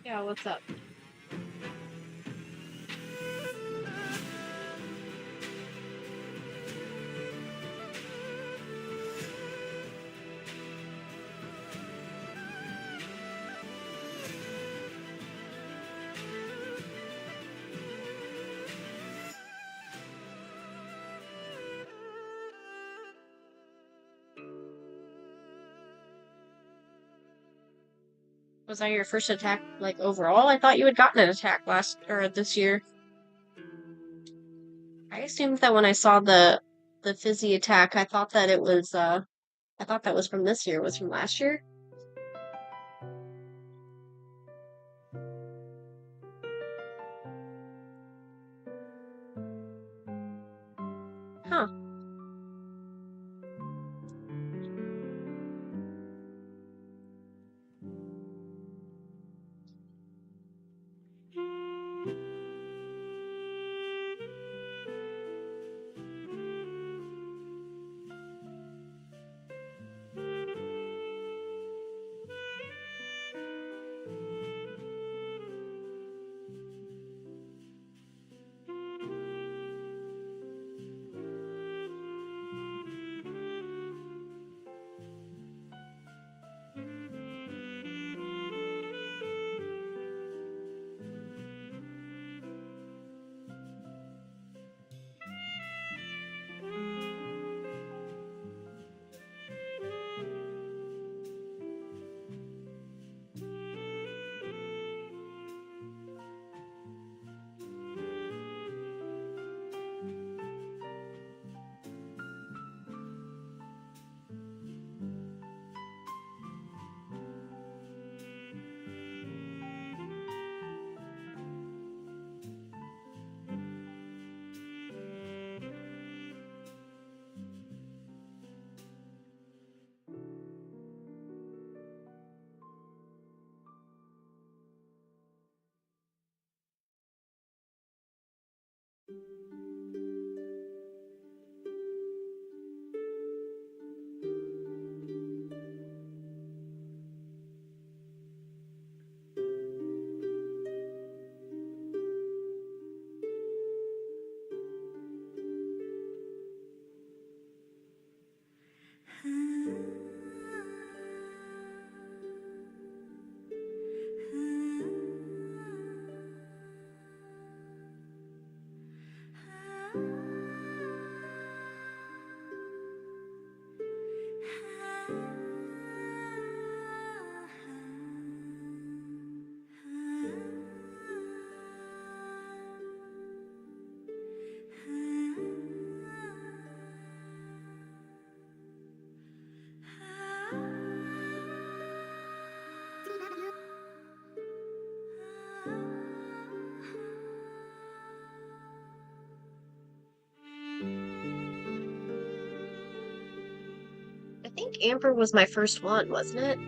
Yeah, what's up? Was that your first attack, like, overall? I thought you had gotten an attack last, or this year. I assumed that when I saw the fizzy attack, I thought that it was, I thought that was from this year. It was from last year? Huh. think Amber was my first one, wasn't it?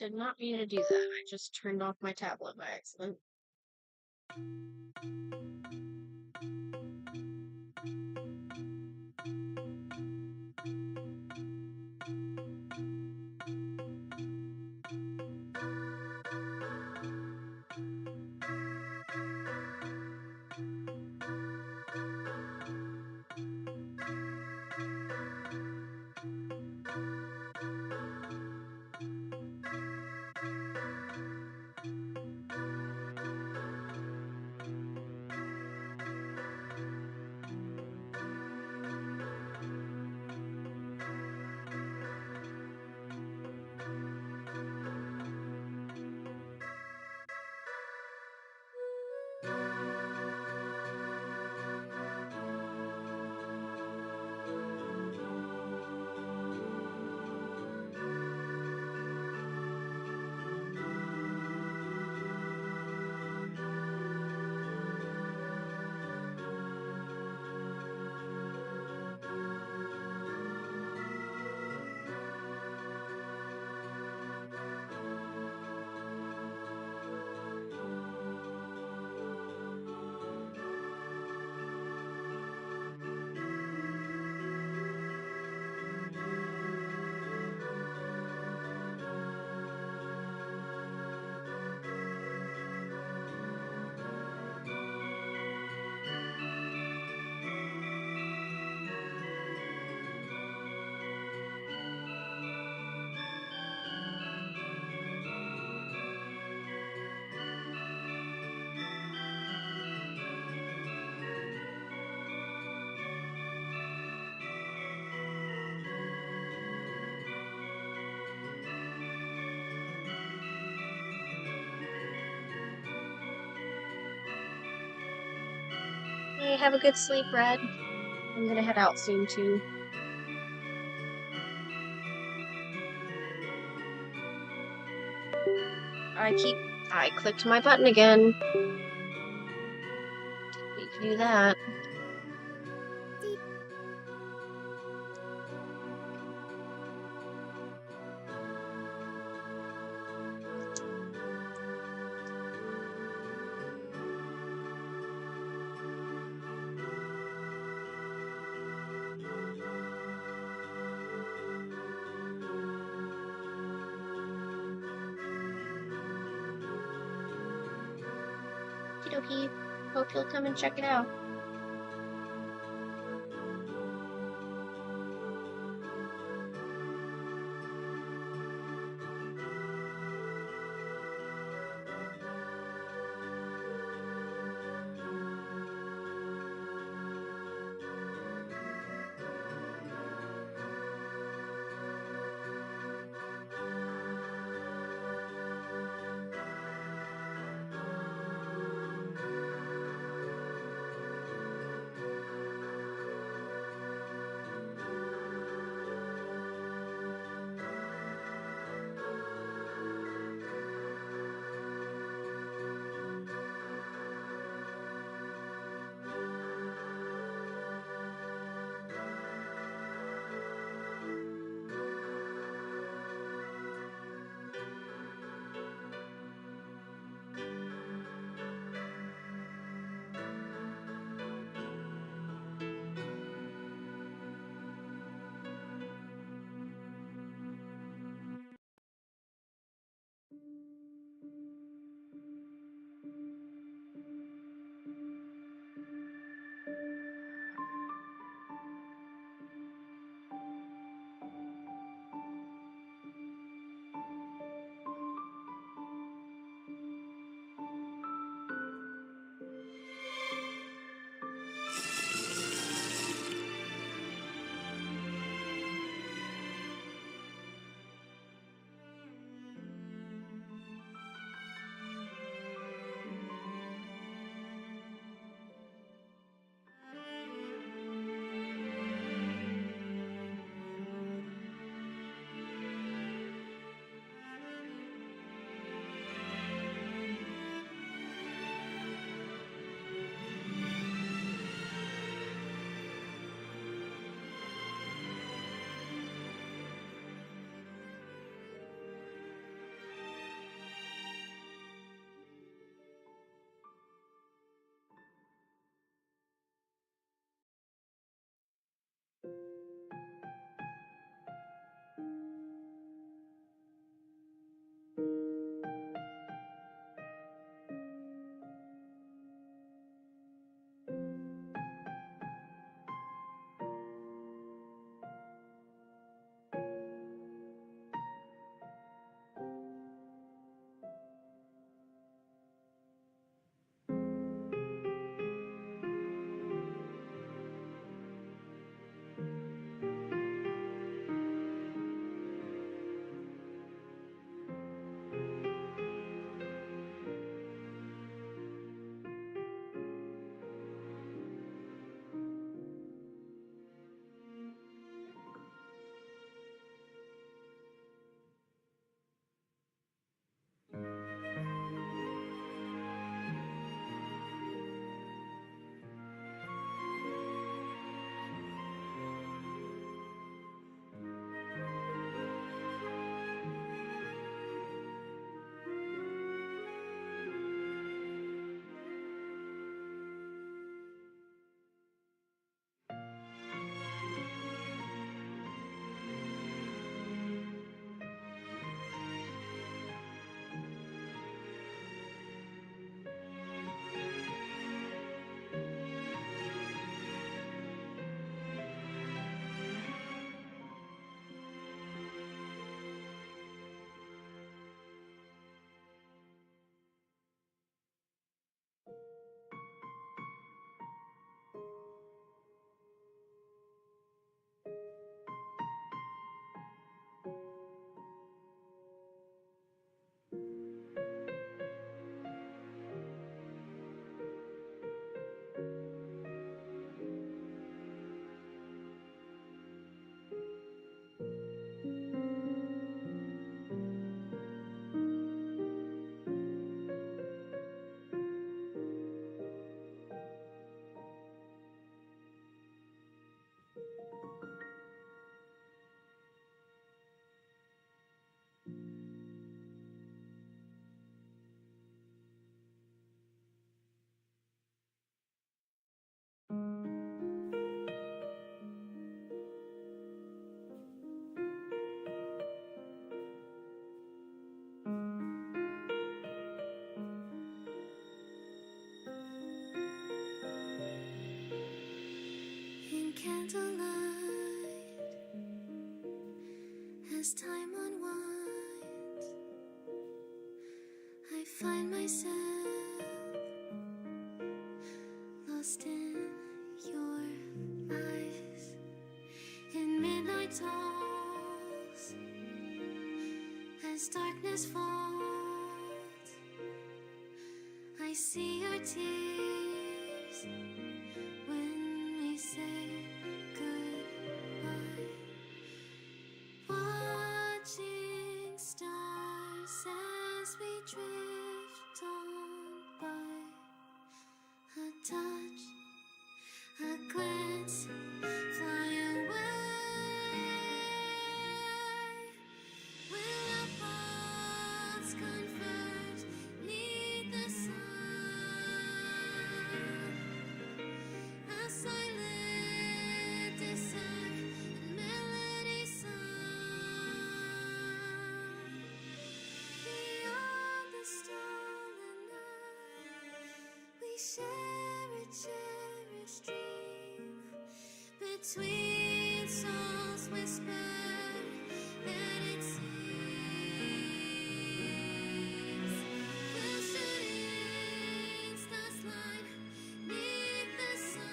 Did not mean to do that. I just turned off my tablet by accident. Okay, have a good sleep, Red. I'm gonna head out soon, too. I clicked my button again. Need to do that. Okie dokie. Hope you'll come and check it out. candlelight as time unwinds. I find myself lost in your eyes. In midnight talks as darkness falls, I see your tears when we say goodbye. Watching stars as we drift on by. A touch, a glance, fly away. Will our paths converge 'neath the sun? A silent desire, a melody sung beyond the stolen night. We share a cherished dream between souls whisper that it seems. Will shooting stars line 'neath the sun,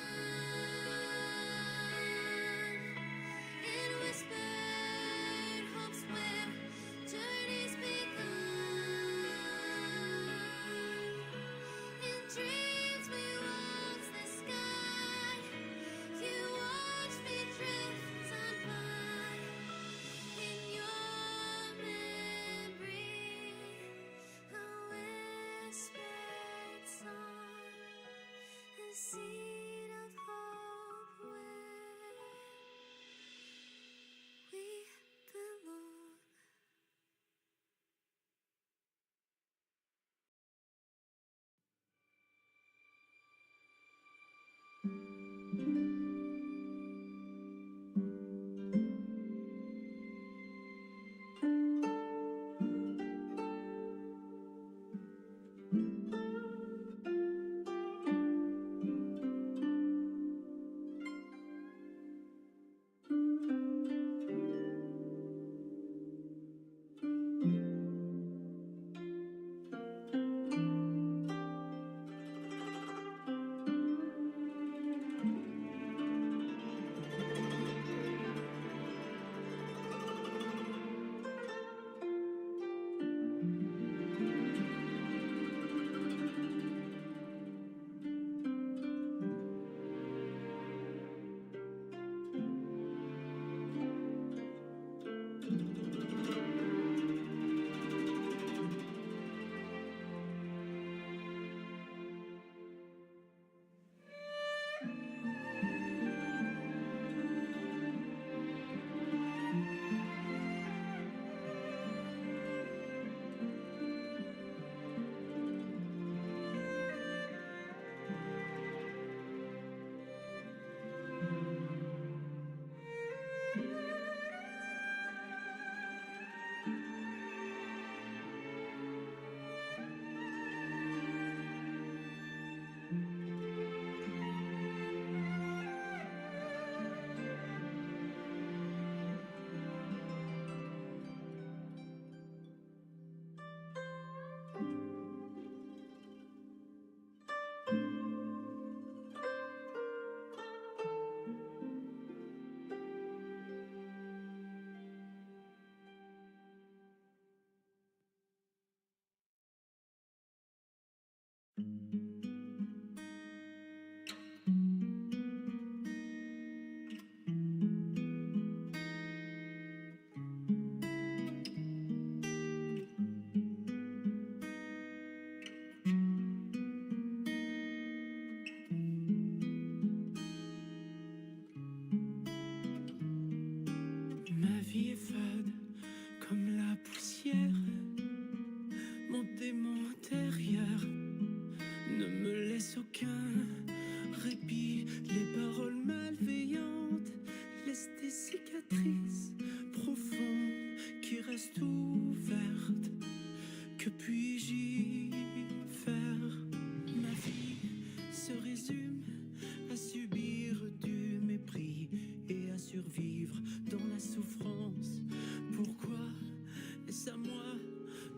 in whispered hopes where journeys begun. In dreams we walk the sky. You watch me drift on by. In your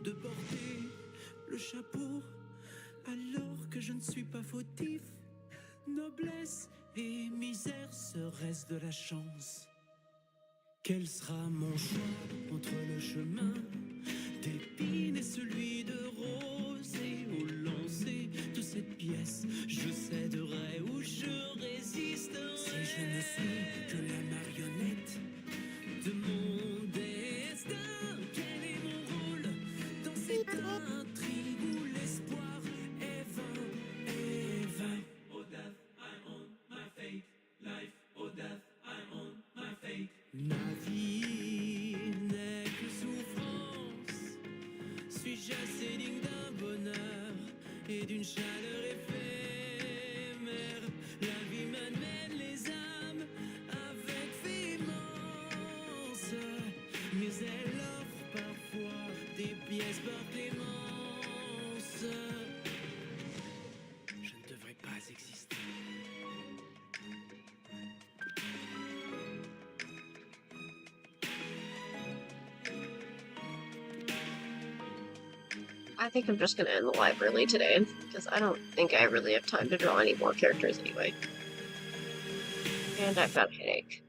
de porter le chapeau alors que je ne suis pas fautif. Noblesse et misère serait-ce de la chance? Quel sera mon choix entre le chemin d'épines et celui de rose? Et au lancer de cette pièce, je céderai ou je résisterai. Si je ne suis que la marionnette de mon destin, quel est mon rôle dans cette intrigue où l'espoir est vain, est vain? Oh death, I'm on my fate. Life, oh death, I'm on my fate. Ma vie n'est que souffrance. Suis-je assez digne d'un bonheur et d'une chaleur éphémère? La vie m'amène les âmes avec véhémence, mais elle offre parfois des pièces par clémence. Je ne devrais pas exister. I think I'm just gonna end the live early today, because I don't think I really have time to draw any more characters anyway. And I've got a headache.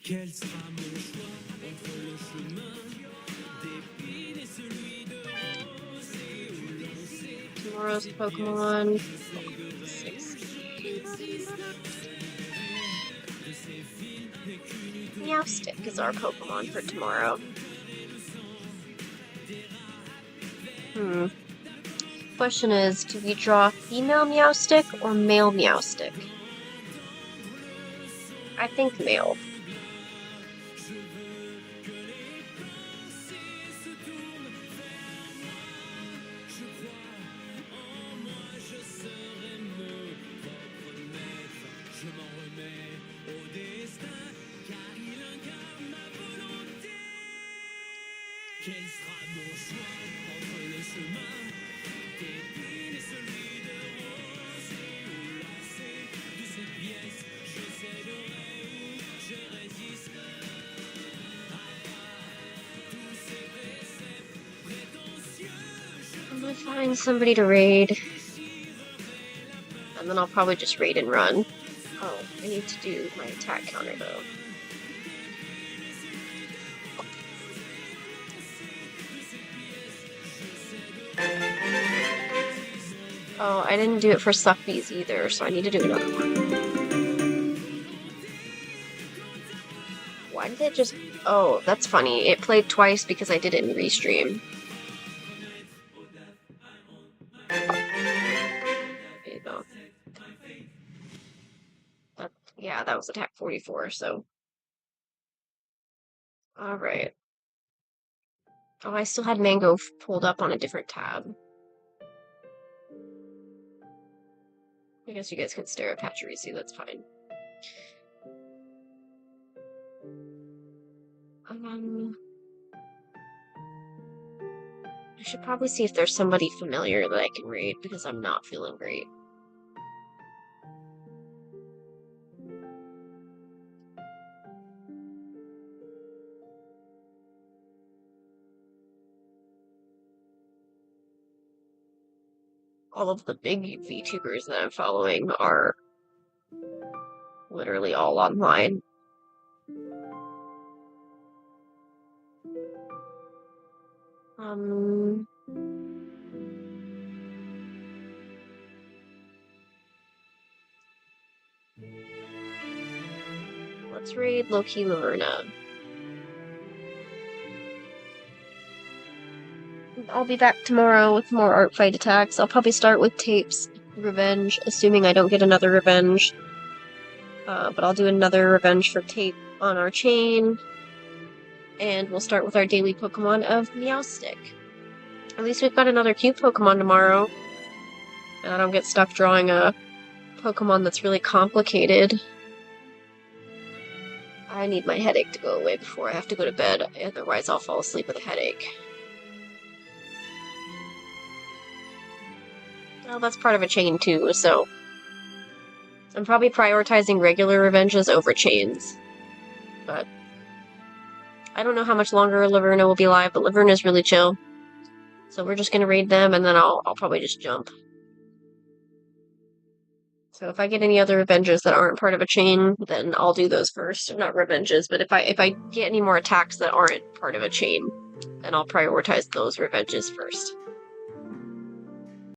Quel sera mon choix entre le chemin d'épines et celui de rose? Et où lancer Tomorrow's Pokemon. 6. Meowstic is our Pokemon for tomorrow. Question is, do we draw female Meowstic or male Meowstic? I think male. Quel sera mon choix entre le chemin d'épines et celui de rose? Et où lancer de cette pièce, je céderai ou je résisterai à tous ces préceptes prétentieux. I'm gonna find somebody to raid. And then I'll probably just raid and run. Oh, I need to do my attack counter though. Oh, I didn't do it for Suckbees either, so I need to do another one. Why did it just... Oh, that's funny. It played twice because I did it in Restream. There you go. Yeah, that was attack 44, so... Alright. Oh, I still had Mango pulled up on a different tab. I guess you guys can stare at Pachirisu, that's fine. I should probably see if there's somebody familiar that I can raid, because I'm not feeling great. All of the big VTubers that I'm following are literally all online. Let's raid Loki Laverna. I'll be back tomorrow with more Artfight attacks. I'll probably start with Tape's Revenge, assuming I don't get another Revenge. But I'll do another Revenge for Tape on our chain. And we'll start with our daily Pokemon of Meowstic. At least we've got another cute Pokemon tomorrow. And I don't get stuck drawing a Pokemon that's really complicated. I need my headache to go away before I have to go to bed, otherwise I'll fall asleep with a headache. Well, that's part of a chain too, so... I'm probably prioritizing regular revenges over chains. But... I don't know how much longer Laverna will be live, but Laverna's really chill. So we're just gonna raid them, and then I'll probably just jump. So if I get any other revenges that aren't part of a chain, then I'll do those first. Not revenges, but if I get any more attacks that aren't part of a chain, then I'll prioritize those revenges first.